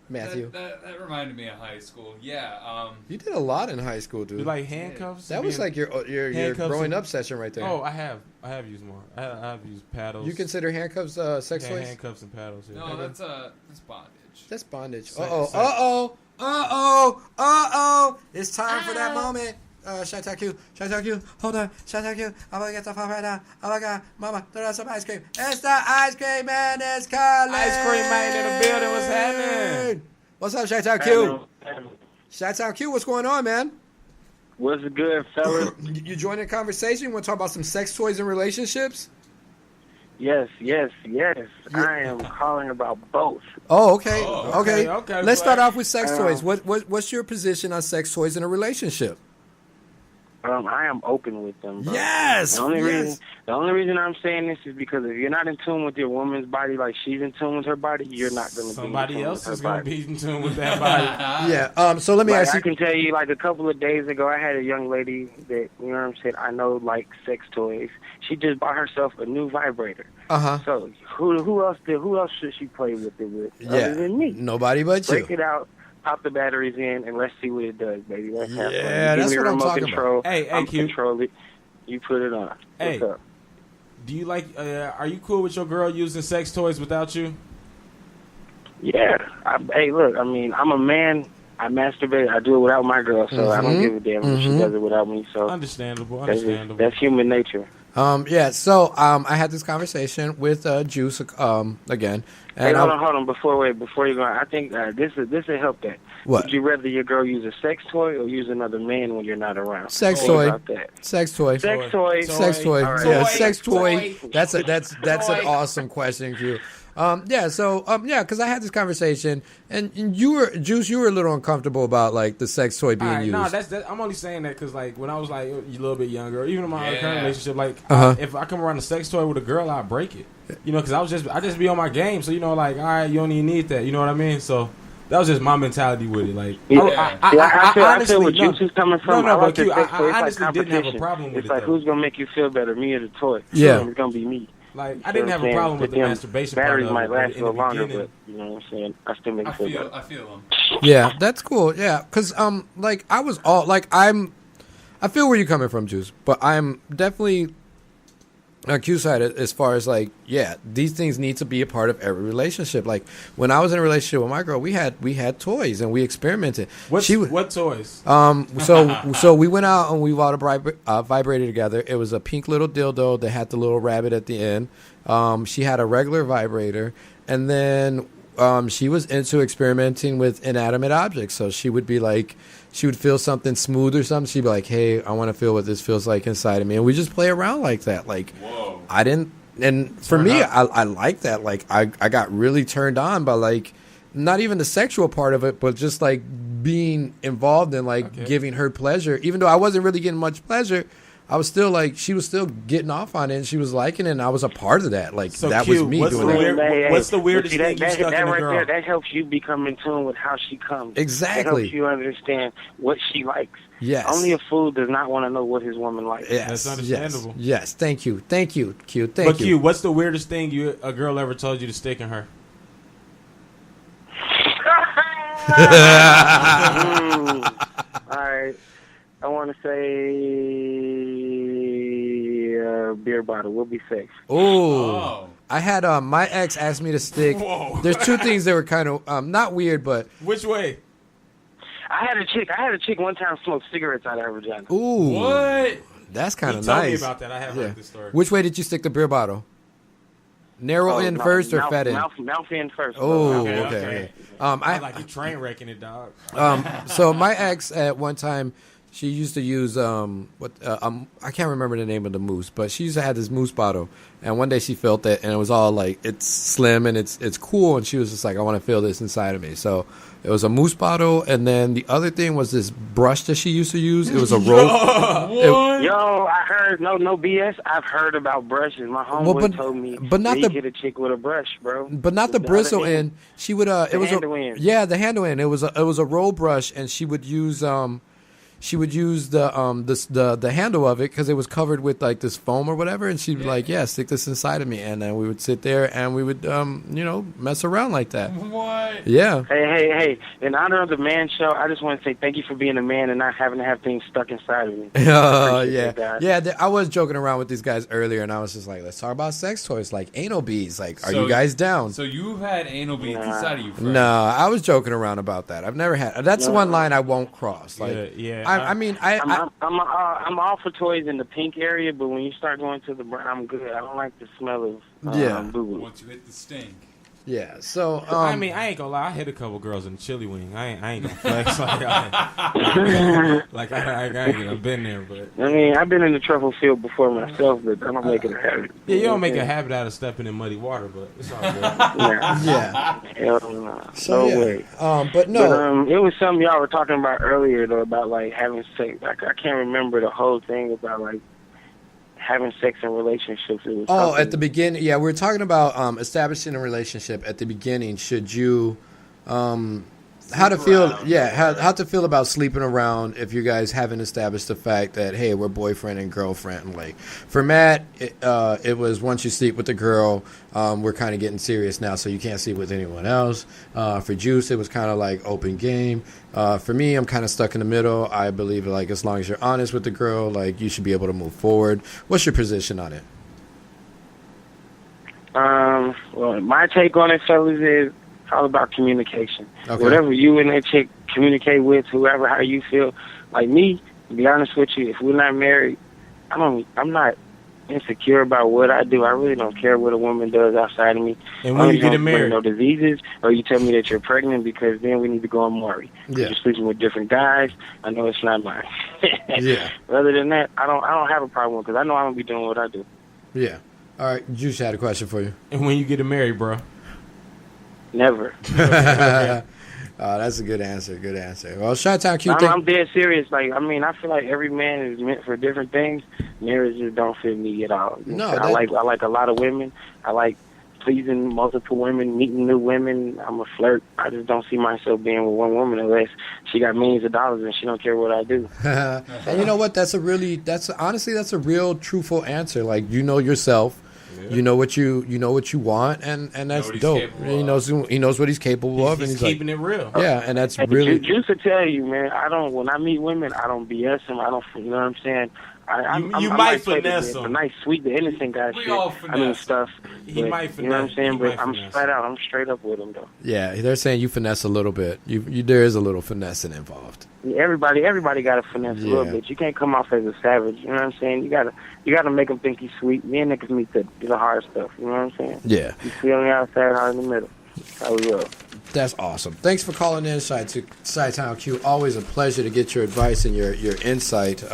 Matthew. That reminded me of high school. Yeah. You did a lot in high school, dude. You like handcuffs? That was like your growing up session right there. Oh, I have used more. I have used paddles. You consider handcuffs sex toys? Handcuffs and paddles. Yeah. No, that's bondage. That's bondage. Sex. It's time for that moment. Shout out Q. Hold on. Shout out Q. I'm gonna get the phone right now. Oh my God, Mama, throw out some ice cream. It's the ice cream man. It's calling. Ice cream man in the building. What's happening? What's up, Shout out Q? Shout out Q. What's going on, man? What's good, fellas? You joining the conversation? You want to talk about some sex toys and relationships? Yes. I am calling about both. Oh, okay. Okay. Let's start off with sex toys. What's your position on sex toys in a relationship? I am open with them, bro. Yes. The only reason I'm saying this is because if you're not in tune with your woman's body like she's in tune with her body, you're not going to be in Somebody tune else with is her going to body. be in tune with that body. Yeah. So let me ask you. I can tell you, like a couple of days ago, I had a young lady that, you know what I'm saying, I know like sex toys. She just bought herself a new vibrator. So who else should she play with it with other than me? Nobody but you. Break it out. Pop the batteries in and let's see what it does, baby. Let's have fun. Yeah, that's what I'm talking about. Hey, I'm Q. control it. You put it on. Hey, What's up? do you like? Are you cool with your girl using sex toys without you? Yeah. Hey, look. I mean, I'm a man. I masturbate. I do it without my girl, so I don't give a damn if she does it without me. So Understandable. That's human nature. So I had this conversation with Juice again. And Hey, hold on. Before you go, I think this will help that. What? Would you rather your girl use a sex toy or use another man when you're not around? Sex Think toy. about that. Sex toy. Sex toy. Sex toy. All right. Yeah, Toy. sex toy. Toy. That's an awesome question, Q. Because I had this conversation, and you were a little uncomfortable about like the sex toy being used. No, that's I'm only saying that because like when I was like a little bit younger, or even in my current relationship, like if I come around a sex toy with a girl, I break it. You know, because I just be on my game, so you know, like all right, you don't even need that. You know what I mean? So that was just my mentality with it. Like, I feel where Juice is coming from. No, like but Q, sex toy. I It's honestly like didn't have a competition. problem with It's it. like though. who's gonna make you feel better, me or the toy? Yeah. It's gonna be me. Like I didn't have a problem with the masturbation part Batteries of might it, last but a in the little longer, beginning- but you know what I'm saying. I still make you feel better. I feel them. Yeah, that's cool. Yeah, because like I was all like I feel where you're coming from, Juice, but I'm definitely on Q side as far as like, yeah, these things need to be a part of every relationship. Like when I was in a relationship with my girl, we had toys and we experimented. What toys? So we went out and we bought a vibrator together. It was a pink little dildo that had the little rabbit at the end. She had a regular vibrator, and then she was into experimenting with inanimate objects. So she would be like, she would feel something smooth or something. She'd be like, hey, I want to feel what this feels like inside of me. And we just play around like that. Like, Whoa. I didn't, and for me, I like that. Like, I got really turned on by like, not even the sexual part of it, but just like being involved in like giving her pleasure. Even though I wasn't really getting much pleasure, I was still like, she was still getting off on it, and she was liking it, and I was a part of that. Like, So that Q, was me what's doing the that. what's the weirdest See, thing you stuck in a right girl? there, that helps you become in tune with how she comes. Exactly. It helps you understand what she likes. Yes. Only a fool does not want to know what his woman likes. Yes, That's understandable. Yes. Thank you, Q. But Q, what's the weirdest thing a girl ever told you to stick in her? All right. I want to say beer bottle. We'll be safe. Oh. I had my ex asked me to stick. Whoa. There's two things that were kind of not weird, but Which way? I had a chick one time smoke cigarettes out of her vagina. ooh, What? that's kind of Tell me nice. about that. I have heard this story. Which way did you stick the beer bottle? Narrow in first or fat in? Mouth in first. Oh, Okay, okay. okay. I like you train wrecking it, dog. so my ex at one time, she used to use I can't remember the name of the mousse, but she used to have this mousse bottle, and one day she felt it, and it was all like, it's slim and it's cool, and she was just like, I want to feel this inside of me. So it was a mousse bottle, and then the other thing was this brush that she used to use. It was a roll. Yo, I heard no BS. I've heard about brushes. My homeboy told me, but not you the get a chick with a brush, bro. But not the bristle end. She would it was handle end. yeah, the handle end. It was a roll brush, and she would use she would use the handle of it because it was covered with like this foam or whatever, and she'd be like, "Yeah, stick this inside of me," and then we would sit there and we would mess around like that. What? Yeah. Hey! In honor of the man show, I just want to say thank you for being a man and not having to have things stuck inside of me. I was joking around with these guys earlier, and I was just like, "Let's talk about sex toys, like anal beads. Like, are you guys down?" So you've had anal beads inside of you? Fred. No, I was joking around about that. I've never had. That's one line I won't cross. Like, I'm all for toys in the pink area, but when you start going to the brown, I'm good. I don't like the smell of boo-boo. Once you hit the stink. Yeah, so I ain't gonna lie. I hit a couple girls in the chili wing. I ain't gonna flex I've been there, but I mean, I've been in the truffle field before myself, but I don't make it a habit. Yeah, you don't make a habit out of stepping in muddy water, but it's all good. Yeah. Hell no. So, no way. But no. It was something y'all were talking about earlier though, about like having sex. Like I can't remember the whole thing about like having sex in relationships. At the beginning, we were talking about establishing a relationship at the beginning. Should you, how to feel about sleeping around if you guys haven't established the fact that, hey, we're boyfriend and girlfriend. Like for Matt, it was once you sleep with the girl, we're kind of getting serious now, so you can't sleep with anyone else. For Juice, it was kind of like open game. For me, I'm kind of stuck in the middle. I believe like as long as you're honest with the girl, like you should be able to move forward. What's your position on it? Well, my take on it, fellas, is all about communication. Okay. Whatever you and that chick communicate with, whoever, how you feel. Like me, to be honest with you, if we're not married, I'm not insecure about what I do. I really don't care what a woman does outside of me. And when you get married, no diseases, or you tell me that you're pregnant, because then we need to go and Maury. Yeah. You're sleeping with different guys. I know it's not mine. Yeah. Other than that, I don't have a problem because I know I'm gonna be doing what I do. Yeah. All right, Juice had a question for you. And when you get married, bro? Never. That's a good answer. Good answer. Well, Chi-Town Q. I'm dead serious. Like, I mean, I feel like every man is meant for different things. Marriage just don't fit me at all. No, I like a lot of women. I like pleasing multiple women, meeting new women. I'm a flirt. I just don't see myself being with one woman unless she got millions of dollars and she don't care what I do. And you know what? That's a real truthful answer. Like, you know yourself. You know what you want, and that's dope. He knows what he's capable of, and he's keeping it real. Yeah, and that's really. Just to tell you, man, when I meet women, I don't BS them. I don't, you know what I'm saying. You might finesse them. The nice, sweet, the innocent guy shit. Stuff. He might finesse. You know what I'm saying? But I'm flat out. I'm straight up with him, though. Yeah, they're saying you finesse a little bit. There is a little finessing involved. Everybody got to finesse a little bit. You can't come off as a savage. You know what I'm saying? You gotta make them think he's sweet. Me and niggas meet the hard stuff. You know what I'm saying? Yeah. You feel on the outside, hard in the middle. How we roll. That's awesome. Thanks for calling in, Chi-Town Q. Always a pleasure to get your advice and your insight.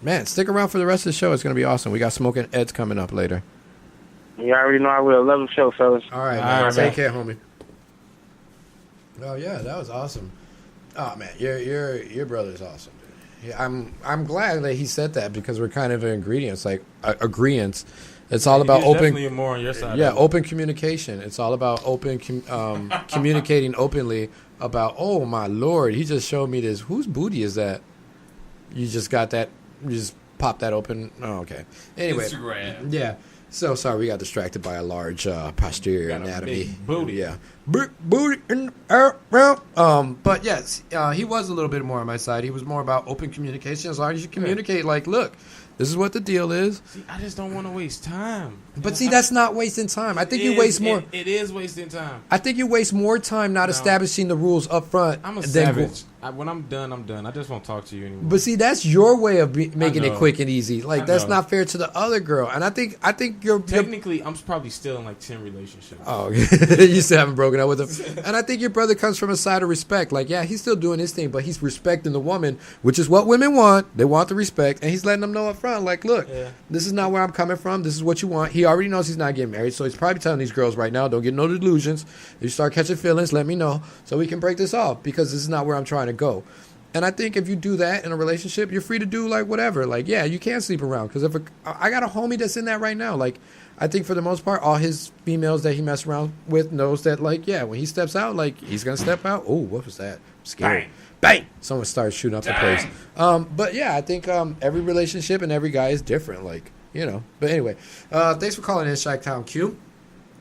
Man, stick around for the rest of the show. It's gonna be awesome. We got Smoking Ed's coming up later. You already know I will. Love the show, fellas. All right, take care, homie. Oh yeah, that was awesome. Oh man, your brother's awesome. Dude. Yeah, I'm glad that he said that because we're kind of agreeance. It's all about open. Definitely more on your side. Yeah, open communication. It's all about open communicating openly about. Oh my Lord, he just showed me this. Whose booty is that? You just got that. You just pop that open. Oh, okay. Anyway. Instagram. Yeah. So sorry, we got distracted by a large posterior anatomy. Booty. Yeah. Booty in the air. But yes, he was a little bit more on my side. He was more about open communication. As long as you communicate, like, look, this is what the deal is. See, I just don't want to waste time. But see, that's not wasting time. I think you waste more. It is wasting time. I think you waste more time not establishing the rules up front. I'm a savage. When I'm done, I'm done. I just won't talk to you anymore. But see, that's your way of making it quick and easy. Like, that's not fair to the other girl. And I think you're... Technically, I'm probably still in, like, 10 relationships. Oh, you still haven't broken up with him. And I think your brother comes from a side of respect. Like, yeah, he's still doing his thing, but he's respecting the woman, which is what women want. They want the respect. And he's letting them know up front, like, look, this is not where I'm coming from. This is what you want. He already knows he's not getting married, so he's probably telling these girls right now, don't get no delusions. If you start catching feelings, let me know so we can break this off because this is not where I'm trying to go. And I think if you do that in a relationship, you're free to do like whatever. Like, yeah, you can sleep around because I got a homie that's in that right now. Like, I think for the most part, all his females that he messes around with knows that, like, yeah, when he steps out, like, he's gonna step out. Oh, what was that? Scary. bang, someone starts shooting up the place. But yeah, I think every relationship and every guy is different. Like, But anyway, thanks for calling in, Shacktown Q.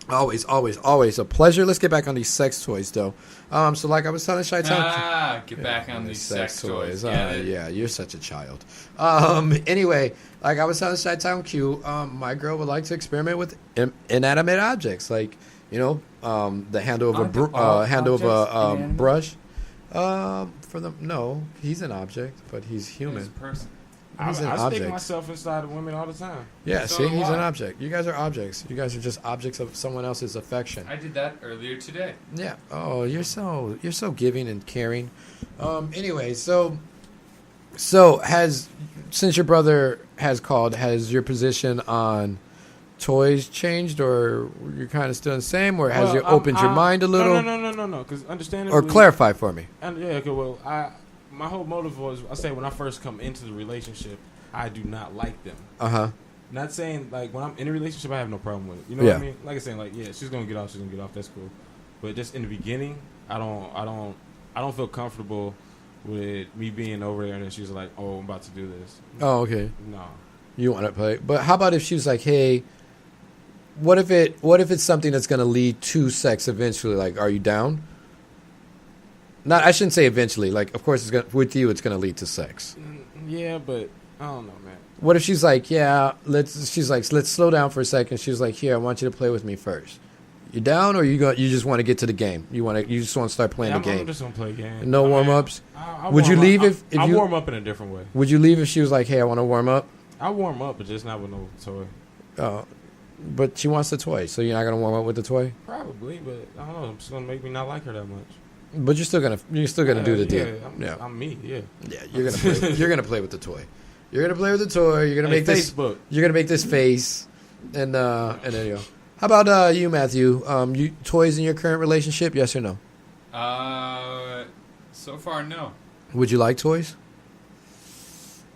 Always a pleasure. Let's get back on these sex toys, though. So like I was telling Shacktown, get back on these sex toys. Yeah, you're such a child. Anyway, like I was telling Shacktown Q, my girl would like to experiment with inanimate objects, like the handle of a brush. For them, no, he's an object, but he's human. He's a person. I He's an stick object. myself inside of women all the time. Yeah, So see, do he's I. an object. You guys are objects. You guys are just objects of someone else's affection. I did that earlier today. Yeah. Oh, you're so giving and caring. Anyway, so since your brother has called, has your position on toys changed, or you're kind of still the same, or has you opened your mind a little? No. Because understandably, or clarify for me. And yeah, okay. Well, my whole motive was, I say when I first come into the relationship, I do not like them. Not saying like when I'm in a relationship, I have no problem with it. You know what I mean? Like I saying, like she's gonna get off. She's gonna get off. That's cool. But just in the beginning, I don't feel comfortable with me being over there and then she's like, oh, I'm about to do this. Oh, okay. No. You want to play, but how about if she was like, hey, what if it's something that's gonna lead to sex eventually? Like, are you down? Not, I shouldn't say eventually. Like, of course, with you, it's gonna lead to sex. Yeah, but I don't know, man. What if she's like, let's slow down for a second. She's like, here, I want you to play with me first. You down, or you just want to get to the game? You just want to start playing the game? I'm just gonna play a game. No warm ups. Would you leave if I you warm up in a different way? Would you leave if she was like, hey, I want to warm up? I warm up, but just not with no toy. Oh, but she wants the toy, so you're not gonna warm up with the toy? Probably, but I don't know. It's gonna make me not like her that much. But you're still gonna do the deal. Yeah, I'm me. Yeah. Yeah, you're gonna play. You're gonna play with the toy. You're gonna play with the toy. You're gonna make Facebook. You're gonna make this face, and there you go. How about you, Matthew? You toys in your current relationship? Yes or no? So far, no. Would you like toys?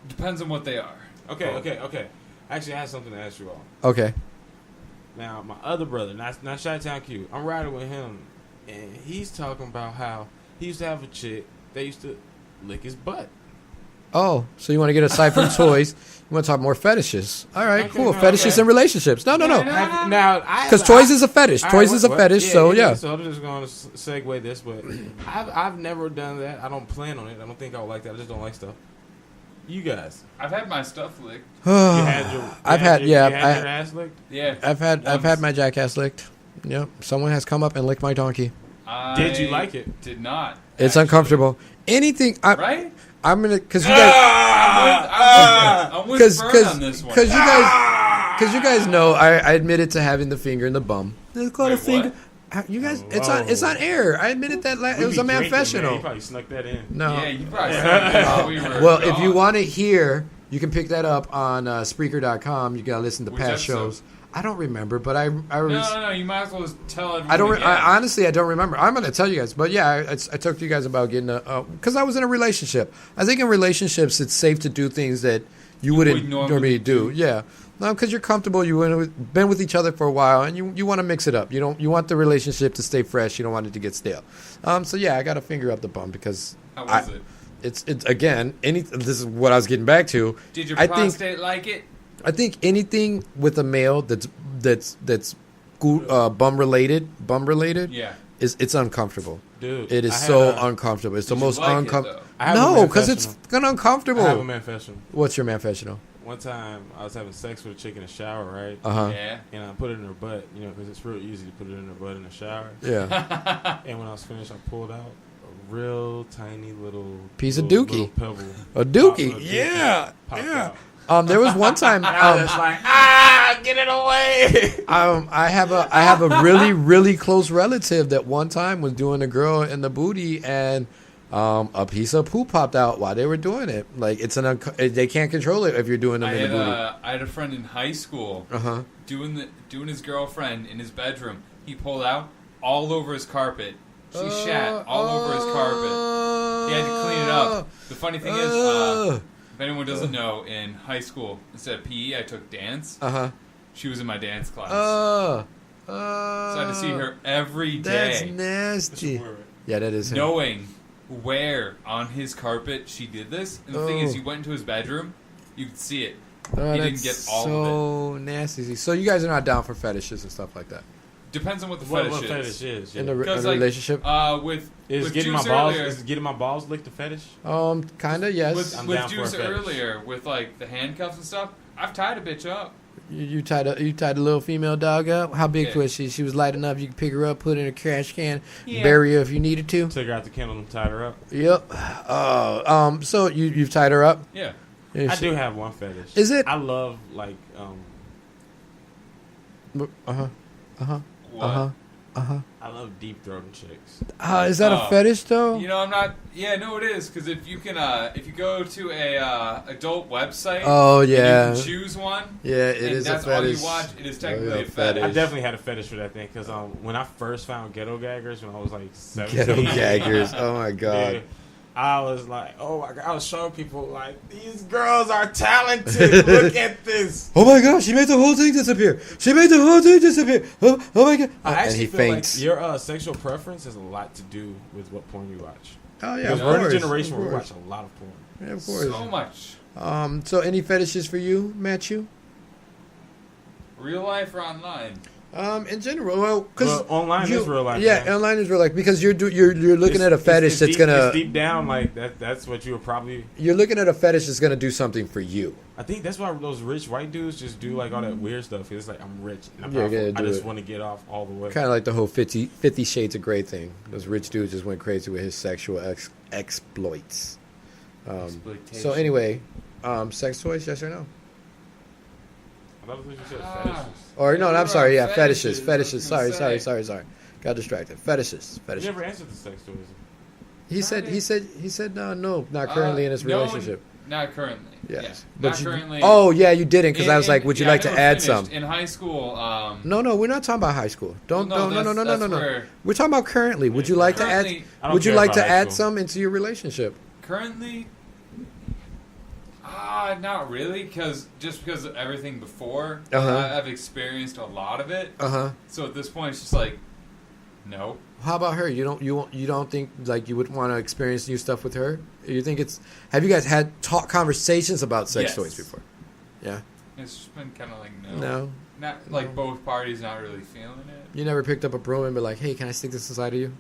Depends on what they are. Okay. Actually, I have something to ask you all. Okay. Now, my other brother, not Chi-Town Q, I'm riding with him, and he's talking about how he used to have a chick that used to lick his butt. Oh, so you want to get aside from toys? You want to talk more fetishes? All right, Okay, cool. no, Fetishes okay. and relationships. No. Now, Because toys is a fetish. Toys is a fetish. So yeah. So I'm just going to segue this, but I've never done that. I don't plan on it. I don't think I would like that. I just don't like stuff. You guys, I've had my stuff licked. I've had your ass licked. Yeah. I've had my jackass licked. Yep. Someone has come up and licked my donkey. Did you like it? Did not. It's actually. uncomfortable. Anything. Right? I'm gonna because you guys. I'm with Fern on this one. Because you guys know I admitted to having the finger in the bum. It's called a finger. You guys, it's on air. I admitted that it was a manfessional. You probably snuck that in. No. Yeah, you probably while we were Well, gone. if you want to hear, you can pick that up on Spreaker.com. You gotta listen to Which past episode? shows. I don't remember, but I No, you might as well just tell everyone. I don't. again. Honestly, I don't remember. I'm going to tell you guys, but yeah, I talked to you guys about getting because I was in a relationship. I think in relationships, it's safe to do things that you wouldn't normally do. Yeah, no, because you're comfortable. You've been with each other for a while, and you want to mix it up. You want the relationship to stay fresh. You don't want it to get stale. So yeah, I got a finger up the bum because How was it? It's again. This is what I was getting back to. Did your prostate like it? I think anything with a male that's bum related, Yeah. it's uncomfortable. Dude, It is so uncomfortable. It's the Did you most like it, uncomfortable. though? No, because it's uncomfortable. I have a manfessional. What's your manfessional? One time, I was having sex with a chick in the shower, right? Yeah. And I put it in her butt, because it's real easy to put it in her butt in the shower. Yeah. And when I was finished, I pulled out a real tiny little Piece of little dookie. pebble. A dookie. Popped Yeah. out. There was one time. I was like, get it away. I have a really really close relative that one time was doing a girl in the booty and a piece of poop popped out while they were doing it. Like they can't control it if you're doing them in the booty. I had a friend in high school doing his girlfriend in his bedroom. He pulled out all over his carpet. She shat all over his carpet. He had to clean it up. The funny thing is, if anyone doesn't know, in high school, instead of PE, I took dance. She was in my dance class. So I had to see her every day. That's nasty. Yeah, that is him. Knowing where on his carpet she did this. And the thing is, you went into his bedroom, you could see it. Oh, You didn't get all of it. So nasty. So you guys are not down for fetishes and stuff like that. Depends on what the What fetish is. fetish is? Yeah. In a Because, relationship. Is getting Juice my balls? earlier, Is getting my balls licked a fetish? Kinda, yes. with down for a Juice fetish. earlier, with like the handcuffs and stuff, I've tied a bitch up. You tied a little female dog up. How big Yeah. was she? She was light enough. You could pick her up, put her in a trash can, Yeah. bury her if you needed to. Took her out the kennel and tied her up. Yep. So you've tied her up. Yeah. I do have one fetish. Is it? I love like What? I love deep throating chicks. Is that a fetish though? You know, I'm not. Yeah, no, it is because if you go to a adult website, Oh and yeah. you can choose one. Yeah, it and is that's a fetish. all you watch. It is technically yeah, a fetish. I definitely had a fetish for that thing because when I first found ghetto gaggers when I was like 17, Ghetto gaggers. Oh my god. dude, I was like, oh my god, I was showing people like these girls are talented. Look at this. Oh my gosh, she made the whole thing disappear. Oh my god. I And actually he feel faints. like your sexual preference has a lot to do with what porn you watch. Oh yeah, Because of we're in a course, generation of where we course. watch a lot of porn. Yeah, of course. So much. So any fetishes for you, Matthew? Real life or online? In general, well, because online is real life. Yeah, man. online is real life because you're looking at a fetish it's that's deep, gonna. it's deep down like that. That's what you would probably. You're looking at a fetish that's gonna do something for you. I think that's why those rich white dudes just do like all that weird stuff. It's like I'm rich and I'm Yeah, powerful. yeah, I do just it. want to get off all the way. Kind of like the whole 50 Shades of Grey thing. Those rich dudes just went crazy with his sexual exploits. So anyway, sex toys, yes or no? I thought you said Ah. fetishes. Or no, Yeah, I'm sorry. Yeah, fetishes, fetishes. I was gonna Sorry. say. Got distracted. Fetishes. You never answered the sex toys. He said no, not currently in his no, relationship. Not currently. Yes, Yeah. but Not you, currently. oh yeah, you didn't because I was like, would you yeah, like I to never add finished. some? In high school, No, we're not talking about high school. Don't well, no. that's where- We're talking about currently. Would you like to add? Currently- I don't Would you care like about to high add school. some into your relationship? Currently, not really, because of everything before, I've experienced a lot of it. So at this point, it's just like, no. How about her? You don't think like you would want to experience new stuff with her? You think it's? Have you guys had conversations about sex Yes. toys before? Yeah. It's just been kind of like no. No. Not like both parties not really feeling it. You never picked up a broom and be like, "Hey, can I stick this inside of you?"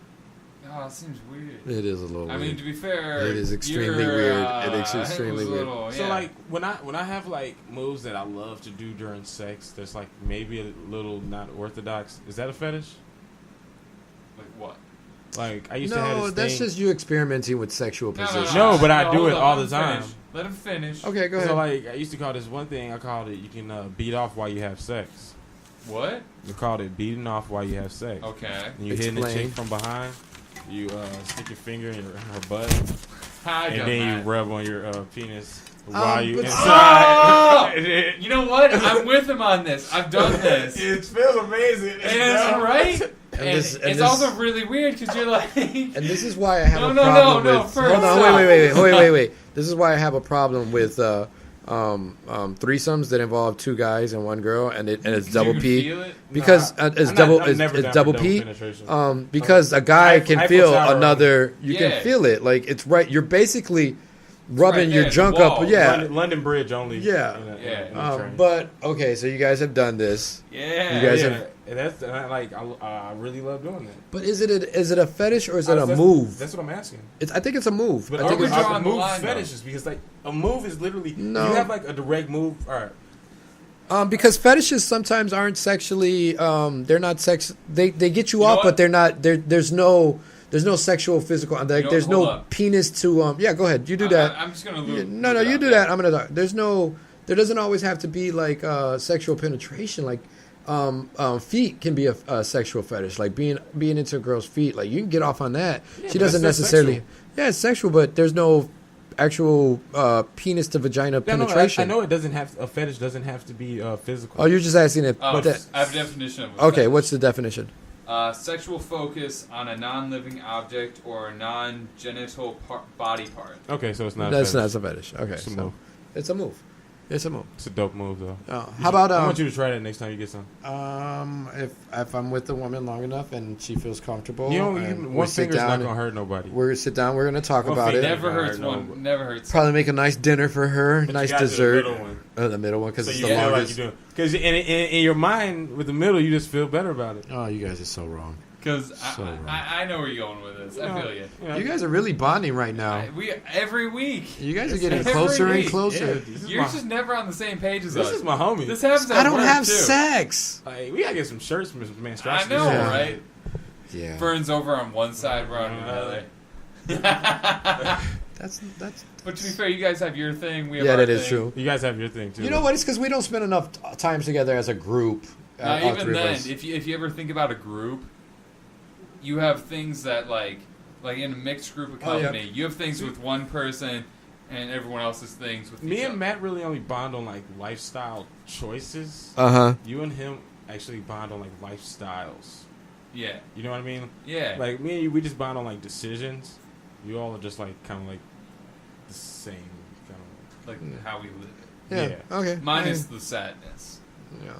Oh, it seems weird. It is a little. I weird. mean, to be fair, It is extremely you're, weird. It is was extremely a weird. little, So yeah. like when I have like moves that I love to do during sex, there's like maybe a little not orthodox. Is that a fetish? Like what? Like I used to have No, this that's thing. just you experimenting with sexual positions. No, but I do hold it on, all let the him time. finish. Let him finish. Okay, go ahead. So like I used to call this one thing. I called it you can beat off while you have sex. What? We called it beating off while you have sex. Okay. And you hitting the Explain. chick from behind. You stick your finger in her butt, I and done then you that. rub on your penis while you but- inside. You know what? I'm with him on this. I've done this. It feels amazing. And it's right. And this- and it's this- also really weird because you're like. And this is why I have No, a no, problem no, with. first Hold on, stop. wait. This is why I have a problem with threesomes that involve two guys and one girl, and it's Do double you P. feel it? Because Nah, it's I'm double not- I'm never it's down double for P. penetration. Because a guy I can put feel shower on. another. You Yeah. can feel it. Like it's right. You're basically rubbing right your there, junk the up. wall. Yeah. London Bridge only. Yeah. Yeah. in a train. But okay, so you guys have done this. Yeah. You guys yeah, have- and that's and I really love doing that. But is it a fetish or is it a That's- move? That's what I'm asking. I think it's a move. But I are think we it's, drawing drawing the move line, though? fetishes because like a move is literally No. you have like a direct move. All right. because fetishes sometimes aren't sexually. They're not sex. They get you know off, what? but they're not. There's no sexual physical. Like You know, there's hold no up. penis to. Yeah, go ahead. You do that. I'm just gonna. Yeah, Look, no, look it you up, do yeah. that. I'm gonna talk. There doesn't always have to be like sexual penetration. Like feet can be a sexual fetish. Like being into a girl's feet. Like you can get off on that. Yeah, She but doesn't that's still necessarily. sexual. Yeah, it's sexual, but there's no actual penis to vagina penetration. I know it doesn't have a fetish doesn't have to be physical. Oh, you're just asking it. Oh, that- I have a definition of. okay, fetish. what's the definition? Sexual focus on a non-living object or a non-genital body part. Okay, so it's not. That's a not fetish. a fetish. Okay, It's a so move. it's a move. It's a move. It's a dope move, though. How about I want you to try that next time you get some. If I'm with the woman long enough and she feels comfortable, one finger's not gonna hurt nobody. We're gonna sit down. We're gonna talk about it. Never hurts one. Never hurts. Probably make a nice dinner for her. But nice dessert. The middle one. The middle one because So it's you the feel longest. like because in your mind with the middle, you just feel better about it. Oh, you guys are so wrong. Because I know where you're going with this. I feel you. You guys are really bonding right now. We every week. You guys are getting closer and closer. Yeah, You're just never on the same page as us. This is my homie. This happens. I don't have too. sex. Like, we gotta get some shirts from Manstrosity. I know, Yeah. right? Yeah. Fern's over on one side, we're on another. That's. But to be fair, you guys have your thing. We have Yeah, our that thing. is true. You guys have your thing too. You know what? It's because we don't spend enough time together as a group. Now, all even three of then, us. if you ever think about a group, you have things that like in a mixed group of company, you have things with one person, and everyone else's things with Me each and other. Matt really only bond on like lifestyle choices. You and him actually bond on like lifestyles. Yeah. You know what I mean? Yeah. Like me and you, we just bond on like decisions. You all are just like kind of like the same kind of. Like how we live it. Yeah. Okay. Minus the sadness. Yeah.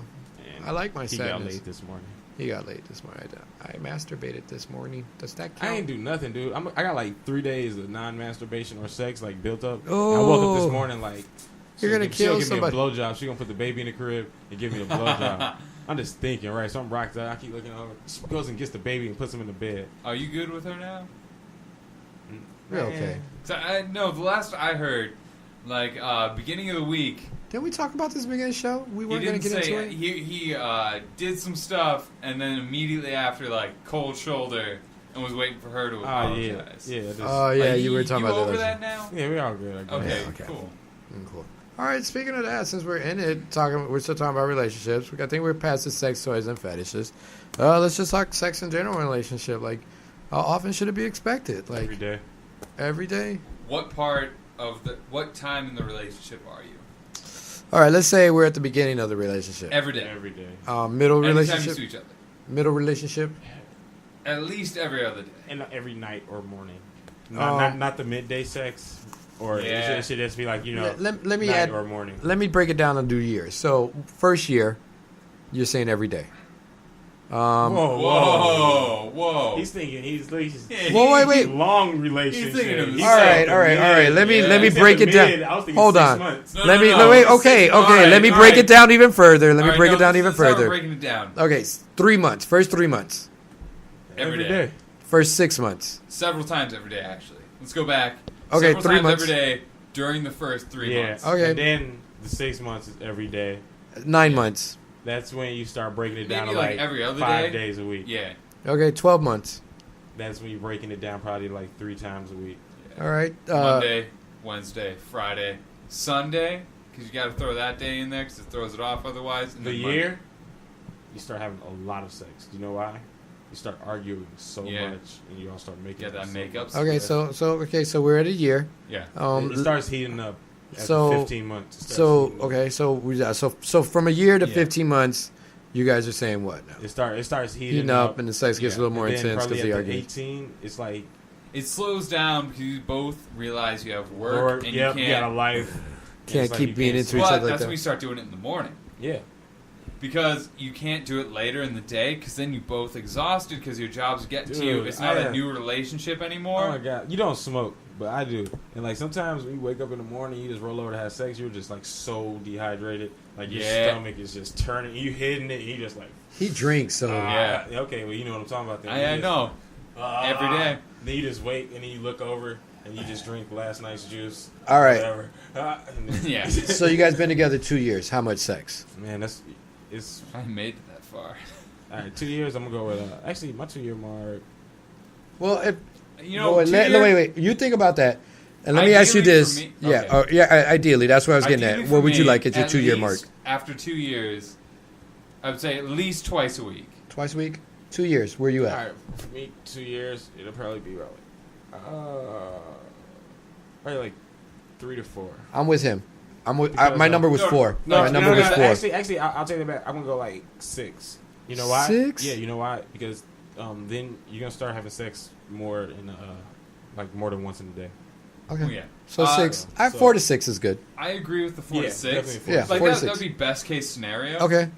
And I like my he sadness. got late this morning. He got late this morning. I masturbated this morning. Does that count? I ain't do nothing, dude. I got like 3 days of non-masturbation or sex like built up. Oh. And I woke up this morning like You're gonna kill she'll somebody. give me a blowjob. She gonna put the baby in the crib and give me a blowjob. I'm just thinking, right? So I'm rocked out. I keep looking over. She goes and gets the baby and puts him in the bed. Are you good with her now? We're okay. So no, the last I heard, like beginning of the week, Didn't we talk about this beginning of the show? We he weren't going didn't to get say into it? he did some stuff, and then immediately after, like cold shoulder, and was waiting for her to Oh apologize. yeah, yeah. Oh, yeah, Like, you were talking you about over that. that now? Yeah, we all good. I guess. Okay, okay. cool. Cool. All right, speaking of that, since we're in it, we're still talking about relationships. I think we're past the sex toys and fetishes. Let's just talk sex in general in a relationship. Like, how often should it be expected? Like Every day. Every day? What time in the relationship are you? All right, let's say we're at the beginning of the relationship. Every day. Every day. Middle Anytime relationship. you see each other. Middle relationship. At least every other day. And every night or morning. Oh. Not the midday sex. Or it should just be like, Let me night add. or morning. Let me break it down and do years. So first year, you're saying every day. Whoa. He's thinking Well, wait. long relationship. He's thinking of the All right. Let me break it down. Hold on. Let me wait. Okay. Let me break it down even further. Let me break it down even further. Breaking it down. Okay, 3 months. First 3 months. Every day. First 6 months. Several times every day, actually. Let's go back. Okay, Several 3 times months. every day during the first 3 months. Okay. And then the 6 months is every day. 9 months. That's when you start breaking it down Maybe to like like every other 5 day? days a week. Yeah. Okay, 12 months. That's when you're breaking it down probably like 3 times a week. All right. Monday, Wednesday, Friday, Sunday, because you got to throw that day in there because it throws it off otherwise. And The then year, you start having a lot of sex. Do you know why? You start arguing so much, and you all start making Yeah, that so makeup. much. Okay, so we're at a year. Yeah. It starts heating up after so 15 months. It starts heating up. So from a year to 15 months, you guys are saying what now? It starts heating up, and the sex gets a little more And then intense probably because they at argue. 18, it's like It slows down because you both realize you have work and you you got a can't. life. Can't It's like keep you being can't into each But other like that's that. when you start doing it in the morning. Yeah. Because you can't do it later in the day because then you both exhausted because your job's getting to you. Dude, It's not I a have- new relationship anymore. Oh my god, you don't smoke, but I do. And like sometimes when you wake up in the morning, you just roll over to have sex. You're just like so dehydrated, like your stomach is just turning. You hitting it, and you just like. He drinks, so Yeah. Okay, well you know what I'm talking about. Then. I You know. Every day. Then you just wait, and then you look over, and you just drink last night's juice. All right. Whatever. And then- Yeah. So you guys been together 2 years. How much sex? Man, it's I made it that far. all right. 2 years. I'm gonna go with actually my 2 year mark. Well, if You know, wait. You think about that, and let me ask you Ideally this. for me- Yeah, okay. ideally, that's what I was getting Ideally at. for What would you me, like at your 2 year mark? least After 2 years, I would say at least twice a week. Twice a week. 2 years. Where you All at? right, for me, 2 years. It'll probably be probably like 3 to 4. I'm with him. My Because, number was no, 4. no, My number was 4. Actually, I'll take it back. I'm gonna go like 6. You know why? 6? Yeah, you know why? Because then you're gonna start having sex more in like more than once in a day. Okay. Well, yeah. So 6. 4 to 6 is good. I agree with the 4 to 6. Yeah, like 4 to 6. That would be best case scenario. Okay.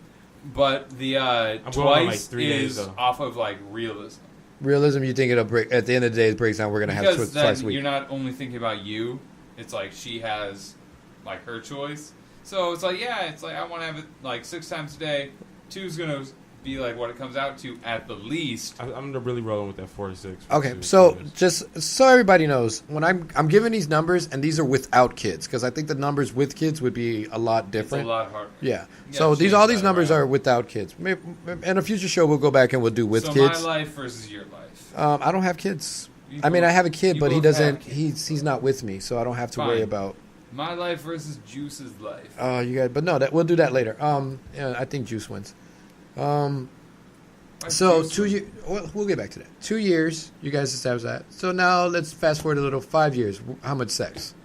But the twice 3 days, is though. off of like realism. Realism, you think it'll break at the end of the day? It breaks down. We're gonna have Because then twice a week. you're not only thinking about you. It's like she has like her choice. So it's like it's like I want to have it like 6 times a day. 2's gonna be like what it comes out to at the least. I'm really rolling with that 4 to 6. Okay, so just so everybody knows, when I'm giving these numbers, and these are without kids, because I think the numbers with kids would be a lot different. It's a lot harder. Yeah. So all these numbers are without kids. Maybe, in a future show, we'll go back and we'll do with kids. So my life versus your life. I don't have kids. I mean, I have a kid, but he both doesn't. have He's not with me, so I don't have to worry Fine. about. My life versus Juice's life. You guys, but no, we'll do that later. Yeah, I think Juice wins. So 2 years. We'll get back to that. 2 years, you guys established that. So now let's fast forward a little. 5 years. How much sex?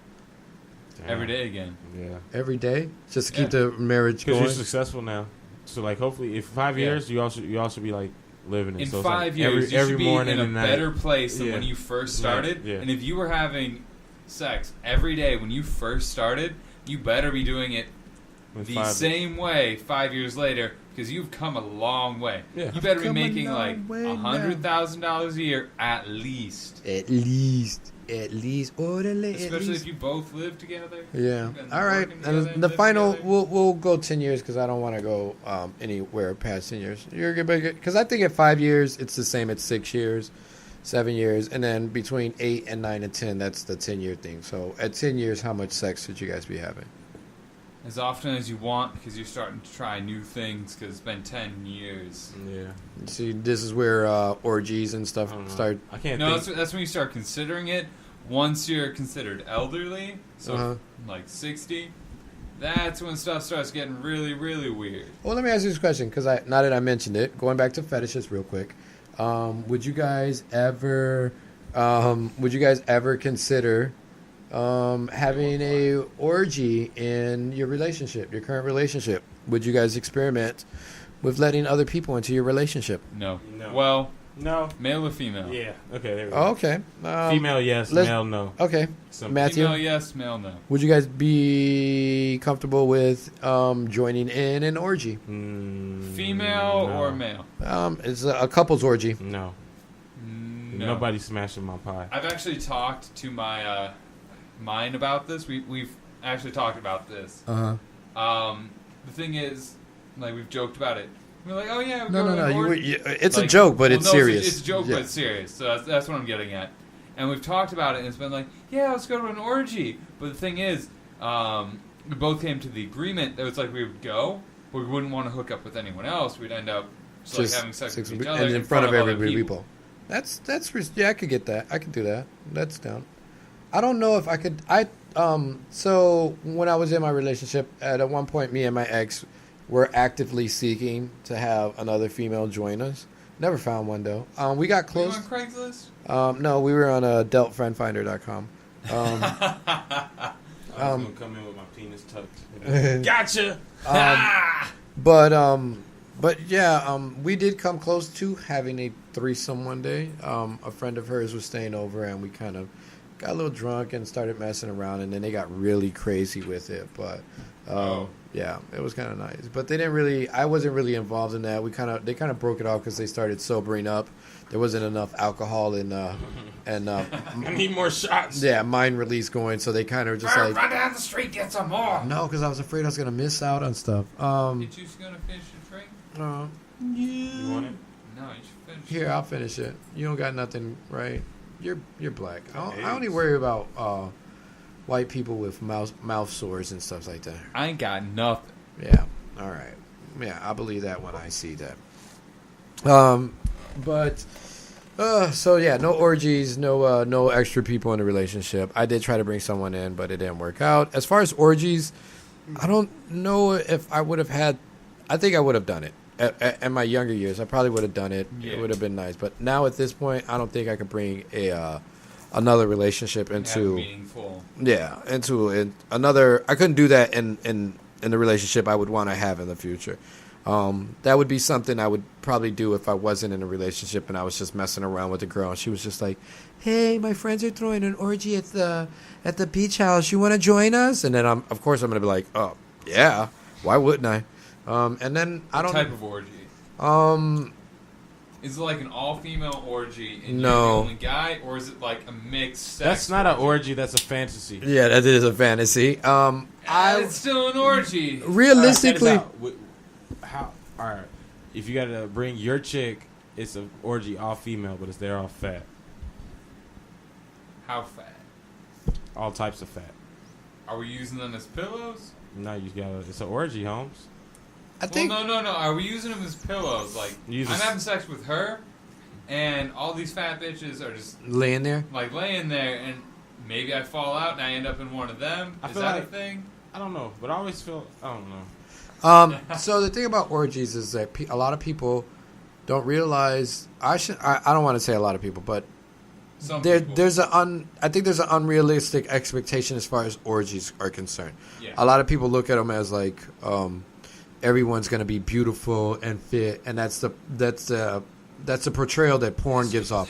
Every day again. Yeah. Every day, just to keep the marriage Because going. you're successful now. So like, hopefully, if 5 years, you also be like living it. In so 5 years, you every should be morning in a and night. better place than when you first started. Yeah. And if you were having sex every day when you first started, you better be doing it the same way 5 years later, because you've come a long way. Yeah. You better be Come a making long like way $100,000 a year at least. At least. Orderly. Especially if you both live together. Yeah. You've been All right. working together, And the live final, together. we'll go 10 years because I don't want to go anywhere past 10 years. You're good, because I think at 5 years it's the same at 6 years, 7 years, and then between 8 and 9 and 10, that's the 10-year thing. So at 10 years, how much sex should you guys be having? As often as you want, because you're starting to try new things, because it's been 10 years. Yeah. See, this is where orgies and stuff start. I can't. No, think. that's when you start considering it. Once you're considered elderly, so like 60, that's when stuff starts getting really, really weird. Well, let me ask you this question, because now that I mentioned it, going back to fetishes real quick, would you guys ever consider having a orgy in your relationship, your current relationship? Would you guys experiment with letting other people into your relationship? No. No. Well, No. male or female? Yeah. Okay. There we go. Oh, okay. Female, yes. Male, no. Okay. Simple. Matthew, Female, yes. Male, no. would you guys be comfortable with joining in an orgy? Female no. or male? It's a couple's orgy. No. No. Nobody smashing my pie. I've actually talked to my mine about this. We've actually talked about this. The thing is, like, we've joked about it. We're like, oh yeah, No. It's like, a joke, but it's no, serious. It's a joke, Yeah. but it's serious. So that's what I'm getting at. And we've talked about it, and it's been like, yeah, let's go to an orgy. But the thing is, we both came to the agreement that it's like we would go, but we wouldn't want to hook up with anyone else. We'd end up just like having sex with each other and in front of other every people. That's yeah, I could get that. I could do that. That's down. I don't know if I could. So when I was in my relationship, at one point, me and my ex were actively seeking to have another female join us. Never found one though. We got Were you close. on Craigslist? No, we were on deltfriendfinder.com. I was gonna come in with my penis tucked. Gotcha. But yeah, we did come close to having a threesome one day. A friend of hers was staying over, and we kind of got a little drunk and started messing around, and then they got really crazy with it. But yeah, it was kind of nice. But they didn't really. I wasn't really involved in that. They kind of broke it off because they started sobering up. There wasn't enough alcohol and I need more shots. yeah, mind release going. So they kind of just like run down the street, get some more. no, because I was afraid I was gonna miss out on stuff. You just gonna finish your drink? You want it? No, you should finish. Here, I'll finish it. You don't got nothing, right? You're black. I only worry about white people with mouth sores and stuff like that. I ain't got nothing. Yeah. All right. Yeah, I believe that when I see that. But so yeah, no orgies, no extra people in the relationship. I did try to bring someone in, but it didn't work out. As far as orgies, I don't know if I would have had. I think I would have done it. In my younger years, I probably would have done it. Yeah. It would have been nice. But now at this point, I don't think I could bring another relationship into meaningful. Yeah, into another. I couldn't do that in the relationship I would want to have in the future. That would be something I would probably do if I wasn't in a relationship and I was just messing around with a girl and she was just like, "Hey, my friends are throwing an orgy at the beach house. You want to join us?" And then of course I'm gonna be like, "Oh, yeah. Why wouldn't I?" And then I don't. What type of orgy? Is it like an all-female orgy and you're the only guy, or is it like a mixed sex? That's not an orgy. That's a fantasy. Yeah, that is a fantasy. It's still an orgy. Realistically, How? All right. If you gotta bring your chick, it's an orgy all female, but they're all fat. How fat? All types of fat. Are we using them as pillows? No, you gotta. It's an orgy, Holmes. I think. Well, no. Are we using them as pillows? Like, I'm having sex with her, and all these fat bitches are just laying there. Like laying there, and maybe I fall out and I end up in one of them. Is that a thing? I don't know, but I always feel. I don't know. So the thing about orgies is that a lot of people don't realize. I don't want to say a lot of people, but I think there's an unrealistic expectation as far as orgies are concerned. Yeah. A lot of people look at them as like everyone's going to be beautiful and fit, and that's the portrayal that porn gives off.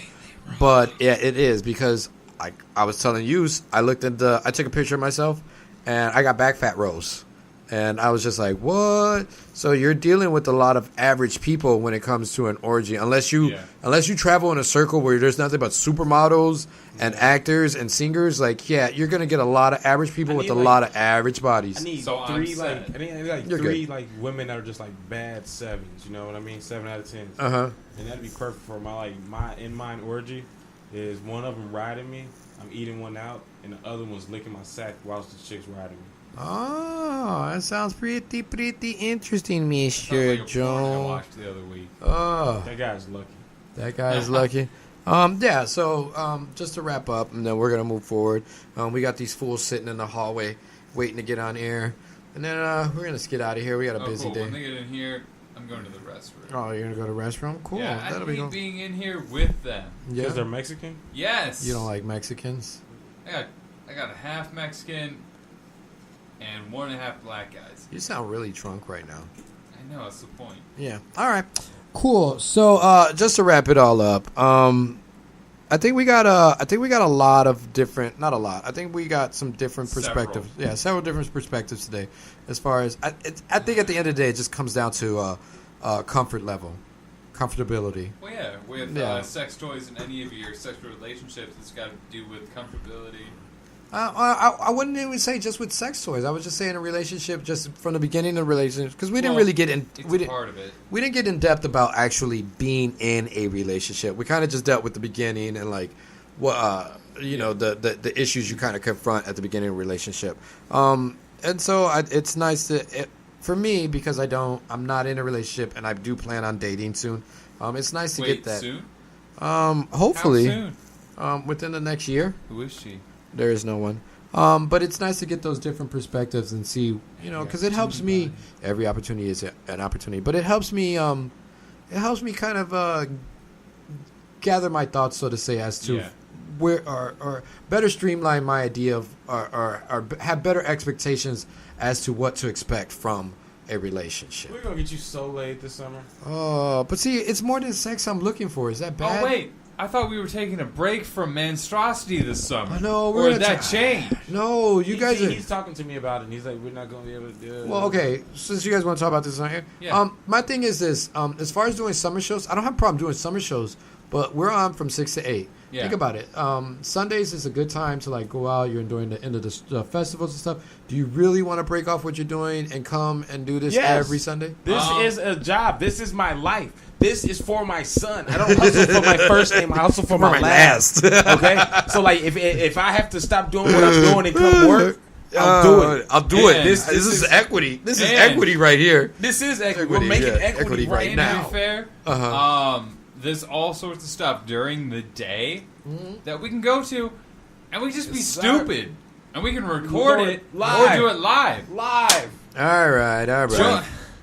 But yeah, it is, because I was telling you, I took a picture of myself, and I got back fat rows. And I was just like, what? So you're dealing with a lot of average people when it comes to an orgy. Unless you travel in a circle where there's nothing but supermodels and actors and singers, like, yeah, you're going to get a lot of average people with a lot of average bodies. I need three women that are just like bad sevens, you know what I mean? 7 out of 10. Uh-huh. And that'd be perfect for my in-mind orgy. Is one of them riding me, I'm eating one out, and the other one's licking my sack whilst the chick's riding me. Oh, that sounds pretty interesting, Mr. Like Joe. I watched the other week. Oh, that guy's lucky. That guy's lucky. Yeah. So, just to wrap up, and then we're gonna move forward. We got these fools sitting in the hallway, waiting to get on air, and then we're gonna get out of here. We got a busy day. When they get in here, I'm going to the restroom. Oh, you're gonna go to the restroom? Cool. Yeah, I That'll hate being in here with them. Yeah. Because they're Mexican? Yes. You don't like Mexicans? I got a half Mexican and 1.5 black guys. You sound really drunk right now. I know, that's the point. Yeah. All right. Cool. So, just to wrap it all up, I think we got a lot of different. Not a lot. I think we got some different perspectives. Yeah, several different perspectives today. As far as I think at the end of the day, it just comes down to comfort level, comfortability. Well, yeah, with sex toys in any of your sexual relationships, it's got to do with comfortability. I wouldn't even say just with sex toys. I was just saying a relationship, just from the beginning of the relationship, because we didn't really get in. Part of it. We didn't get in depth about actually being in a relationship. We kind of just dealt with the beginning and like what the issues you kind of confront at the beginning of a relationship. And so it's nice for me, because I'm not in a relationship and I do plan on dating soon. It's nice to get that. Soon? Hopefully. How soon? Within the next year. Who is she? There is no one. But it's nice to get those different perspectives and see, because it helps me. Every opportunity is an opportunity, but it helps me. It helps me kind of gather my thoughts, so to say, as to where or better streamline my idea of or have better expectations as to what to expect from a relationship. We're gonna get you so laid this summer. Oh, but see, it's more than sex I'm looking for. Is that bad? Oh wait. I thought we were taking a break from Manstrosity this summer. No, or did that change? No, guys are... He's talking to me about it, and he's like, we're not going to be able to do it. Well, okay, since you guys want to talk about this on here. Yeah. My thing is this. As far as doing summer shows, I don't have a problem doing summer shows, but we're on from 6 to 8. Yeah. Think about it. Sundays is a good time to like go out. You're enjoying the end of the festivals and stuff. Do you really want to break off what you're doing and come and do this every Sunday? This is a job. This is my life. This is for my son. I don't hustle for my first name. I hustle for my last. Okay? So, like, if I have to stop doing what I'm doing and come work, I'll do it. I'll do it. This is equity. This is equity right here. This is equity. We're making equity right now. To be fair, there's all sorts of stuff during the day that we can go to, and we just be stupid. And we can record it live. Or do it live. Live. All right.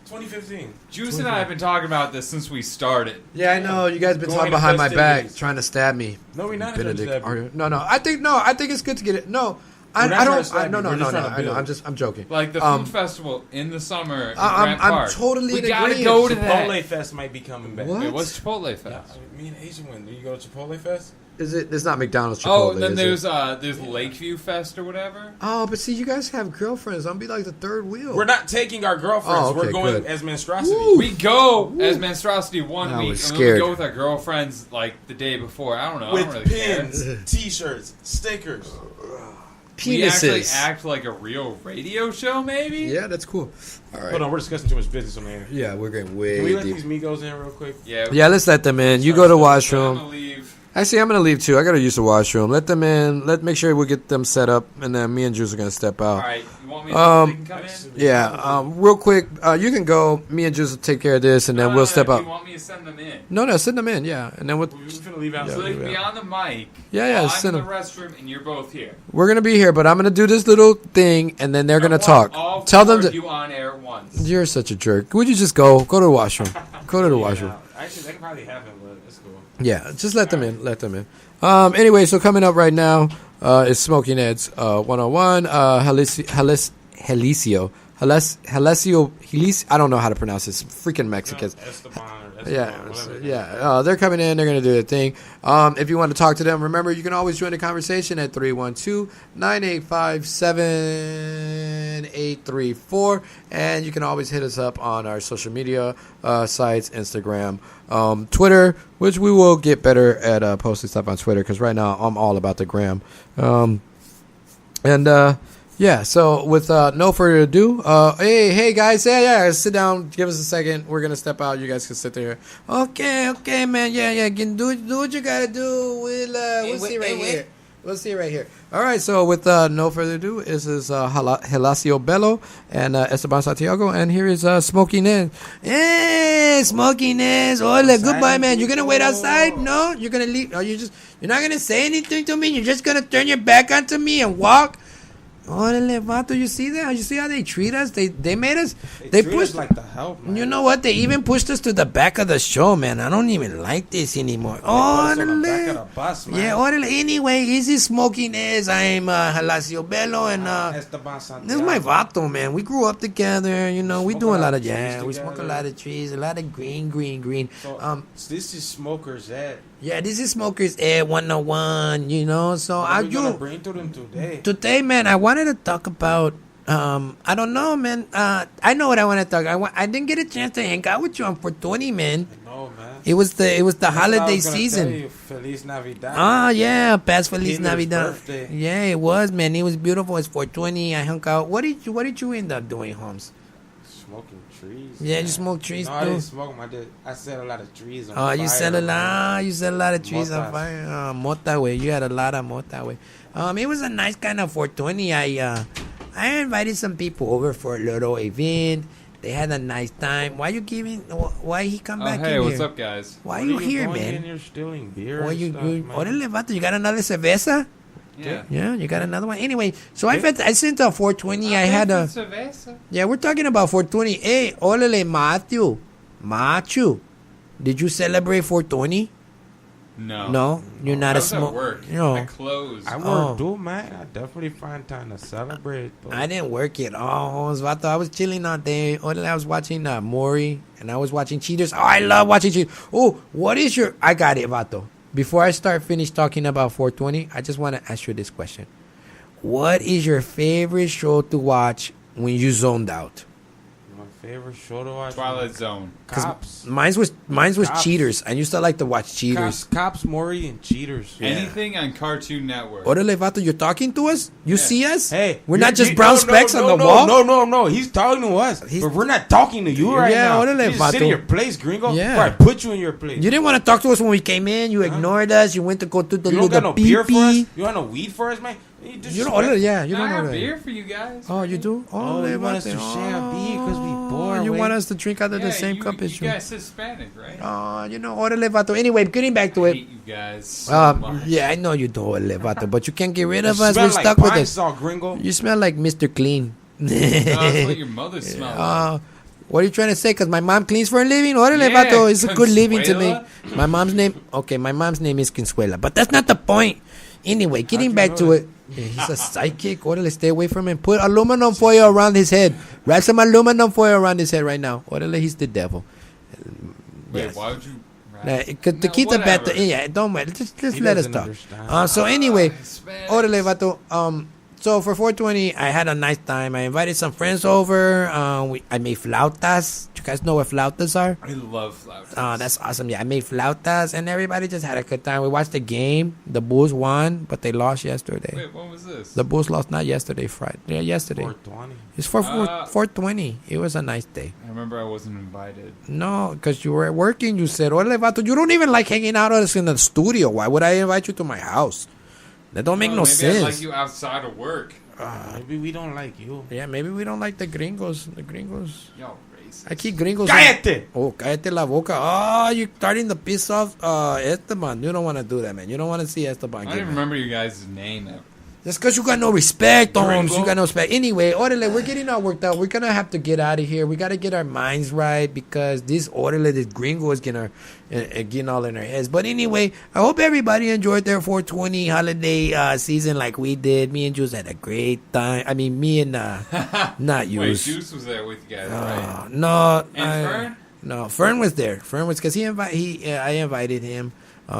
2015. Juice and I have been talking about this since we started. Yeah, I know. You guys been talking behind my back, trying to stab me. No, we're not. Benedict. No. I think it's good to get it. No, I not don't. trying to No. We're just trying to I know. build. I'm joking. Like the food festival in the summer in Grant I'm Park. totally We in gotta agreement. go to that. Chipotle Fest might be coming back. What? Wait, what's Chipotle Fest? Yeah, me and Asian went. Do you go to Chipotle Fest? Is it? It's not McDonald's Chipotle. Oh, and then is there's it? Lakeview Fest or whatever. Oh, but see, you guys have girlfriends. I'll be like the third wheel. We're not taking our girlfriends. Oh, okay, We're going good. as Manstrosity. Woo. We go as Manstrosity one I week, was and then we scared. go with our girlfriends like the day before. I don't know. I With don't really pins, care. T-shirts, stickers. We actually Penises. act like a real radio show, maybe. Yeah, that's cool. All right. Hold on, we're discussing too much business on the air. Yeah, we're getting way Can we let deep. these Migos in real quick? Yeah. Yeah, let's let them in. You go to I'm washroom. gonna leave. Actually, I'm gonna leave too. I gotta use the washroom. Let them in. Make sure we get them set up, and then me and Juice are gonna step out. All right. You want me to they can come in? Yeah. Real quick, you can go. Me and Juice will take care of this, and then we'll step You out. want me to send them in? No, send them in. Yeah, and then we'll. We're just gonna leave out. So they can yeah. be on the mic. Yeah, while I'm send in the them. restroom, and you're both here. We're gonna be here, but I'm gonna do this little thing, and then they're gonna I want talk. all Tell them four of to. you on air at once. You're such a jerk. Would you just go? Go to the washroom. Go to the washroom. Actually, that can probably happen, but it's cool. Yeah, just let them in. Let them in. Anyway, so coming up right now is Smoking Ed's 101. Helisio. I don't know how to pronounce this. Freaking Mexicans. Esteban or Yeah, Esteban, whatever. yeah. They're coming in. They're going to do their thing. If you want to talk to them, remember, you can always join the conversation at 312-985-7834. And you can always hit us up on our social media sites, Instagram, Twitter, which we will get better at posting stuff on Twitter, because right now I'm all about the gram. Yeah, so with no further ado, hey guys, yeah, sit down, give us a second. We're gonna step out. You guys can sit there. Okay, man, yeah, do what you gotta do. We'll see right here. We'll see right here. All right, so with no further ado, this is Helasio Bello and Esteban Santiago, and here is Smoking Ed. Hey, Smoking Ed. Hola, goodbye, man. You're gonna wait outside? No, you're gonna leave. You're not gonna say anything to me. You're just gonna turn your back onto me and walk. Órale, vato, you see that? You see how they treat us? They made us. They treat pushed us like the help, man. You know what? They even pushed us to the back of the show, man. I don't even like this anymore. Put us on the back of Órale. the bus, man. Yeah, órale. Anyway, easy Smoking is. I'm Helasio Bello, and Esteban Santiago. this is my vato, man. We grew up together. You know, we Smoke do a a lot lot of of trees we smoke a together. lot of trees, a lot of green. So, this is Smokers Ed. Yeah, this is Smokers Ed 101. You know, so What I are we gonna do. bring to them today? Today, man, I wanted to talk about. I don't know, man. I know what I want to talk. I didn't get a chance to hang out with you on 420, man. No, man. It was the That's what I holiday was gonna season. tell you. Feliz Navidad. Ah, yeah, past Feliz Hitler's Navidad. birthday. Yeah, it was, man. It was beautiful. It's 420. I hung out. What did you end up doing, Holmes? Smoking trees. Yeah, you man. smoked trees No, I too. didn't smoke them. I set a lot of trees on Oh, fire. you set a lot. You set a lot of trees on Motas. fire. Mota way. You had a lot of mota way. It was a nice kind of 420. I invited some people over for a little event. They had a nice time. Why he come Oh, back hey, in what's here? up, guys? Why What you are here, going man? in here stealing beer Why and you? stuff, man? Órale, vato, you got another cerveza? Yeah. Yeah, you got another one. Anyway, so I sent a 420. I had a. Cerveza. Yeah, we're talking about 420. Hey, órale, Machu. Did you celebrate 420? No. No, you're not I a was at smoke. work. No, I closed. I Oh. work too, man. I definitely find time to celebrate. But I didn't work at all. Vato, I was chilling all day. Órale, I was watching Maury, and I was watching Cheaters. Oh, I love watching Cheaters. Oh, what is your? I got it, Vato. Before I finish talking about 420, I just want to ask you this question: what is your favorite show to watch when you zoned out? my favorite show to watch. Twilight Zone. Cops. Mine was Cops. Cheaters. I used to like to watch Cheaters. Cops, Maury, and Cheaters. Anything on Cartoon Network. Órale, Vato, you're talking to us? You Yeah. see us? Hey, We're you- not just you- brown no, specks no, on the no, wall. No. He's talking to us, but we're not talking to you right Yeah, now. órale, You just sit in vato. your place, gringo. Yeah. Or I put you in your place. You didn't want to talk to us when we came in. You ignored us. You went to go to the You little don't got no beer for us? pee-pee. You want no weed for us, man? You don't order, yeah. You I don't have order. beer for you guys. Oh, you do? Oh, you want us to share a beer 'cause we bored, You wait. want us to drink out of the same cup as you you? guys Hispanic, right? Oh, you know, órale, Vato. Anyway, getting back to I it. hate you guys so much. Yeah, I know you do, órale, Vato, but you can't get rid of You us. smell We're like stuck with pine us. saw, gringo. You smell like Mr. Clean. No, that's what your mother smelled like. What are you trying to say? Because my mom cleans for a living? Órale, Yeah, Vato. It's a good living to me. Consuela? My mom's name is Consuela. But that's not the point. Anyway, getting you back know to that? it. He's a psychic. Orderly, stay away from him. Put aluminum foil around his head. Wrap some aluminum foil around his head right now. Orderly, he's the devil. Wait, Yes. why would you? To keep the bat. Yeah, don't matter. Just let us talk. So anyway, Orderly, vato. So for 420, I had a nice time. I invited some friends over. I made flautas. Do you guys know what flautas are? I love flowers. That's awesome. Yeah, I made flautas, and everybody just had a good time. We watched the game. The Bulls won, but they lost yesterday. Wait, when was this? The Bulls lost not yesterday, Friday. Yeah, yesterday. 420. It's for 420. It was a nice day. I remember I wasn't invited. No, because you were working. You said, "Ole, vato, you don't even like hanging out with us in the studio. Why would I invite you to my house? That don't make no maybe sense." I like you outside of work. Maybe we don't like you. Yeah, maybe we don't like the gringos. The gringos. Yo, racist. I keep gringos. Cállate! Oh, cállate la boca. Oh, you're starting to piss off Esteban. You don't want to do that, man. You don't want to see Esteban. I don't get even mad. remember you guys' name ever. That's because you got no respect, Holmes. Gringo? You got no respect. Anyway, Orderly, we're getting all worked out. We're going to have to get out of here. We got to get our minds right because this Orderly, this gringo is getting all in our heads. But anyway, I hope everybody enjoyed their 420 holiday season like we did. Me and Juice had a great time. I mean, me and not you. Wait, Juice was there with you guys, right? No. And Fern? No, Fern was there. Fern was because I invited him.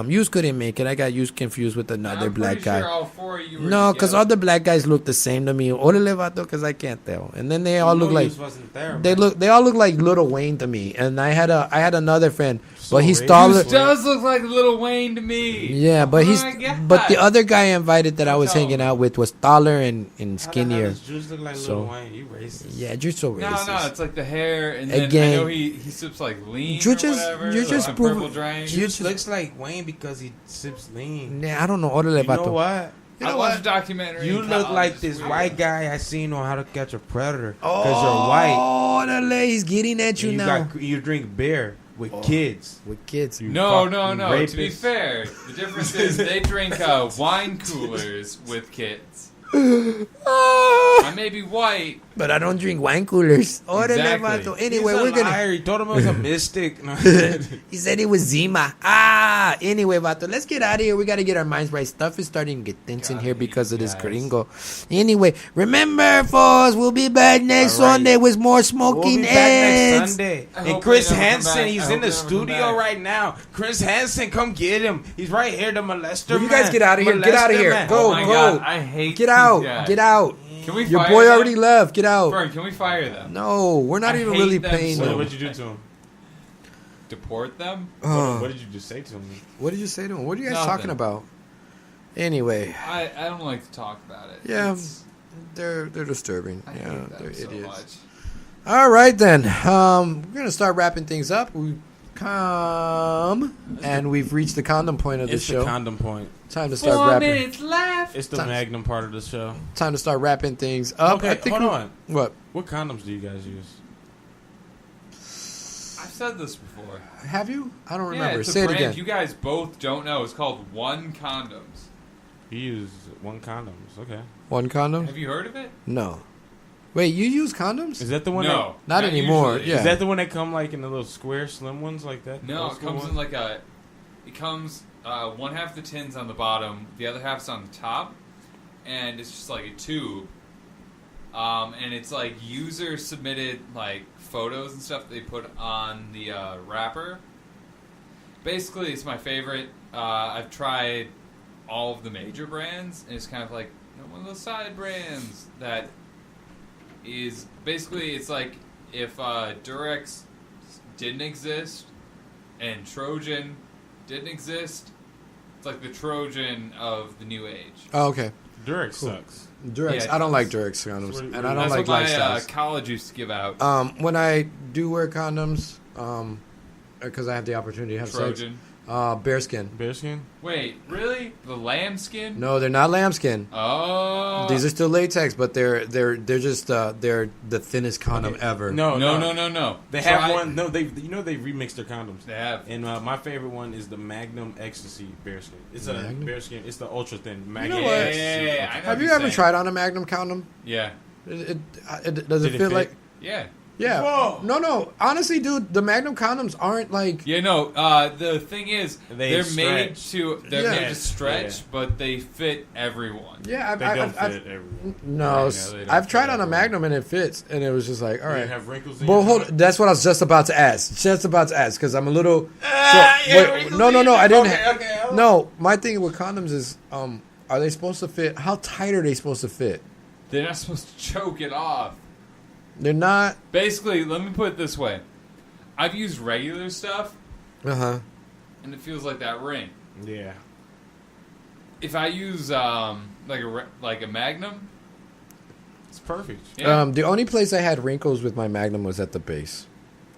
Yus couldn't make it. I got Yus confused with another black guy. Sure all four of you were No, because together. all the black guys look the same to me. Orale vato, because I can't tell. And then they all look like they all look like Lil Wayne to me. And I had another friend, but he's taller. Juice does look like Lil Wayne to me. Yeah, but I get but that. the other guy I invited that I was Tell hanging me. out with was taller and skinnier. How does Juice look like So- Lil Wayne? You racist. Yeah, you're so racist. No, it's like the hair, and then Again. I know he sips like lean You're or just- whatever. you're like just on proving- Purple Drain. you Juice just- looks like Wayne because he sips lean. Nah, I don't know. Orale You know vato. what? You I know watched what? a documentary. You in look college. like It's this weird. white guy I seen on How to Catch a Predator because you're white. Oh, Orale, he's getting at you And now. you drink beer with kids. With kids. You No. fucking To be rapist. fair, the difference is they drink wine coolers with kids. I may be white. But I don't drink wine coolers. Orale Exactly. vato. He's Anyway, a we're gonna. liar. He told him it was a mystic. No. He said it was Zima. Anyway, vato, let's get out of here. We got to get our minds right. Stuff is starting to get tense in God, here because of this guys. gringo. Anyway, remember, folks, we'll be back next All right. Sunday with more We'll smoking be back next heads. Sunday. I And hope Chris they never come Hansen, back. he's I in hope the they never come studio back. right now. Chris Hansen, come get him. He's right here, the molester Will you man. guys get out of here? Get out of Molester here. man. Go. Oh my God, I hate Get these out. guys. Get out. Can we Your fire boy them? already left. Get out. Fern, can we fire them? No, we're not I even hate really them paying so them. What'd you do to him? Deport them? What did you just say to him? What did you say to him? What are you guys Nothing. talking about? Anyway, I don't like to talk about it. Yeah. It's- they're disturbing. I Yeah, hate them they're so idiots. much. All right then. We're gonna start wrapping things up. We come and we've reached the condom point of the It's show. the condom point. Time to start 4 wrapping. minutes left. It's the Time- magnum part of the show. Time to start wrapping things up. Okay, I think hold we- on. What? What condoms do you guys use? I've said this before. Have you? I don't Yeah, remember. it's a Say it brand again. you guys both don't know. It's called One Condoms. You use one condoms. Okay. One condom? Have you heard of it? No. Wait, you use condoms? Is that the one? No. Not anymore, usually. yeah. That, is that the one that come like in the little square, slim ones like that? No, Old it school comes one? in like a. It comes one half the tin's on the bottom, the other half's on the top, and it's just like a tube. And it's like user submitted like photos and stuff they put on the wrapper. Basically, it's my favorite. I've tried all of the major brands, and it's kind of like one of those side brands that is basically it's like if Durex didn't exist and Trojan didn't exist. It's like the Trojan of the new age. Oh, okay. Durex Cool. sucks. Durex. Yeah, I don't like Durex condoms, what- and I don't That's like what my lifestyles. college used to give out. When I do wear condoms, because I have the opportunity to have Trojan. sex, bearskin. Bearskin? Wait, really? The lambskin? No, they're not lambskin. Oh. These are still latex, but they're just they're the thinnest condom ever. No. No. They Try- have one. No, they remixed their condoms. They have. And my favorite one is the Magnum Ecstasy bearskin. It's Magnum? a bearskin. It's the ultra thin. know Magnum what? Ecstasy. Yeah, I know Have what you you're ever saying. tried on a Magnum condom? Yeah. Does it Did it feel fit? like? Yeah. Yeah. Whoa. No. Honestly, dude, the Magnum condoms aren't like. Yeah, no. The thing is, they're made to stretch, but they fit everyone. Yeah, They don't fit everyone. No, they don't I've tried fit on a everyone. Magnum and it fits, and it was just like, all Do right. you have wrinkles in Well, your hold. butt? That's what I was just about to ask. Because I'm a little. wrinkles No. in I it. didn't. Okay, hold on. No, my thing with condoms is, are they supposed to fit? How tight are they supposed to fit? They're not supposed to choke it off. They're not. Basically, let me put it this way: I've used regular stuff, And it feels like that ring. Yeah. If I use like a Magnum, It's perfect. yeah. The only place I had wrinkles with my Magnum was at the base.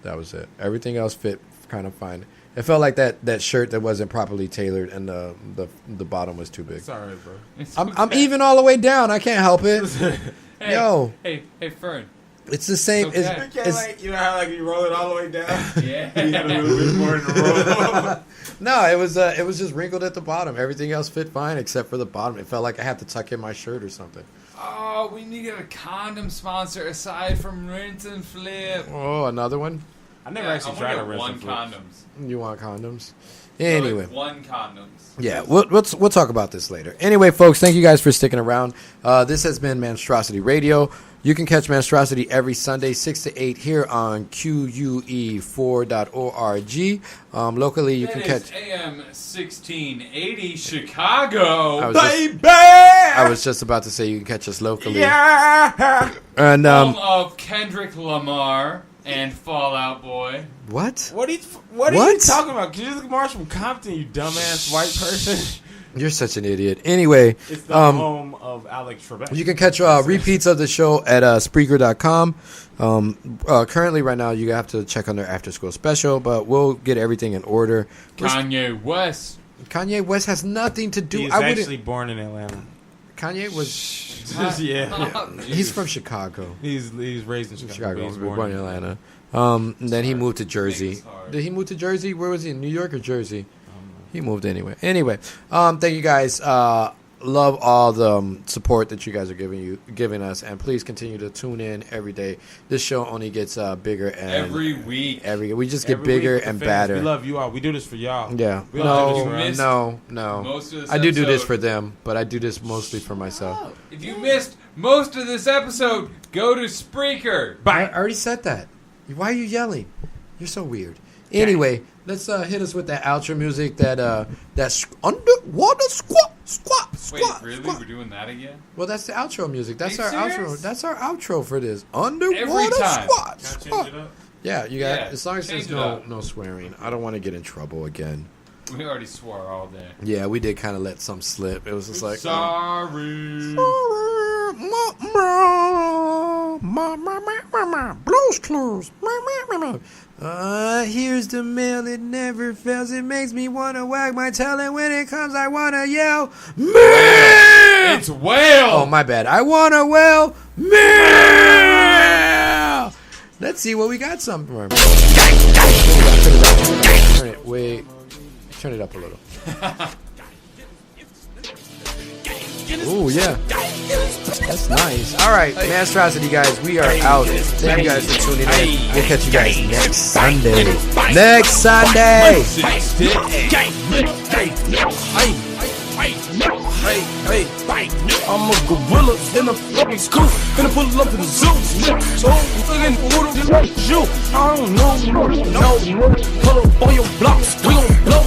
That was it. Everything else fit kind of fine. It felt like that shirt that wasn't properly tailored, and the bottom was too big. It's all right, bro. It's I'm okay. even all the way down. I can't help it. Hey, Yo. hey, Fern. It's the same. Okay. You know how you roll it all the way down? Yeah. You got a little bit more in the roll. No, it was just wrinkled at the bottom. Everything else fit fine except for the bottom. It felt like I had to tuck in my shirt or something. Oh, we need a condom sponsor aside from Rinse and Flip. Oh, another one? I never actually tried to rinse one and flip. condoms. You want condoms? No, Anyway. it's one condoms. Yeah, we'll talk about this later. Anyway, folks, thank you guys for sticking around. This has been Manstrosity Radio. You can catch Manstrosity every Sunday, 6 to 8, here on QUE4.org. Locally, you can catch... AM 1680 Chicago. Baby! I was just about to say you can catch us locally. Yeah! And, Home of Kendrick Lamar and Fall Out Boy. what? What are you talking about? Kendrick Lamar's from Compton, you dumbass white person. You're such an idiot. Anyway, It's the home of Alex Trebek. you can catch repeats of the show at Spreaker.com. Currently, right now, you have to check on their after school special, but we'll get everything in order. Kanye West. Kanye West has nothing to do. He's I wouldn't. actually born in Atlanta. Kanye was. yeah. He's from Chicago. He's raised in Chicago. Chicago. He's Born in Atlanta. And then he moved to Jersey. It's hard. Did he move to Jersey? Where was he? In New York or Jersey? He moved anyway. Anyway, thank you guys. Love all the support that you guys are giving us, and please continue to tune in every day. This show only gets bigger and Every week. we just get Every bigger week, the and fans, badder. We love you all. We do this for y'all. Yeah. We don't do this for us. No. Most of this I do this episode- for them, but I do this mostly for myself. If you missed most of this episode, go to Spreaker. I already said that. Why are you yelling? You're so weird. Anyway, let's hit us with that outro music. That's underwater squat. Wait, really? Squat. We're doing that again? Well, that's the outro music. That's Are our you outro. serious? That's our outro for this underwater Every time. squat. Can I Squat. change it up? Yeah, you got. Yeah, As long as there's change it up. no swearing, I don't want to get in trouble again. We already swore all day. Yeah, we did kind of let some slip. It was just like. Sorry. Blues Clues. Here's the mail, it never fails. It makes me want to wag my tail, and when it comes, I want to yell, mail! It's whale. Oh, my bad. I want to wail, mail! Let's see what we got some for. Turn it up a little. Ooh, yeah. That's nice. All right, Manstrosity, guys, we are out. Thank you guys for tuning in. We'll catch you guys next Sunday. Next Sunday! I'm a gorilla in a fucking scoop. Finna pull up in the zoo. So I'm thinking, who the fuck is you? I don't know. No. Pull up on your blocks. We gon' blow.